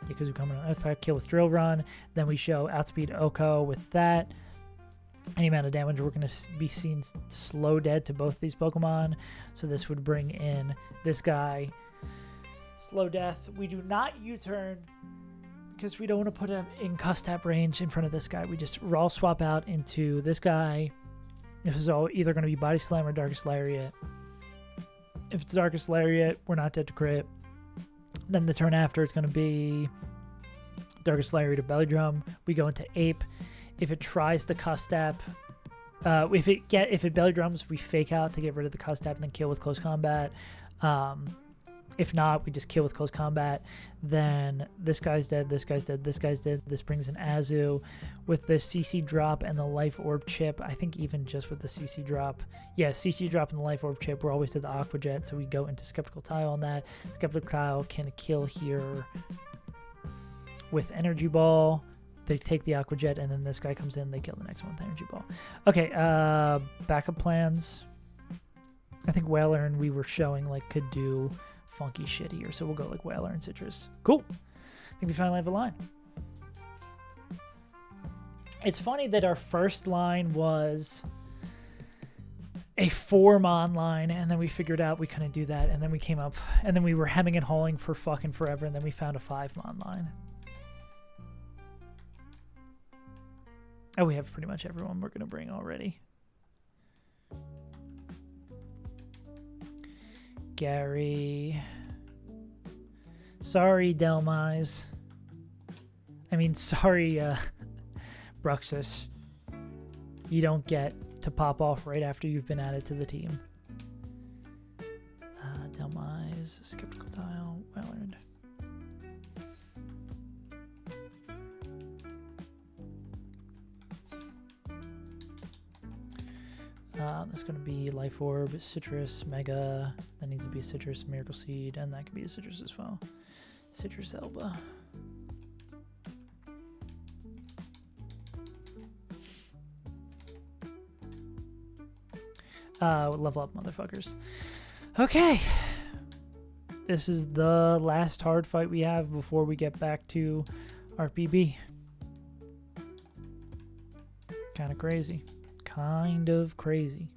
Because we come in on Earth Power, kill with Drill Run. Then we show Outspeed Oko with that. Any amount of damage, we're going to be seeing slow dead to both these Pokemon. So this would bring in this guy. Slow death. We do not U-turn because we don't want to put him in cuss tap range in front of this guy. We just raw swap out into this guy. This is all either going to be Body Slam or Darkest Lariat. If it's Darkest Lariat, we're not dead to crit. Then the turn after, it's going to be Darkest Lariat or Belly Drum. We go into Ape. If it tries the cuss tap, if it Belly Drums, we fake out to get rid of the cuss tap and then kill with Close Combat. If not, we just kill with Close Combat. Then this guy's dead, this guy's dead, this guy's dead. This brings in Azu. With the CC drop and the Life Orb chip, I think even just with the CC drop. Yeah, CC drop and the Life Orb chip, we're always to the Aqua Jet, so we go into Skeptical Tile on that. Skeptical Tile can kill here with Energy Ball. They take the Aqua Jet, and then this guy comes in, they kill the next one with Energy Ball. Okay, backup plans. I think Whaler and we were showing like could do funky shit here, so we'll go like Whaler and Citrus. Cool. I think we finally have a line. It's funny that our first line was a 4-mon line, and then we figured out we couldn't do that, and then we came up, and then we were hemming and hawing for fucking forever, and then we found a 5-mon line. Oh, we have pretty much everyone we're going to bring already. Gary. Sorry, Delmise. I mean, sorry, Bruxus. You don't get to pop off right after you've been added to the team. Delmise, Skeptical Tile, Wellard. It's going to be Life Orb, Citrus, Mega. That needs to be a Citrus, Miracle Seed, and that could be a Citrus as well. Citrus Elba. Level up, motherfuckers. Okay. This is the last hard fight we have before we get back to our PB. Kind of crazy. Kind of crazy.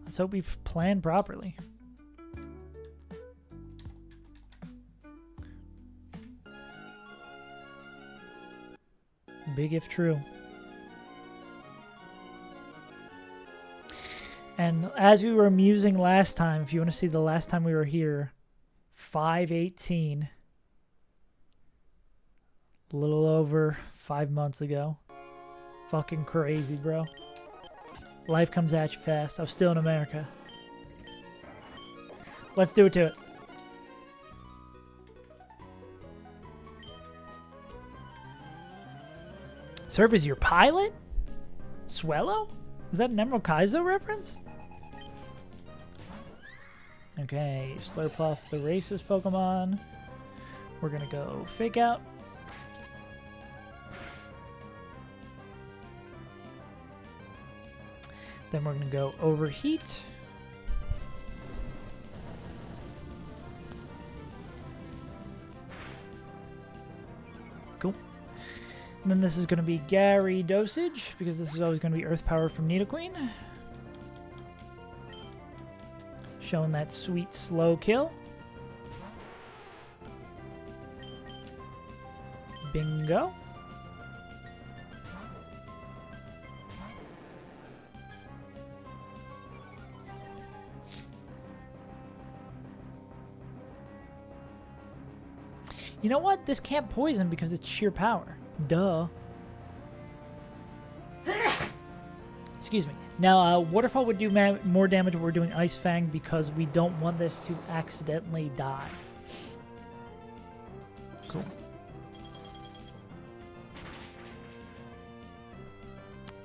Let's hope we've planned properly. Big if true. And as we were musing last time, if you want to see the last time we were here, 5/18. A little over 5 months ago. Fucking crazy, bro. Life comes at you fast. I'm still in America. Let's do it to it. Serve as your pilot? Swellow? Is that an Emerald Kaizo reference? Okay, Slurpuff, the racist Pokemon. We're gonna go Fake Out. Then we're going to go Overheat. Cool. And then this is going to be Gary Dosage, because this is always going to be Earth Power from Nidoqueen. Showing that sweet slow kill. Bingo. You know what? This can't poison because it's sheer power. Duh. Excuse me. Now, Waterfall would do more damage when we're doing Ice Fang because we don't want this to accidentally die. Cool.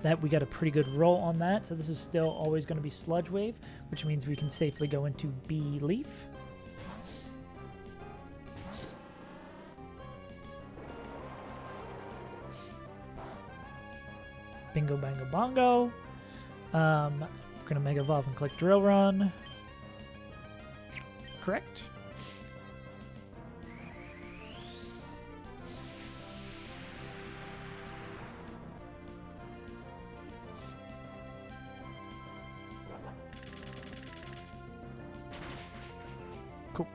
That we got a pretty good roll on that, so this is still always going to be Sludge Wave, which means we can safely go into Bee Leaf. Bingo Bango Bongo. We're going to Mega Evolve and click Drill Run. Correct. Cool.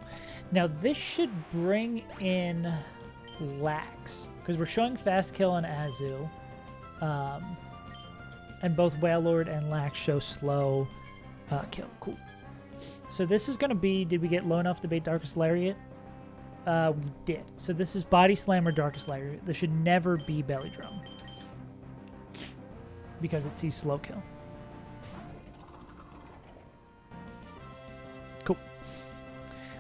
Now this should bring in Lax, because we're showing Fast Kill on Azu. And both Wailord and Lax show slow kill. Cool. So this is going to be, did we get low enough to bait Darkest Lariat? We did. So this is Body Slam or Darkest Lariat. This should never be Belly Drum, because it sees slow kill. Cool.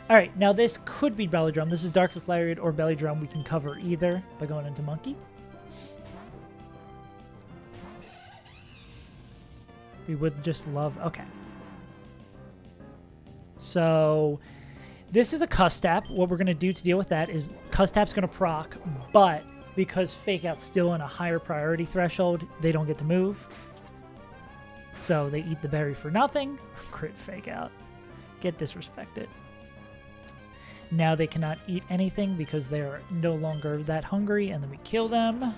Alright, now this could be Belly Drum. This is Darkest Lariat or Belly Drum. We can cover either by going into Monkey. We would just love... Okay. So, this is a Cuss Tap. What we're going to do to deal with that is Cuss Tap's going to proc, but because Fake Out's still in a higher priority threshold, they don't get to move. So, they eat the berry for nothing. Crit Fake Out. Get disrespected. Now they cannot eat anything because they're no longer that hungry, and then we kill them.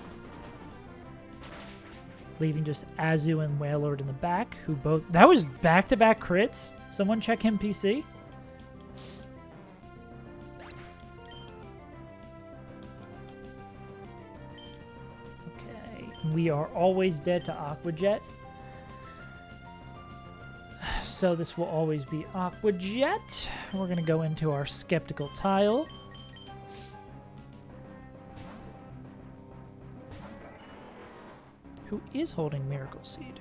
Leaving just Azu and Wailord in the back, who both... That was back-to-back crits. Someone check him PC. Okay. We are always dead to Aqua Jet. So this will always be Aqua Jet. We're going to go into our Skeptical Tile. Who is holding Miracle Seed?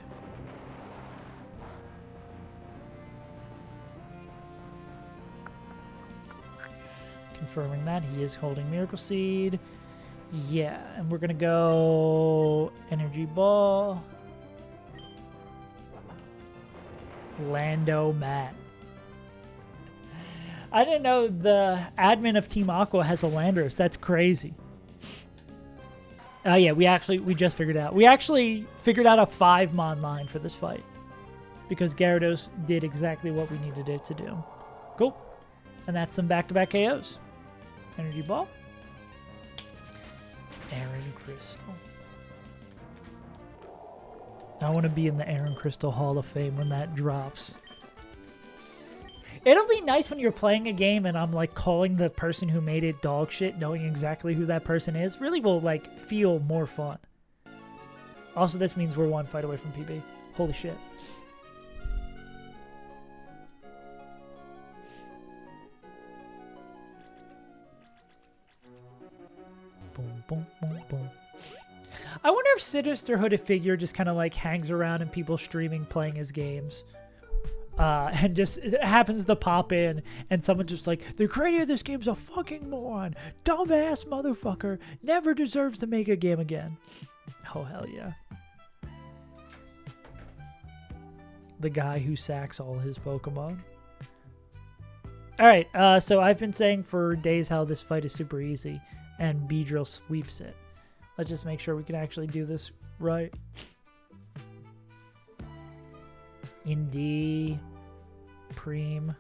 Confirming that he is holding Miracle Seed. Yeah, and we're gonna go Energy Ball. Lando Matt. I didn't know the admin of Team Aqua has a Landorus. That's crazy. Yeah, we just figured out. We actually figured out a 5-mon line for this fight, because Gyarados did exactly what we needed it to do. Cool. And that's some back-to-back KOs. Energy Ball. Aaron Crystal. I want to be in the Aaron Crystal Hall of Fame when that drops. It'll be nice when you're playing a game and I'm like calling the person who made it dog shit, knowing exactly who that person is. Really will like feel more fun. Also, this means we're one fight away from PB. Holy shit. Boom, boom, boom, boom. I wonder if Sinisterhood figure just kind of like hangs around and people streaming playing his games. And just it happens to pop in, and someone's just like, the creator of this game's a fucking moron. Dumbass motherfucker. Never deserves to make a game again. Oh, hell yeah. The guy who sacks all his Pokemon. Alright, so I've been saying for days how this fight is super easy, and Beedrill sweeps it. Let's just make sure we can actually do this right. Indeed. Preem.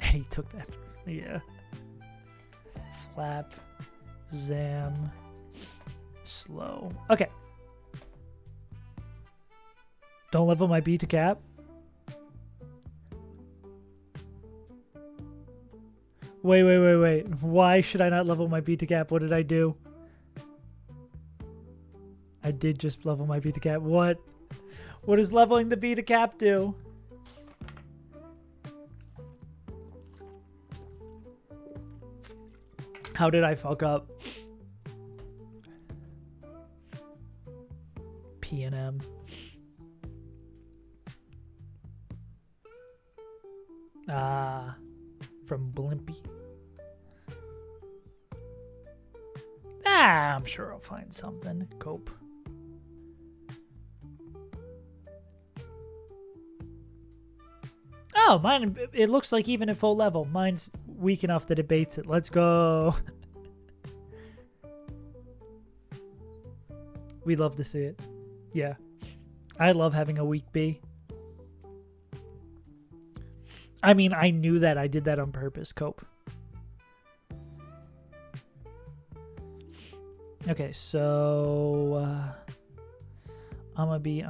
And he took that. Yeah. Flap. Zam. Slow. Okay. Don't level my B to cap. Wait. Why should I not level my B to cap? What did I do? I did just level my B to cap. What? What does leveling the B to cap do? How did I fuck up? P&M. Ah, from Blimpy. Ah, I'm sure I'll find something. Cope. Oh, mine, it looks like even at full level, mine's weak enough that it baits it. Let's go. We love to see it. Yeah. I love having a weak B. I mean, I knew that. I did that on purpose. Cope. Okay, so I'm a B.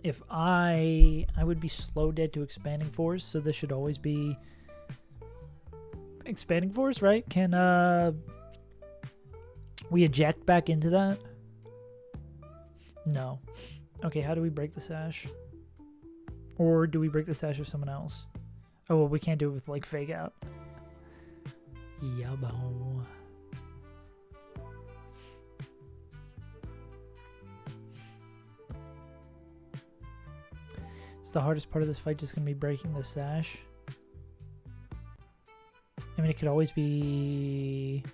If I would be slow dead to expanding force, so this should always be expanding force, right? Can we eject back into that? No. Okay, how do we break the sash? Or do we break the sash of someone else? Oh, well, we can't do it with, like, fake out. Yabo. Is the hardest part of this fight just going to be breaking the sash? I mean, it could always be...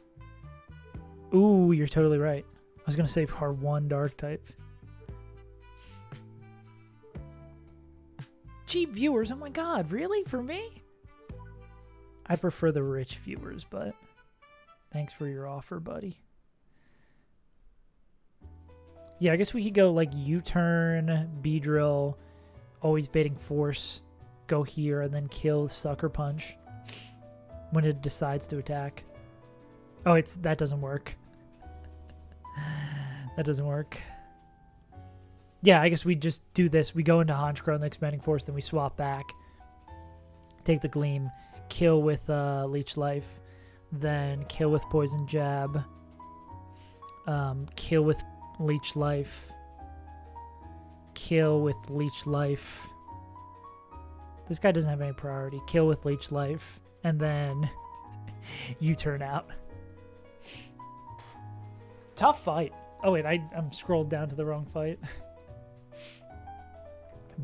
Ooh, you're totally right. I was going to say part 1 dark type. Cheap viewers, oh my god, really? For me? I prefer the rich viewers, but thanks for your offer, buddy. Yeah, I guess we could go like U-turn, B-drill, always baiting force, go here, and then kill Sucker Punch when it decides to attack. Oh, that doesn't work. That doesn't work. Yeah, I guess we just do this. We go into Honchkrow and the Expanding Force, then we swap back. Take the Gleam, kill with Leech Life, then kill with Poison Jab, kill with Leech Life, kill with Leech Life. This guy doesn't have any priority. Kill with Leech Life, and then you turn out. Tough fight. Oh wait, I'm scrolled down to the wrong fight.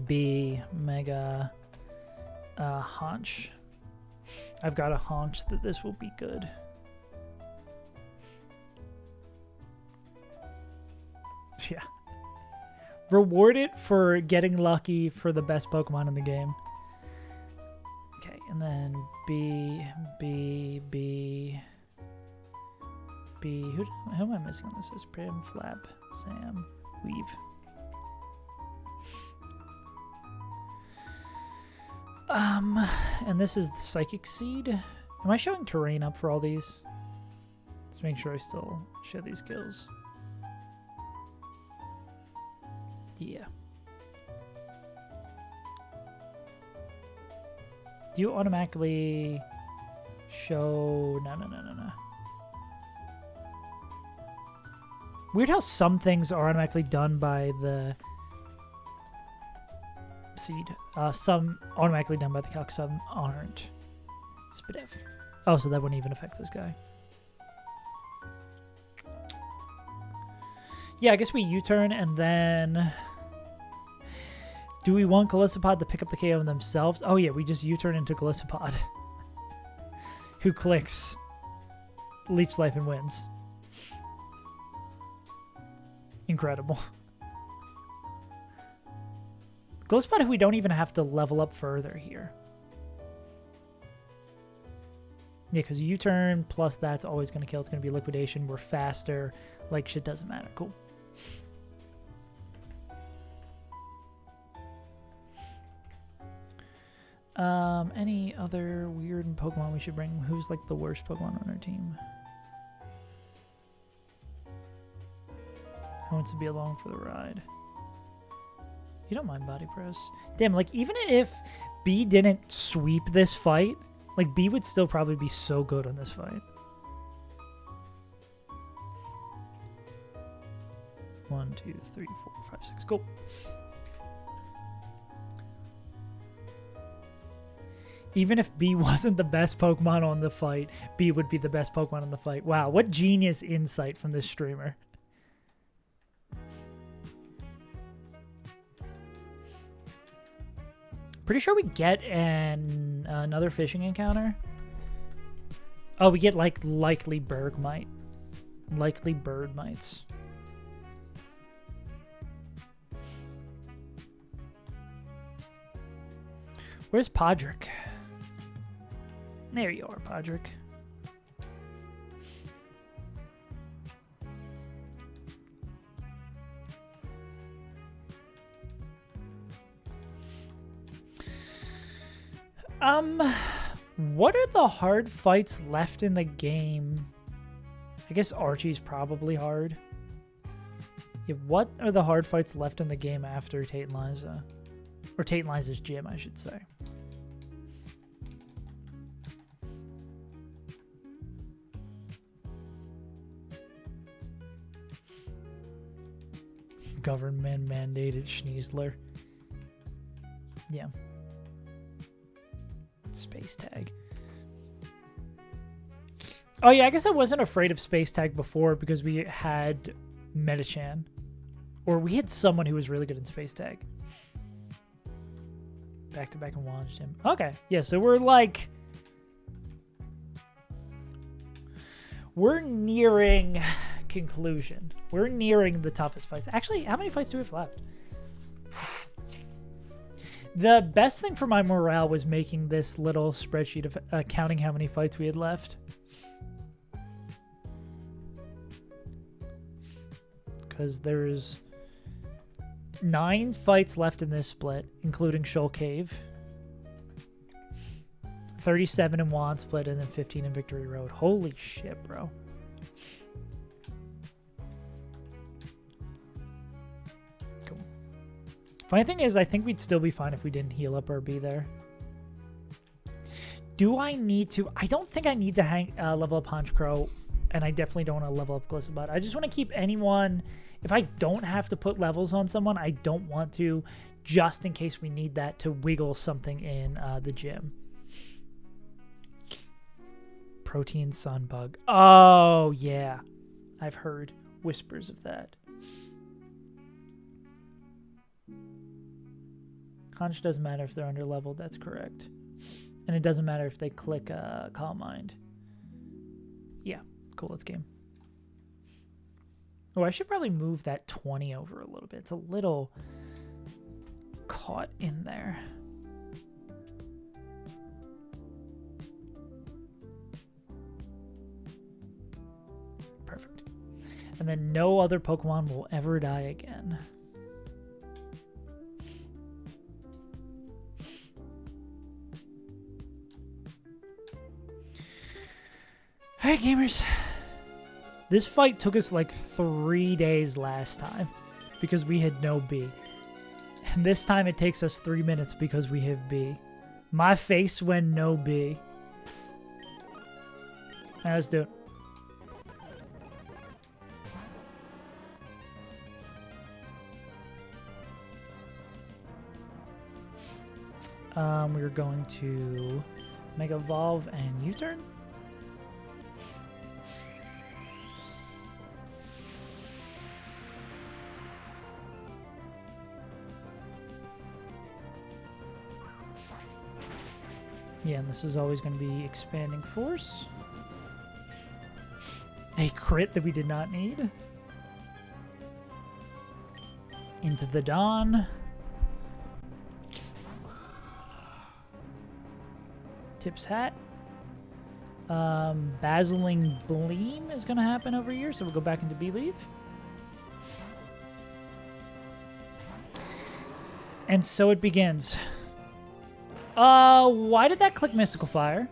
B, Mega, Haunch. I've got a Haunch that this will be good. Yeah. Reward it for getting lucky for the best Pokemon in the game. Okay, and then B. Who am I missing on this? Is Prim, Flap, Sam, Weave. And this is the Psychic Seed. Am I showing terrain up for all these? Let's make sure I still show these skills. Yeah. Do you automatically show... No. Weird how some things are automatically done by the seed. Some automatically done by the calc, some aren't. Spidef. Oh, so that wouldn't even affect this guy. Yeah, I guess we U-turn and then... Do we want Golisopod to pick up the KO themselves? Oh yeah, we just U-turn into Golisopod. Who clicks Leech Life and wins. Incredible. Golisopod who we don't even have to level up further here. Yeah, because U-turn plus that's always going to kill. It's going to be Liquidation. We're faster. Like, shit doesn't matter. Cool. Any other weird Pokemon we should bring? Who's, like, the worst Pokemon on our team? Who wants to be along for the ride? You don't mind Body Press. Damn, like, even if B didn't sweep this fight, like, B would still probably be so good on this fight. 1, 2, 3, 4, 5, 6. Go. Even if B wasn't the best Pokemon on the fight, B would be the best Pokemon on the fight. Wow, what genius insight from this streamer. Pretty sure we get another fishing encounter. Oh, we get like likely bergmite. Likely bird mites. Where's Podrick? There you are, Podrick. What are the hard fights left in the game? I guess Archie's probably hard. Yeah, what are the hard fights left in the game after Tate and Liza? Or Tate and Liza's gym, I should say. Government mandated Schneasler. Yeah. Space tag. Oh yeah, I guess I wasn't afraid of space tag before because we had Metachan. Or we had someone who was really good in space tag. Back to back and watched him. Okay. Yeah, so we're like... We're nearing conclusion. We're nearing the toughest fights. Actually, how many fights do we have left? The best thing for my morale was making this little spreadsheet of counting how many fights we had left. Because there's 9 fights left in this split, including Shoal Cave. 37 in Wand Split, and then 15 in Victory Road. Holy shit, bro. Cool. Funny thing is, I think we'd still be fine if we didn't heal up or be there. Do I need to? I don't think I need to level up Honchkrow, and I definitely don't want to level up Glissabot. I just want to keep anyone... If I don't have to put levels on someone, I don't want to, just in case we need that to wiggle something in the gym. Protein Sunbug. Oh, yeah. I've heard whispers of that. Conch doesn't matter if they're under-leveled. That's correct. And it doesn't matter if they click Calm Mind. Yeah. Cool. Let's game. Oh, I should probably move that 20 over a little bit. It's a little caught in there. Perfect. And then no other Pokemon will ever die again. All right, gamers. This fight took us like 3 days last time because we had no B. And this time it takes us 3 minutes because we have B. My face when no B. All right, let's do it. We're going to Mega Evolve and U-turn. Yeah, and this is always going to be Expanding Force. A crit that we did not need. Into the Dawn. Tip's Hat. Basiling Bleam is going to happen over here, so we'll go back into Believe. And so it begins. Why did that click Mystical Fire?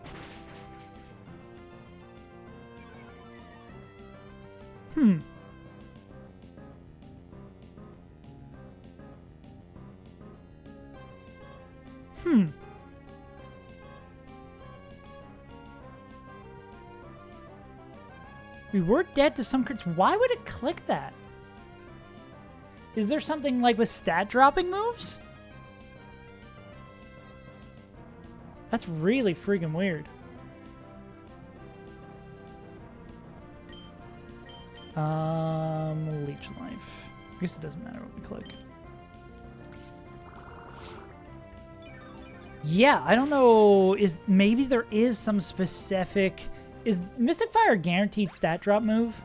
We were dead to some crits. Why would it click that? Is there something like with stat dropping moves? That's really freaking weird. Leech Life. I guess it doesn't matter what we click. Yeah, I don't know. Maybe there is some specific... Is Mystic Fire a guaranteed stat drop move?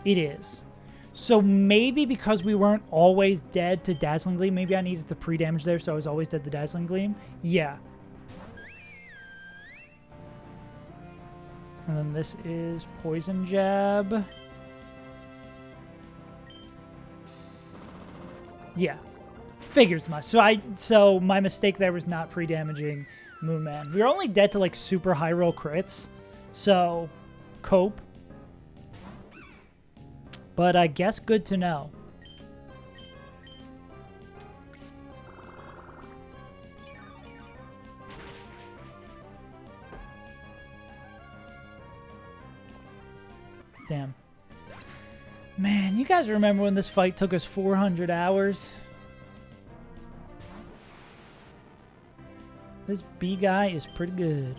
It is. So maybe because we weren't always dead to Dazzling Gleam, maybe I needed to pre-damage there, so I was always dead to Dazzling Gleam. Yeah. And then this is Poison Jab. Yeah. Figures much. So my mistake there was not pre-damaging Moonman. We were only dead to like super high roll crits. So cope. But I guess good to know. Damn. Man, you guys remember when this fight took us 400 hours? This B guy is pretty good.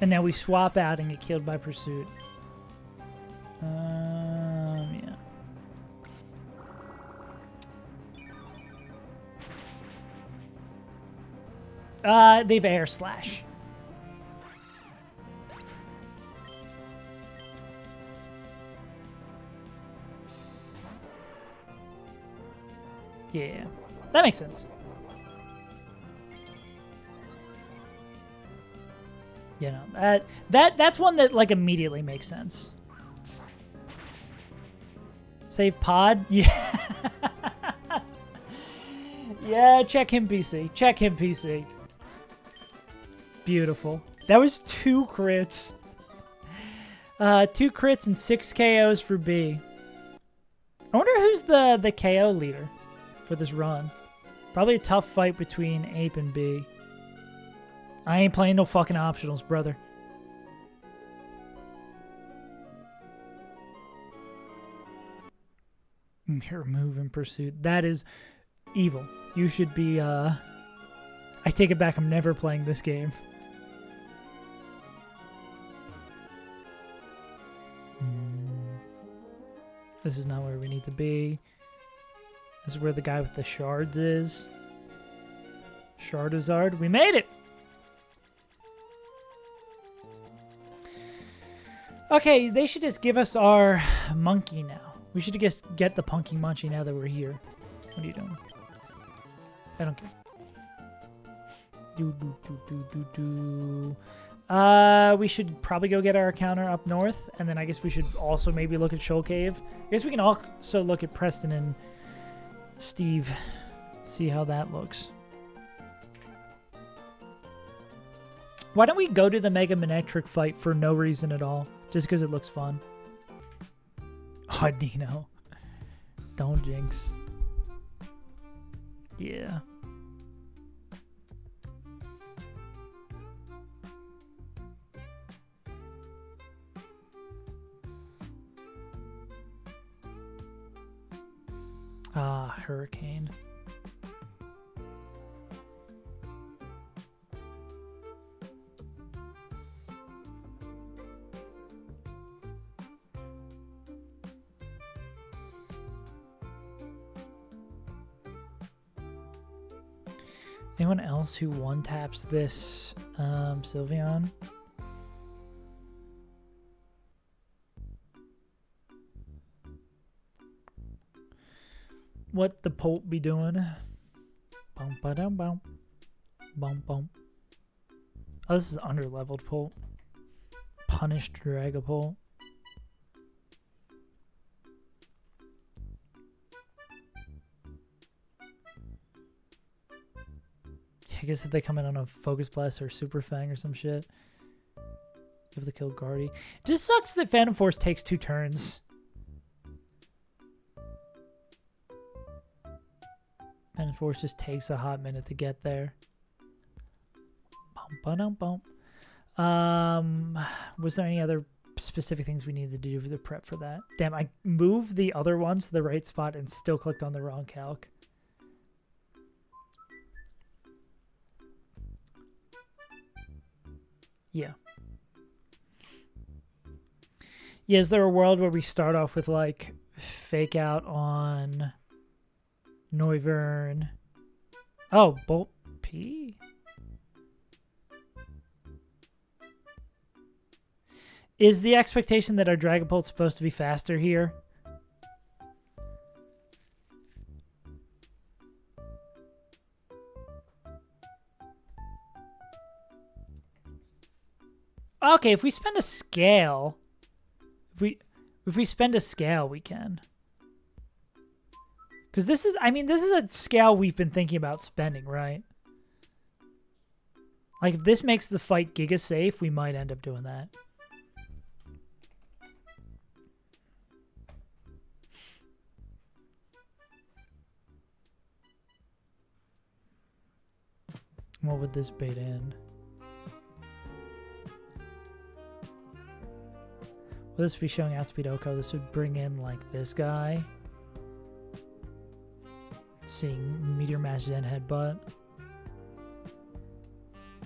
And now we swap out and get killed by Pursuit. Yeah. They've Air Slash. Yeah, that makes sense. You know, that's one that like immediately makes sense. Save pod? Yeah. Yeah, check him PC. Check him PC. Beautiful. That was 2 crits. 2 crits and 6 KOs for B. I wonder who's the KO leader for this run. Probably a tough fight between Ape and B. I ain't playing no fucking optionals, brother. Mirror move in Pursuit. That is evil. You should be, I take it back. I'm never playing this game. This is not where we need to be. This is where the guy with the shards is. Shardizard. We made it! Okay, they should just give us our monkey now. We should just get the Punky Munchy now that we're here. What are you doing? I don't care. We should probably go get our encounter up north, and then I guess we should also maybe look at Shoal Cave. I guess we can also look at Preston and Steve. See how that looks. Why don't we go to the Mega Manectric fight for no reason at all? Just because it looks fun. Oh, Dino. Don't jinx. Yeah. Ah, Hurricane. Anyone else who one-taps this Sylveon? What the Polt be doing? Bum ba dum bum. Bum bum. Oh, this is under-leveled Polt. Punished Dragapult. I guess if they come in on a Focus Blast or Super Fang or some shit. You have to kill Guardy. Just sucks that Phantom Force takes 2 turns. Phantom Force just takes a hot minute to get there. Bum, ba-dum, bum. Was there any other specific things we need to do for the prep for that. Damn, I moved the other ones to the right spot and still clicked on the wrong calc. Yeah. Yeah, is there a world where we start off with, like, fake out on Noivern? Oh, Bolt P? Is the expectation that our Dragapult's supposed to be faster here? Okay, if we spend a scale, if we spend a scale, we can. Because this is, I mean, this is a scale we've been thinking about spending, right? Like, if this makes the fight Giga safe, we might end up doing that. What would this bait in? Will this be showing outspeed Oko? This would bring in, like, this guy. Seeing Meteor Mash Zen Headbutt.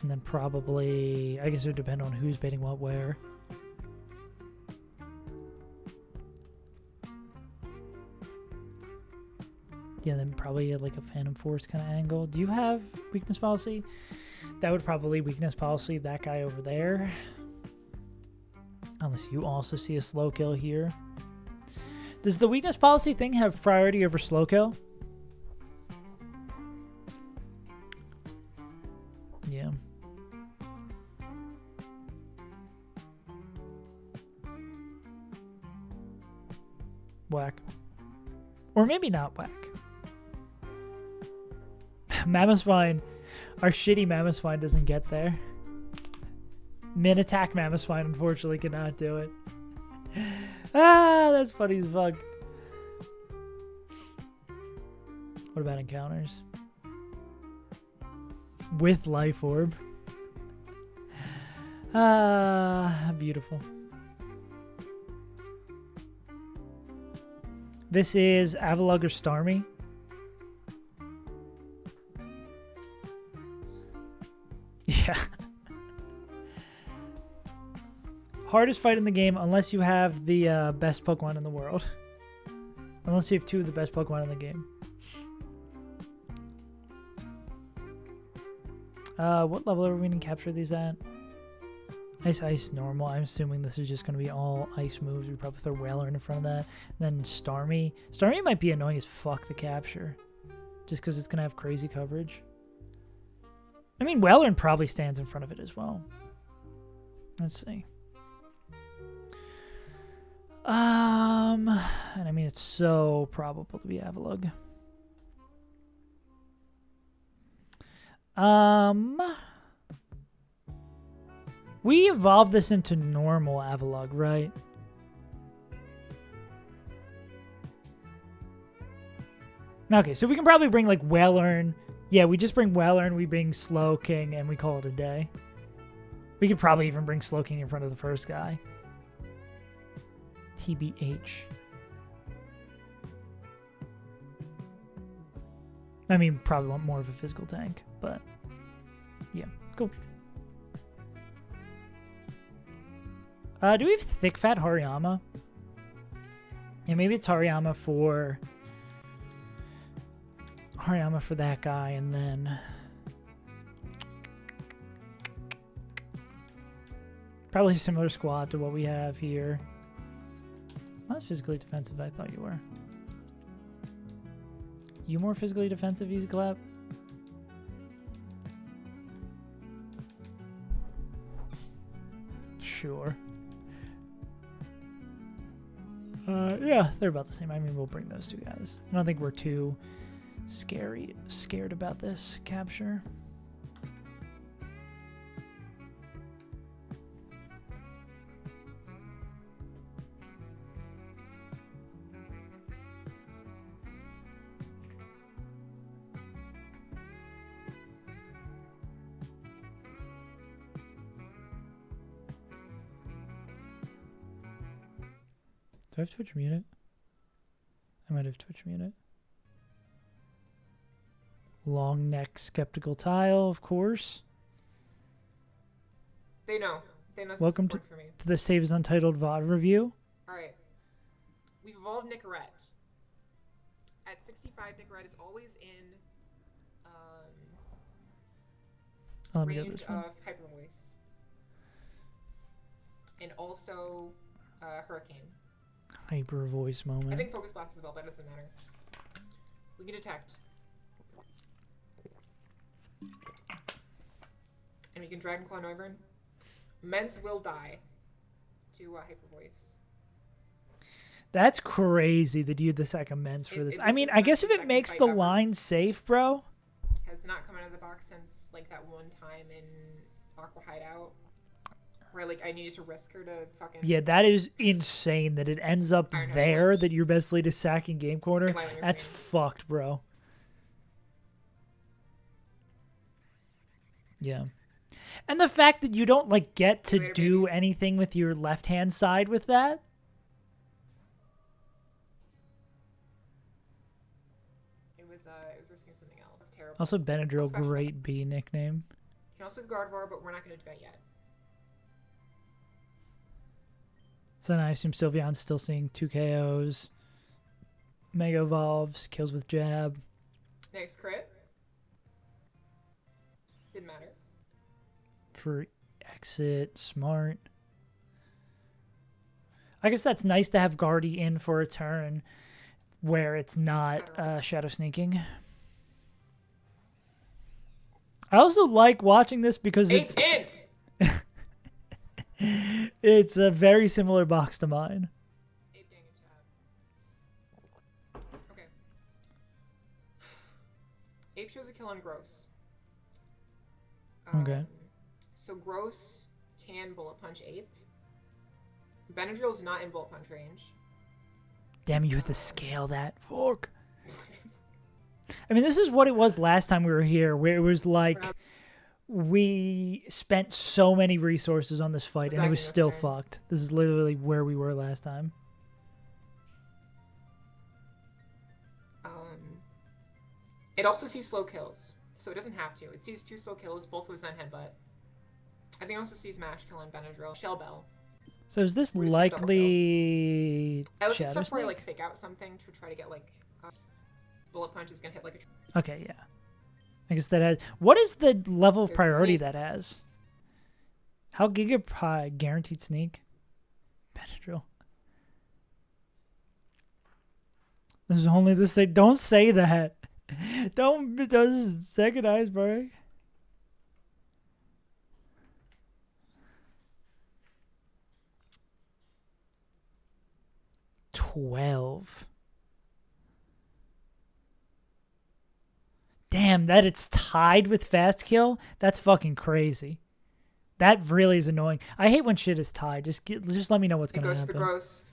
And then probably, I guess it would depend on who's baiting what where. Yeah, then probably like a Phantom Force kind of angle. Do you have weakness policy? That would probably weakness policy that guy over there. Unless you also see a slow kill here. Does the weakness policy thing have priority over slow kill? Yeah. Whack. Or maybe not whack. Mammothvine. Our shitty Mammothvine doesn't get there. Min attack Mammothvine unfortunately cannot do it. Ah, that's funny as fuck. What about encounters? With Life Orb. Ah, beautiful. This is Avalugg or Starmie. Yeah. Hardest fight in the game unless you have the best Pokemon in the world. Unless you have two of the best Pokemon in the game. What level are we going to capture these at? Ice, Ice, Normal. I'm assuming this is just going to be all Ice moves. We probably throw Whaler in front of that. And then Starmie. Starmie might be annoying as fuck to capture. Just because it's going to have crazy coverage. I mean, Whaler probably stands in front of it as well. Let's see. And I mean, it's so probable to be Avalugg. We evolved this into normal Avalugg, right? Okay, so we can probably bring like Whalern. Yeah, we just bring Whalern, we bring Slowking, and we call it a day. We could probably even bring Slowking in front of the first guy. TBH. I mean, probably want more of a physical tank, but yeah, cool. Do we have Thick Fat Hariyama? Yeah, maybe it's Hariyama for that guy, and then probably a similar squad to what we have here. Not as physically defensive I thought you were. You more physically defensive, Easy Clap? Sure. Yeah, they're about the same. I mean, we'll bring those two guys. I don't think we're too scared about this capture. Do I have Twitch muted? I might have Twitch muted. Long neck skeptical tile, of course. They know. They know. Welcome to the Save as Untitled VOD review. Alright. We've evolved Nicorette. At 65, Nicorette is always in range of Hyper Voice. And also Hurricane. Hyper Voice moment. I think Focus Blast as well, but it doesn't matter. We can detect. And we can Dragon Claw Noivern. Mence will die to Hyper Voice. That's crazy that you had the second Mence for this. I mean, I guess if it makes the line safe, bro. Has not come out of the box since like that one time in Aqua Hideout. Where like I needed to risk her to fucking... Yeah, that is insane that it ends up there, that your best lead is sacking Game Corner. That's fucked, bro. Yeah. And the fact that you don't like get to do anything with your left-hand side with that. It was risking something else. Terrible. Also, Benadryl, great B nickname. You can also Gardevoir, but we're not going to do that yet. So then I assume Sylveon's still seeing 2 KOs. Mega Evolves, kills with jab. Next crit. Didn't matter. For exit, smart. I guess that's nice to have Guardy in for a turn where it's not shadow sneaking. I also like watching this because it's it's a very similar box to mine. Okay. Ape shows a kill on Gross. Okay. So Gross can Bullet Punch Ape. Benadryl is not in Bullet Punch range. Damn, you had to scale that. Fuck. I mean, this is what it was last time we were here, where it was like we spent so many resources on this fight, and it was still fucked. This is literally where we were last time. It also sees slow kills, so it doesn't have to. It sees 2 slow kills, both with Zen Headbutt. I think it also sees Mash Kill and Benadryl. Shell Bell. So is this likely I look at Shadow stuff where I Snake? like fake out something to try to get like Bullet Punch is gonna hit like a... Okay, yeah. I guess that has... What is the level of priority that has? How Giga guaranteed sneak? Benadryl. There's only this thing. Don't say that. Don't second eyes, bro. Damn, that it's tied with fast kill? That's fucking crazy. That really is annoying. I hate when shit is tied. Just let me know what's going to happen. It goes for Gross.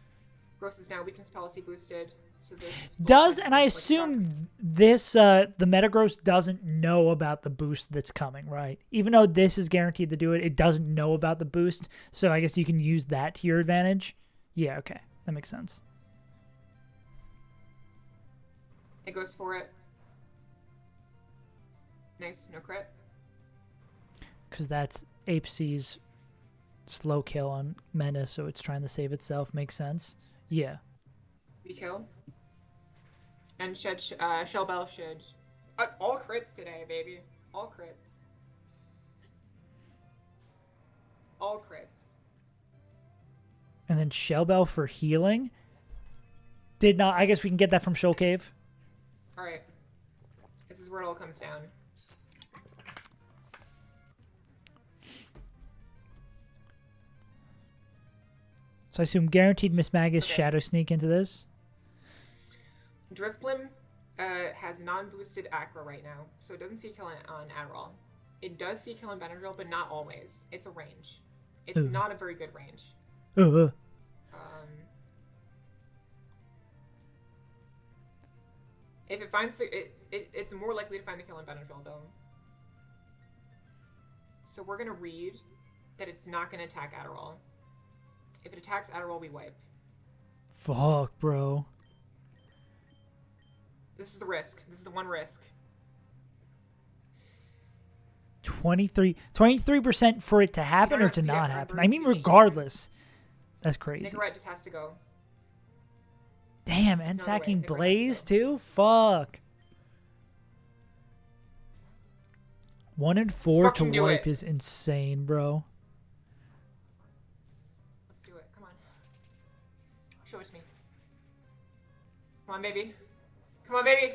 Gross is now weakness policy boosted. So this does, and I assume this, the Metagross doesn't know about the boost that's coming, right? Even though this is guaranteed to do it, it doesn't know about the boost. So I guess you can use that to your advantage. Yeah, okay. That makes sense. It goes for it. Nice, no crit. Because that's Ape C's slow kill on Menace, so it's trying to save itself. Makes sense. Yeah. We kill. And Shell Bell should... all crits today, baby. All crits. All crits. And then Shell Bell for healing? Did not... I guess we can get that from Shoal Cave. Alright. This is where it all comes down. So I assume guaranteed Miss Magus Shadow Sneak into this. Driftblim has non-boosted Acro right now, so it doesn't see kill on Adderall. It does see kill on Benadryl, but not always. It's a range. It's not a very good range. If it finds it's more likely to find the kill on Benadryl though. So we're gonna read that it's not gonna attack Adderall. If it attacks Adderall, we wipe. Fuck, bro. This is the risk. This is the one risk. 23% for it to happen or to not happen. I mean, regardless. That's crazy. Nicorette just has to go. Damn, and sacking Blaze too? Fuck. 1 in 4 to wipe is insane, bro. Let's do it. Come on. Show it to me. Come on, baby. Come on, baby.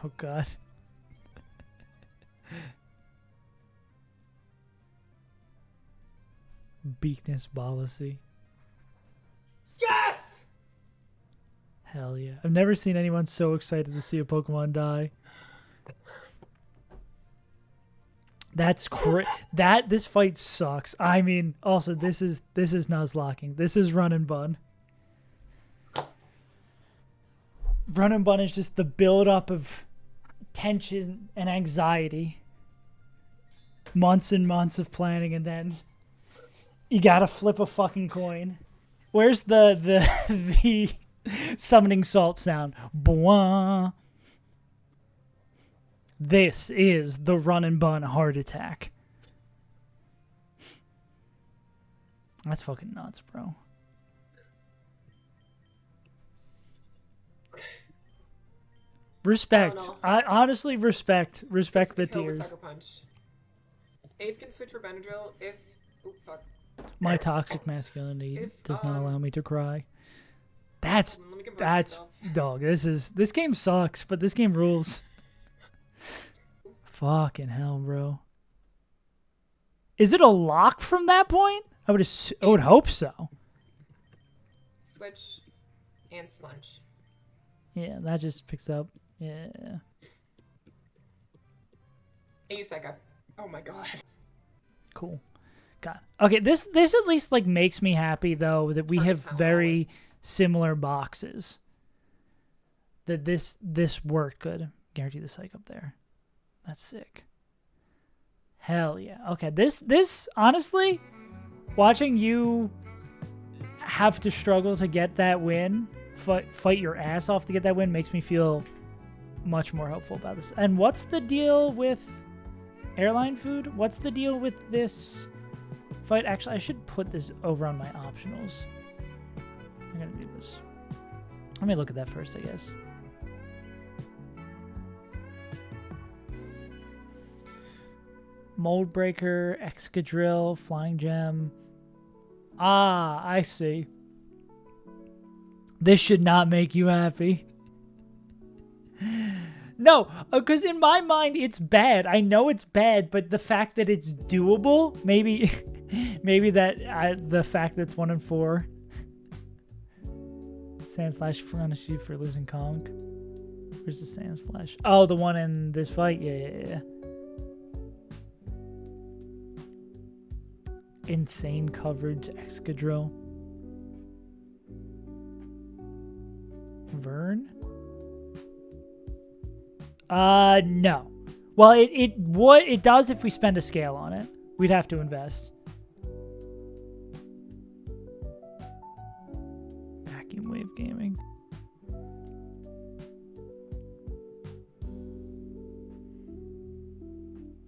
Oh, God. Beakness policy. Yes! Hell yeah. I've never seen anyone so excited to see a Pokemon die. That's this fight sucks. I mean, also this is Nuzlocking. This is run and bun. Run and bun is just the build up of tension and anxiety. Months and months of planning, and then you gotta flip a fucking coin. Where's the summoning salt sound? Bwah. This is the run and bun heart attack. That's fucking nuts, bro. Respect. I honestly respect the tears. Sucker Punch. Abe can switch for Benadryl if... Oh, fuck. My toxic masculinity does not allow me to cry. That's dog. This game sucks, but this game rules. Fucking hell, bro. Is it a lock from that point? I would hope so. Switch and Sponge. Yeah, that just picks up. Yeah. A second. Oh my god. Cool. God. Okay, this at least like makes me happy though that we have very similar boxes. That this worked good. Guarantee the psych up there. That's sick. Hell yeah. Okay, this honestly, watching you have to struggle to get that win, fight your ass off to get that win, makes me feel much more hopeful about this. And what's the deal with airline food? What's the deal with this fight? Actually, I should put this over on my optionals. I'm gonna do this. Let me look at that first, I guess. Mold Breaker, Excadrill, Flying Gem. Ah, I see. This should not make you happy. No, because in my mind it's bad. I know it's bad, but the fact that it's doable, maybe the fact that it's 1 in 4. Sand Slash Furnace for losing Conk. Where's the Sand Slash? Oh, the one in this fight? Yeah. Insane coverage, Excadrill. Vern? No. Well, it does if we spend a scale on it. We'd have to invest. Vacuum Wave Gaming.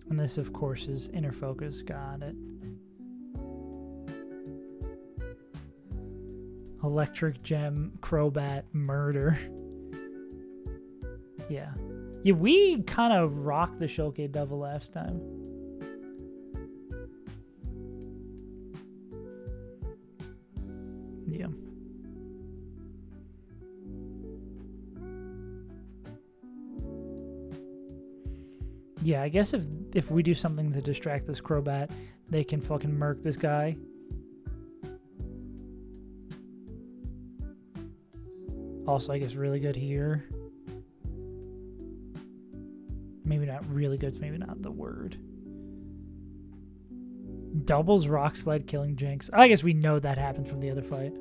And this, of course, is Inner Focus. Got it. Electric Gem, Crobat, Murder. Yeah. Yeah, we kind of rocked the Shulke double last time. Yeah. Yeah, I guess if we do something to distract this Crobat, they can fucking murk this guy. Also, I guess really good here. Maybe not really good. It's maybe not the word. Doubles Rock Slide killing Jinx. I guess we know that happened from the other fight.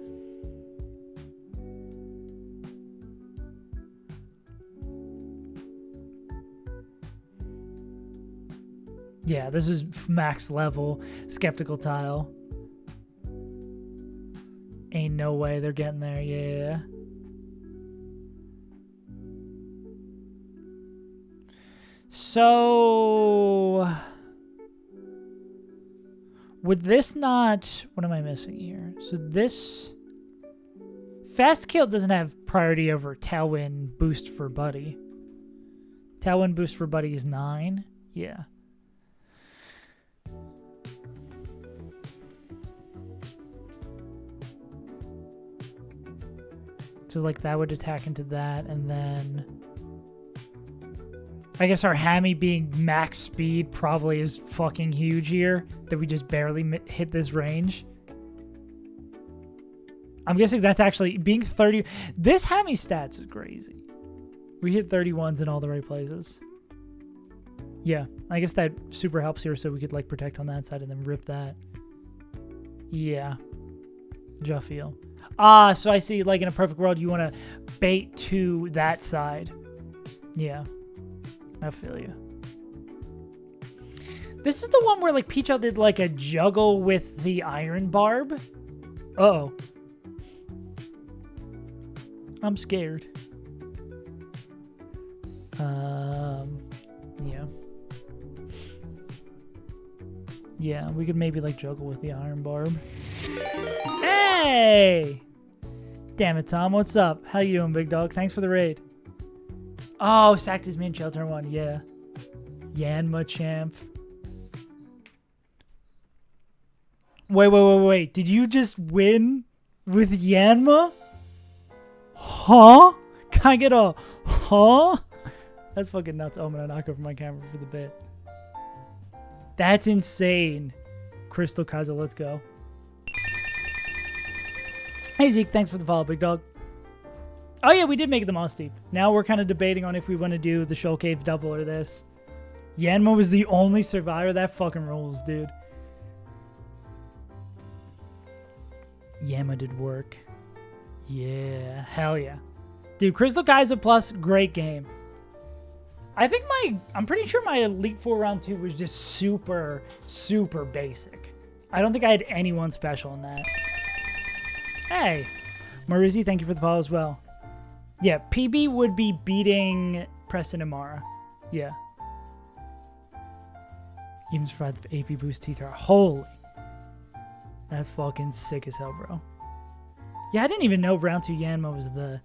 Yeah, this is max level. Skeptical Tile. Ain't no way they're getting there. Yeah. So would this not... What am I missing here? So this... Fast Kill doesn't have priority over Tailwind Boost for Buddy. Tailwind Boost for Buddy is 9. Yeah. So, like, that would attack into that, and then... I guess our Hammy being max speed probably is fucking huge here, that we just barely hit this range. I'm guessing that's actually... Being 30... This Hammy stats is crazy. We hit 31s in all the right places. Yeah, I guess that super helps here, so we could, like, protect on that side and then rip that. Yeah. Jaffiel. Ah, so I see, like, in a perfect world, you want to bait to that side. Yeah. I feel you. This is the one where, like, Peach did, like, a juggle with the iron barb. Uh-oh. I'm scared. Yeah. Yeah, we could maybe, like, juggle with the iron barb. Hey! Damn it, Tom. What's up? How you doing, big dog? Thanks for the raid. Oh, sacked his main shell turn 1. Yeah. Yanma champ. Wait. Did you just win with Yanma? Huh? Can I get a huh? That's fucking nuts. Oh, I'm gonna knock over my camera for the bit. That's insane. Crystal Kaiser, let's go. Hey Zeke, thanks for the follow, big dog. Oh yeah, we did make the MOSSDEEP. Now we're kind of debating on if we want to do the Shoal Cave double or this. Yanma was the only survivor. That fucking rules, dude. Yanma did work. Yeah, hell yeah. Dude, Crystal Kaiser Plus, great game. I think I'm pretty sure my Elite Four round 2 was just super, super basic. I don't think I had anyone special in that. Hey, Marizzi, thank you for the follow as well. Yeah, PB would be beating Preston and Mara. Yeah. Even for the AP boost T-Tar. Holy. That's fucking sick as hell, bro. Yeah, I didn't even know round 2 Yanma was the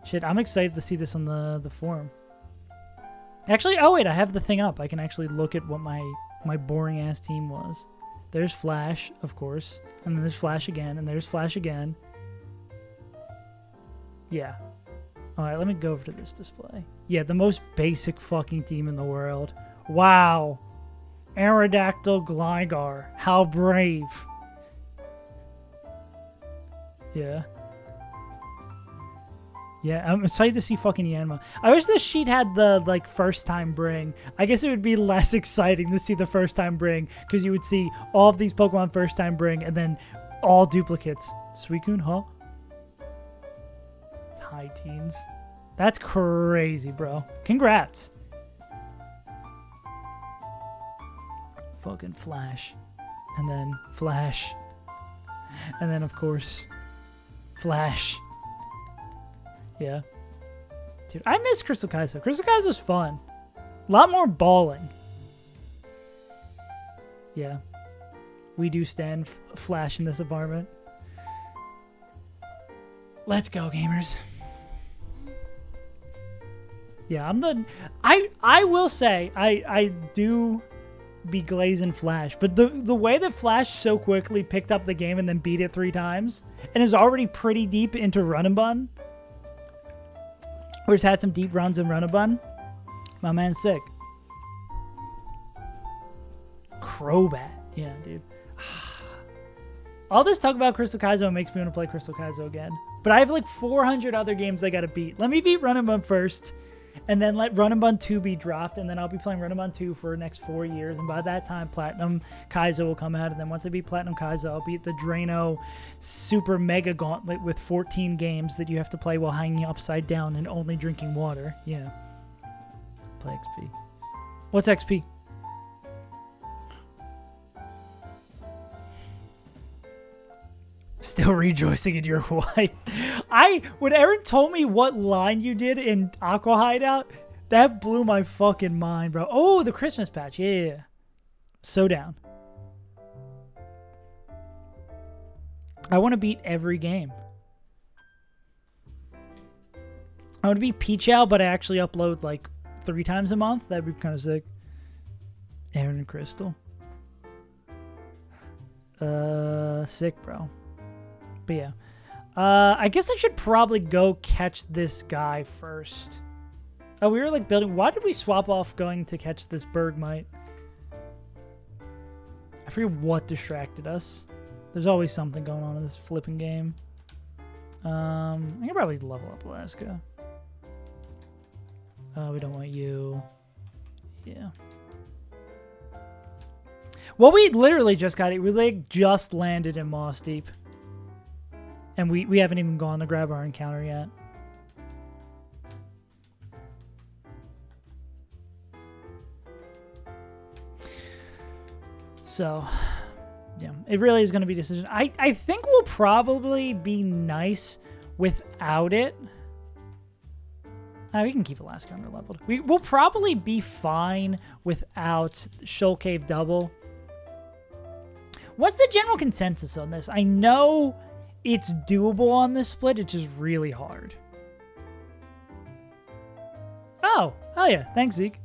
shit. I'm excited to see this on the forum. Actually, oh wait, I have the thing up. I can actually look at what my boring ass team was. There's Flash, of course. And then there's Flash again, and there's Flash again. Yeah. Alright, let me go over to this display. Yeah, the most basic fucking team in the world. Wow. Aerodactyl Gligar. How brave. Yeah. Yeah, I'm excited to see fucking Yanma. I wish this sheet had the, like, first time bring. I guess it would be less exciting to see the first time bring, because you would see all of these Pokemon first time bring, and then all duplicates. Suicune, huh? It's high teens. That's crazy, bro. Congrats. Fucking Flash. And then Flash. And then, of course, Flash. Yeah. Dude, I miss Crystal Kaizo. Crystal Kaizo's fun. A lot more balling. Yeah. We do stand Flash in this apartment. Let's go, gamers. Yeah, I will say, I do be glazing Flash, but the way that Flash so quickly picked up the game and then beat it 3 times, and is already pretty deep into Run and Bun, or has had some deep runs in Run and Bun, my man's sick. Crobat. Yeah, dude. All this talk about Crystal Kaizo makes me want to play Crystal Kaizo again. But I have like 400 other games I gotta beat. Let me beat Run and Bun first, and then let Run and Bun 2 be dropped, and then I'll be playing Run and Bun 2 for the next 4 years, and by that time, Platinum Kaizo will come out, and then once I beat Platinum Kaizo, I'll beat the Drano Super Mega Gauntlet with 14 games that you have to play while hanging upside down and only drinking water. Yeah. Play XP. What's XP? Still rejoicing in your wife. When Aaron told me what line you did in Aqua Hideout, that blew my fucking mind, bro. Oh, the Christmas patch. Yeah. So down. I want to beat every game. I want to beat Peach Out, but I actually upload like 3 times a month. That'd be kind of sick. Aaron and Crystal. Sick, bro. But yeah. I guess I should probably go catch this guy first. Oh, we were like building. Why did we swap off going to catch this Bergmite? I forget what distracted us. There's always something going on in this flipping game. I can probably level up Alaska. We don't want you. Yeah. Well, we literally just got it. We like just landed in MOSSDEEP. And we haven't even gone to grab our encounter yet. So, yeah, it really is going to be a decision. I think we'll probably be nice without it. We can keep Alaska under leveled. We'll probably be fine without Shoal Cave double. What's the general consensus on this? I know it's doable on this split. It's just really hard. Oh, hell yeah. Thanks, Zeke.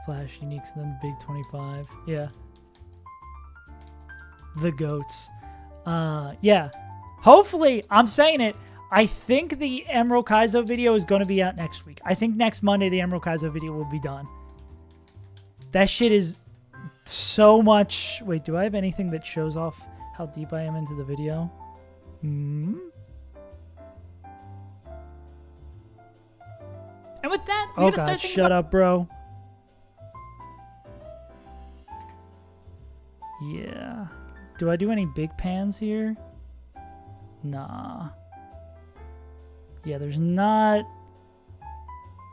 Flash uniques and then big 25. Yeah. The goats. Yeah. Hopefully, I'm saying it. I think the Emerald Kaizo video is going to be out next week. I think next Monday the Emerald Kaizo video will be done. That shit is so much. Wait, do I have anything that shows off how deep I am into the video? And with that, we gotta start thinking. Shut up, bro. Yeah. Do I do any big pans here? Nah. Yeah, there's not.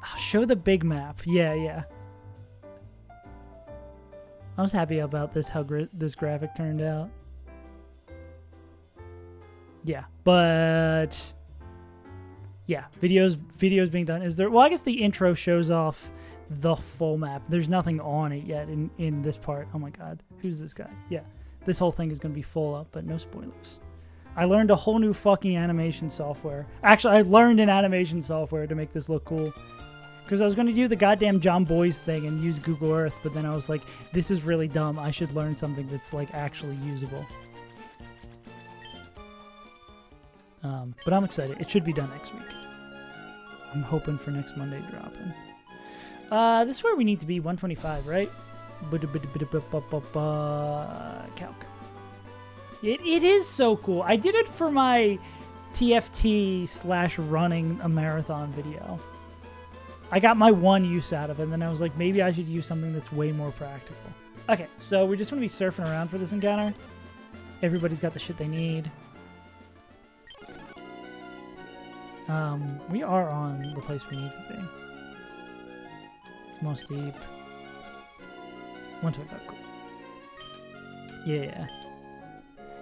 I'll show the big map. Yeah. I was happy about this, how this graphic turned out. Yeah, but yeah, videos being done. Is there? Well, I guess the intro shows off the full map. There's nothing on it yet in this part. Oh my god, who's this guy? Yeah, this whole thing is gonna be full up, but no spoilers. I learned a whole new fucking animation software. Actually, I learned an animation software to make this look cool. Because I was going to do the goddamn John Boy's thing and use Google Earth, but then I was like, this is really dumb. I should learn something that's like actually usable. But I'm excited. It should be done next week. I'm hoping for next Monday dropping. This is where we need to be, 125, right? Calc. It is so cool. I did it for my TFT/running a marathon video. I got my one use out of it, and then I was like, maybe I should use something that's way more practical. Okay, so we're just going to be surfing around for this encounter. Everybody's got the shit they need. We are on the place we need to be. MOSSDEEP. 125, cool. Yeah.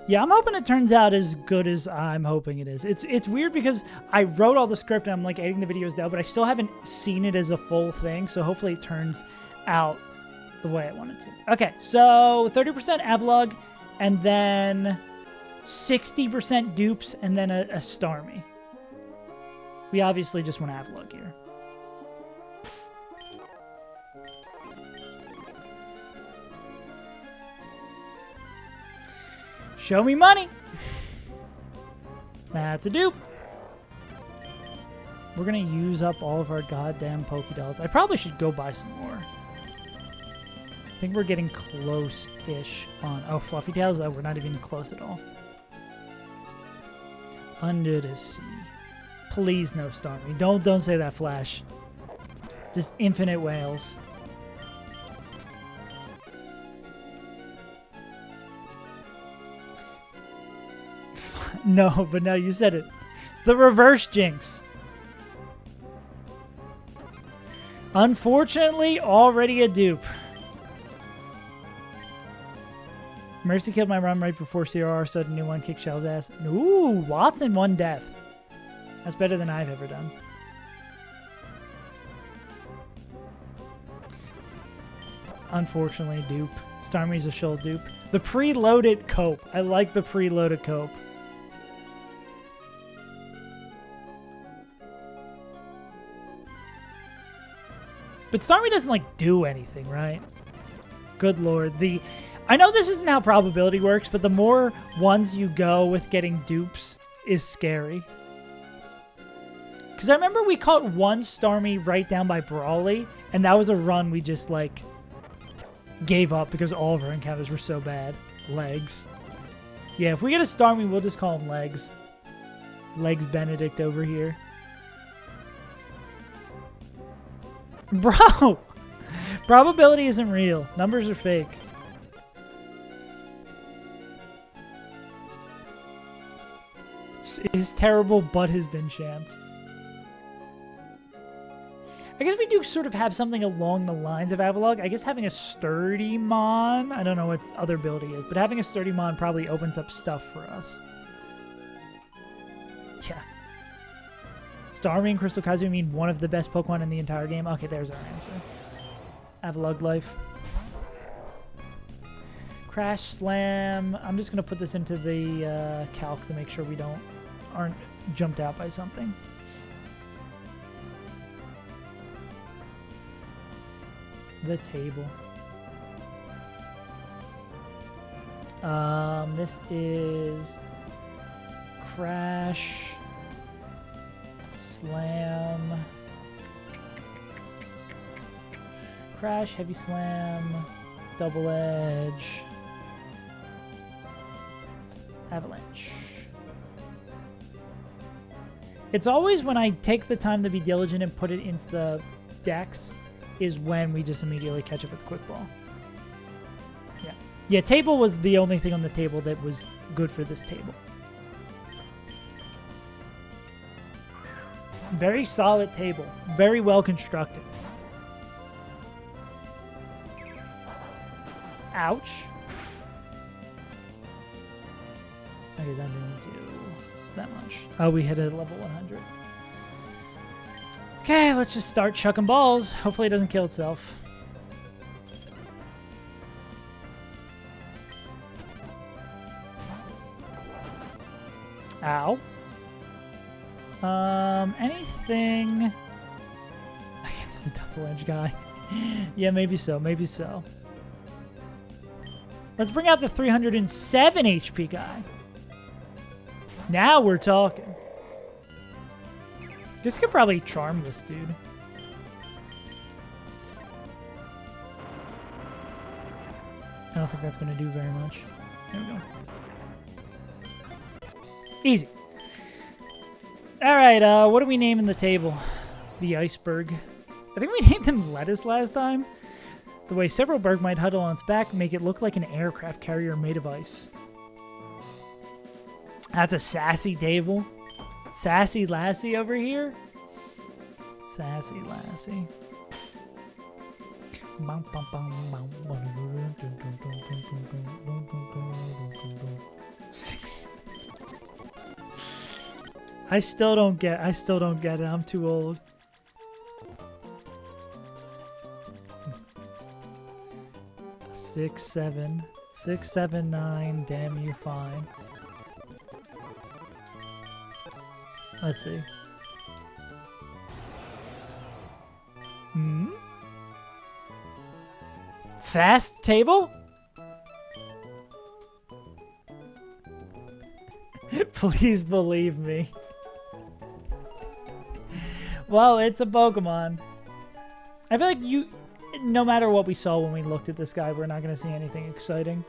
Yeah, I'm hoping it turns out as good as I'm hoping it is. It's weird because I wrote all the script and I'm like editing the videos down, but I still haven't seen it as a full thing, so hopefully it turns out the way I want it to. Okay, so 30% Avlog, and then 60% dupes, and then a Starmie. We obviously just want Avlog here. Show me money. That's a dupe. We're going to use up all of our goddamn Pokédolls. I probably should go buy some more. I think we're getting close-ish on... Oh, Fluffy Tails? Oh, we're not even close at all. Under the sea. Please no Starmie. Don't say that, Flash. Just infinite whales. No, but no, you said it. It's the reverse jinx. Unfortunately, already a dupe. Mercy killed my run right before CRR started a new one. Kick Shell's ass. Ooh, Watson 1 death. That's better than I've ever done. Unfortunately, dupe. Starmie's a shoal dupe. The preloaded cope. I like the preloaded cope. But Starmie doesn't, like, do anything, right? Good lord. I know this isn't how probability works, but the more ones you go with getting dupes is scary. Because I remember we caught one Starmie right down by Brawley, and that was a run we just, like, gave up because all of our encounters were so bad. Legs. Yeah, if we get a Starmie, we'll just call him Legs. Legs Benedict over here. Bro! Probability isn't real. Numbers are fake. Is terrible, but has been shammed. I guess we do sort of have something along the lines of Avalog. I guess having a sturdy Mon, I don't know what its other ability is, but having a sturdy Mon probably opens up stuff for us. Yeah. Starmie and Crystal Kazu mean one of the best Pokemon in the entire game. Okay, there's our answer. Avalog life. Crash Slam. I'm just going to put this into the calc to make sure we aren't jumped out by something. The table. This is Crash Slam. Crash, Heavy Slam, Double Edge, Avalanche. It's always when I take the time to be diligent and put it into the decks is when we just immediately catch up with Quick Ball. Yeah. Yeah, table was the only thing on the table that was good for this table. Very solid table. Very well constructed. Ouch. Okay, that didn't do that much. Oh, we hit a level 100. Okay, let's just start chucking balls. Hopefully it doesn't kill itself. Ow. Anything against the double edge guy? Yeah, maybe so, maybe so. Let's bring out the 307 HP guy. Now we're talking. This could probably charm this dude. I don't think that's going to do very much. There we go. Easy. All right, what are we naming the table? The iceberg. I think we named him Lettuce last time. The way several berg might huddle on its back make it look like an aircraft carrier made of ice. That's a sassy table. Sassy Lassie over here. Sassy Lassie. 6. I still don't get it. I'm too old. Six, 7. 6, 7, 9. Damn you, fine. Let's see. Fast table? Please believe me. Well, it's a Pokemon. I feel like no matter what we saw when we looked at this guy, we're not going to see anything exciting.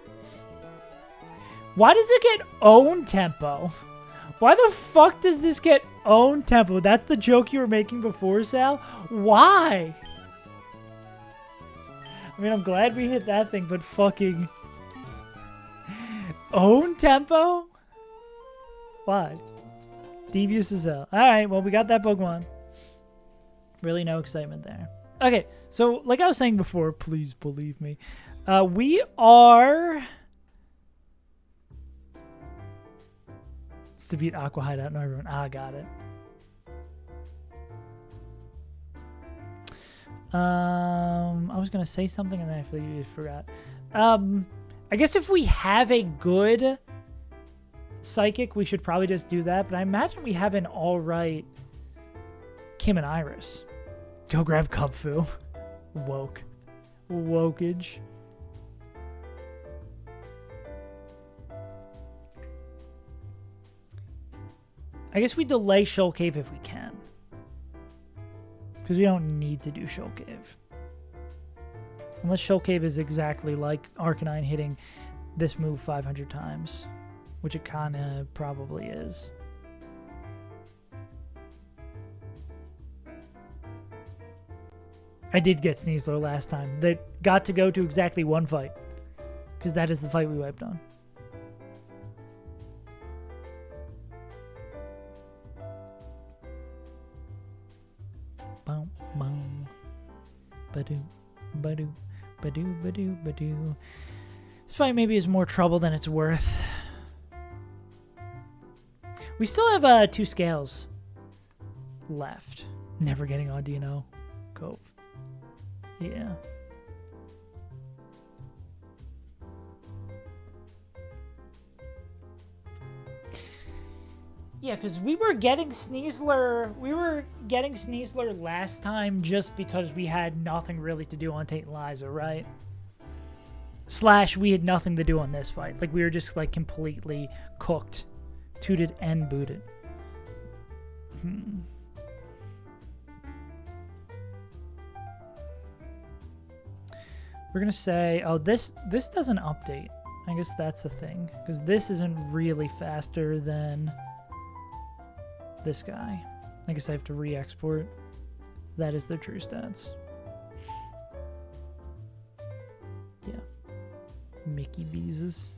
Why does it get own tempo? Why the fuck does this get own tempo? That's the joke you were making before, Sal? Why? I mean, I'm glad we hit that thing, but fucking... own tempo? Why? Devious as hell. Alright, well, we got that Pokemon. Really no excitement there. Okay, so like I was saying before, please believe me. We are to beat Aqua Hideout and everyone. Ah, got it. I was gonna say something and then I completely forgot. I guess if we have a good psychic, we should probably just do that. But I imagine we have an all right Kim and Iris. Go grab Kubfu. Wokage. I guess we delay Shoal Cave if we can. Because we don't need to do Shoal Cave. Unless Shoal Cave is exactly like Arcanine hitting this move 500 times. Which it kind of probably is. I did get Sneasler last time. That got to go to exactly one fight. Because that is the fight we wiped on. Boom, boom. Badoo, badoo, badoo, badoo, badoo. This fight maybe is more trouble than it's worth. We still have 2 scales left. Never getting on Dino Cove. Yeah. Yeah, because we were getting Sneasler. We were getting Sneasler last time just because we had nothing really to do on Tate and Liza, right? / we had nothing to do on this fight. Like, we were just, like, completely cooked. Tooted and booted. We're going to say, oh, this doesn't update. I guess that's the thing. Because this isn't really faster than this guy. I guess I have to re-export. That is their true stats. Yeah. Mickey Beeses.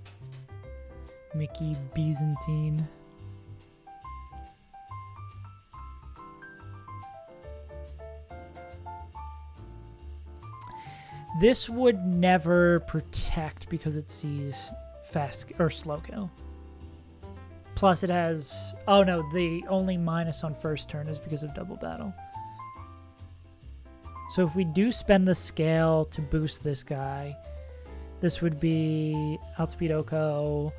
Mickey Byzantine. This would never protect because it sees fast or slow kill. Plus it has... Oh no, the only minus on first turn is because of double battle. So if we do spend the scale to boost this guy, this would be outspeed Oko.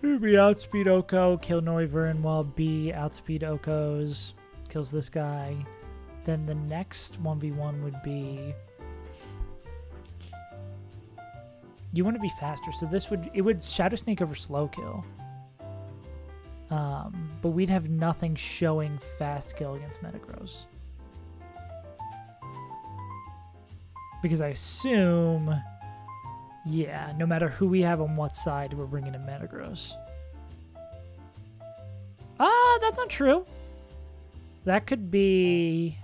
It would be outspeed Oko, kill Noivern while B outspeed Oko's, kills this guy. Then the next 1v1 would be... You want to be faster, so this would... It would Shadow Sneak over slow kill. But we'd have nothing showing fast kill against Metagross. Because I assume... Yeah, no matter who we have on what side, we're bringing in Metagross. Ah, that's not true. That could be...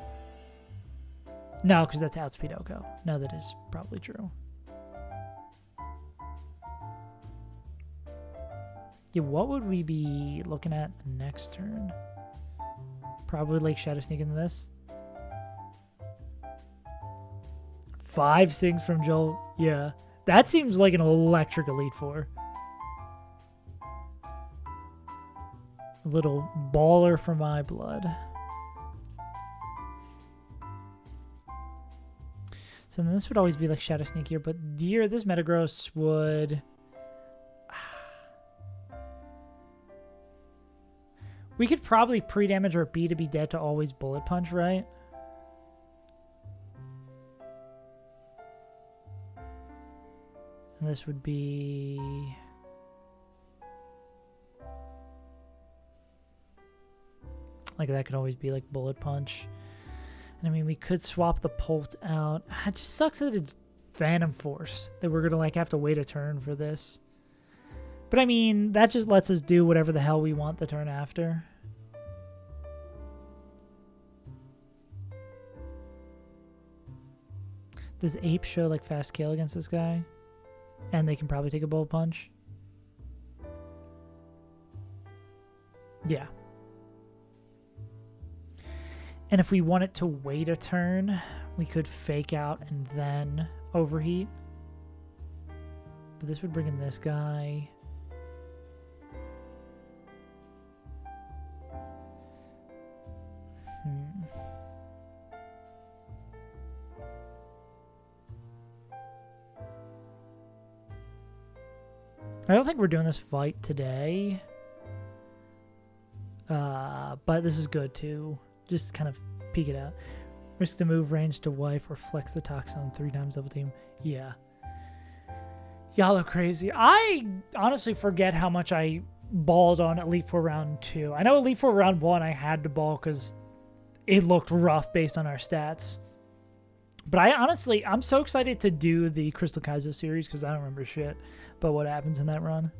No, because that's outspeed Oko. No, that is probably true. Yeah, what would we be looking at next turn? Probably like Shadow Sneak into this. 5 Sings from Joel. Yeah. That seems like an electric Elite Four. A little baller for my blood. So then this would always be like Shadow Sneak here, but here this Metagross would... We could probably pre-damage our B to be dead to always Bullet Punch, right? And this would be... Like that could always be like Bullet Punch. And I mean, we could swap the Pult out. It just sucks that it's Phantom Force. That we're going to like have to wait a turn for this. But I mean, that just lets us do whatever the hell we want the turn after. Does Ape show like fast kill against this guy? And they can probably take a Bullet Punch. Yeah. And if we wanted to wait a turn, we could Fake Out and then Overheat. But this would bring in this guy. I don't think we're doing this fight today. But this is good too. Just kind of peek it out. Risk to move range to wife or flex the toxin 3 times double team. Yeah. Y'all are crazy. I honestly forget how much I balled on Elite Four Round 2. I know Elite Four Round 1 I had to ball because it looked rough based on our stats. But I'm so excited to do the Crystal Kaizo series because I don't remember shit about what happens in that run.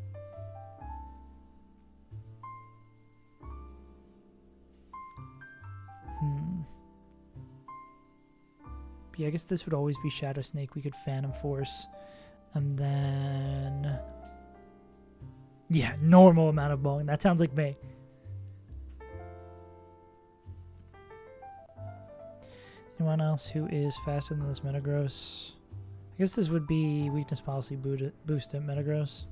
Yeah, I guess this would always be Shadow Snake. We could Phantom Force. And then... yeah, normal amount of bowling. That sounds like me. Anyone else who is faster than this Metagross? I guess this would be Weakness Policy boost at Metagross.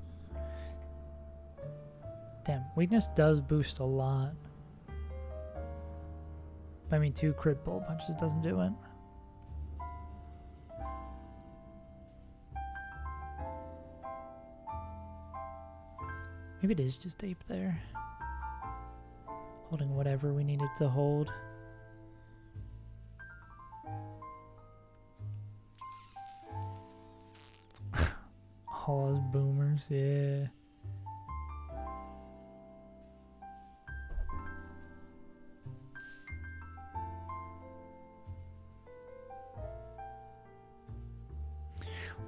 Damn, Weakness does boost a lot. I mean, 2 crit Bullet Punches doesn't do it. Maybe it is just Ape there. Holding whatever we needed to hold. All those boomers, yeah.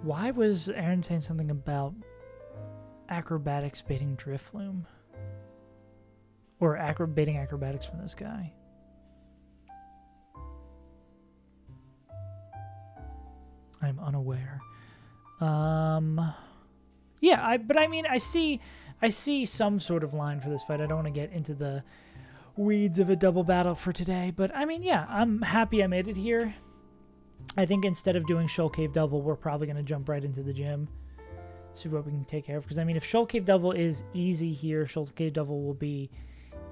Why was Aaron saying something about acrobatics baiting Drifloom? Or baiting acrobatics from this guy? I'm unaware. Yeah, but I mean, I see some sort of line for this fight. I don't want to get into the weeds of a double battle for today, but I mean, yeah, I'm happy I made it here. I think instead of doing Shoal Cave Double, we're probably going to jump right into the gym. See what we can take care of. Because, I mean, if Shoal Cave Double is easy here, Shoal Cave Double will be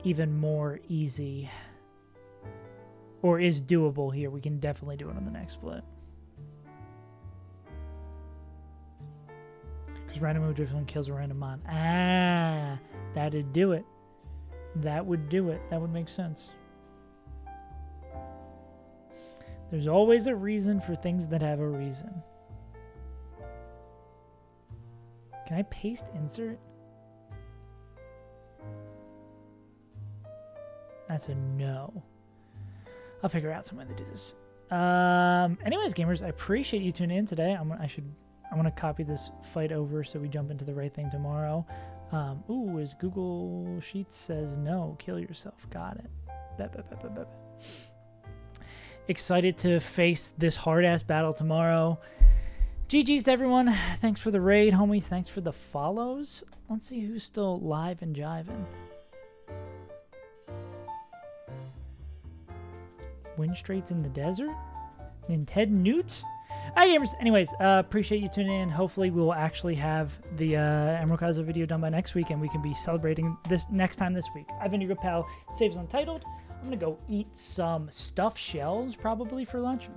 even more easy. Or is doable here. We can definitely do it on the next split. Because random move Drifloom kills a random mon. Ah, that'd do it. That would do it. That would make sense. There's always a reason for things that have a reason. Can I paste insert? That's a no. I'll figure out some way to do this. Anyways, gamers, I appreciate you tuning in today. I'm gonna copy this fight over so we jump into the right thing tomorrow. Ooh, is Google Sheets says no, kill yourself. Got it. Bet. Excited to face this hard-ass battle tomorrow. GG's to everyone. Thanks for the raid, homie. Thanks for the follows. Let's see who's still live and jiving. Wind Straits in the Desert? Ninted Newt? Alright, gamers. Anyways, appreciate you tuning in. Hopefully we will actually have the Emerald Kaizo video done by next week, and we can be celebrating this next time this week. I've been your good pal, Saves Untitled. I'm going to go eat some stuffed shells probably for lunch.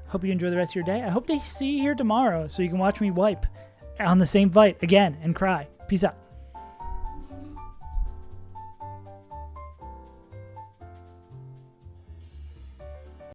Hope you enjoy the rest of your day. I hope to see you here tomorrow so you can watch me wipe on the same fight again and cry. Peace out.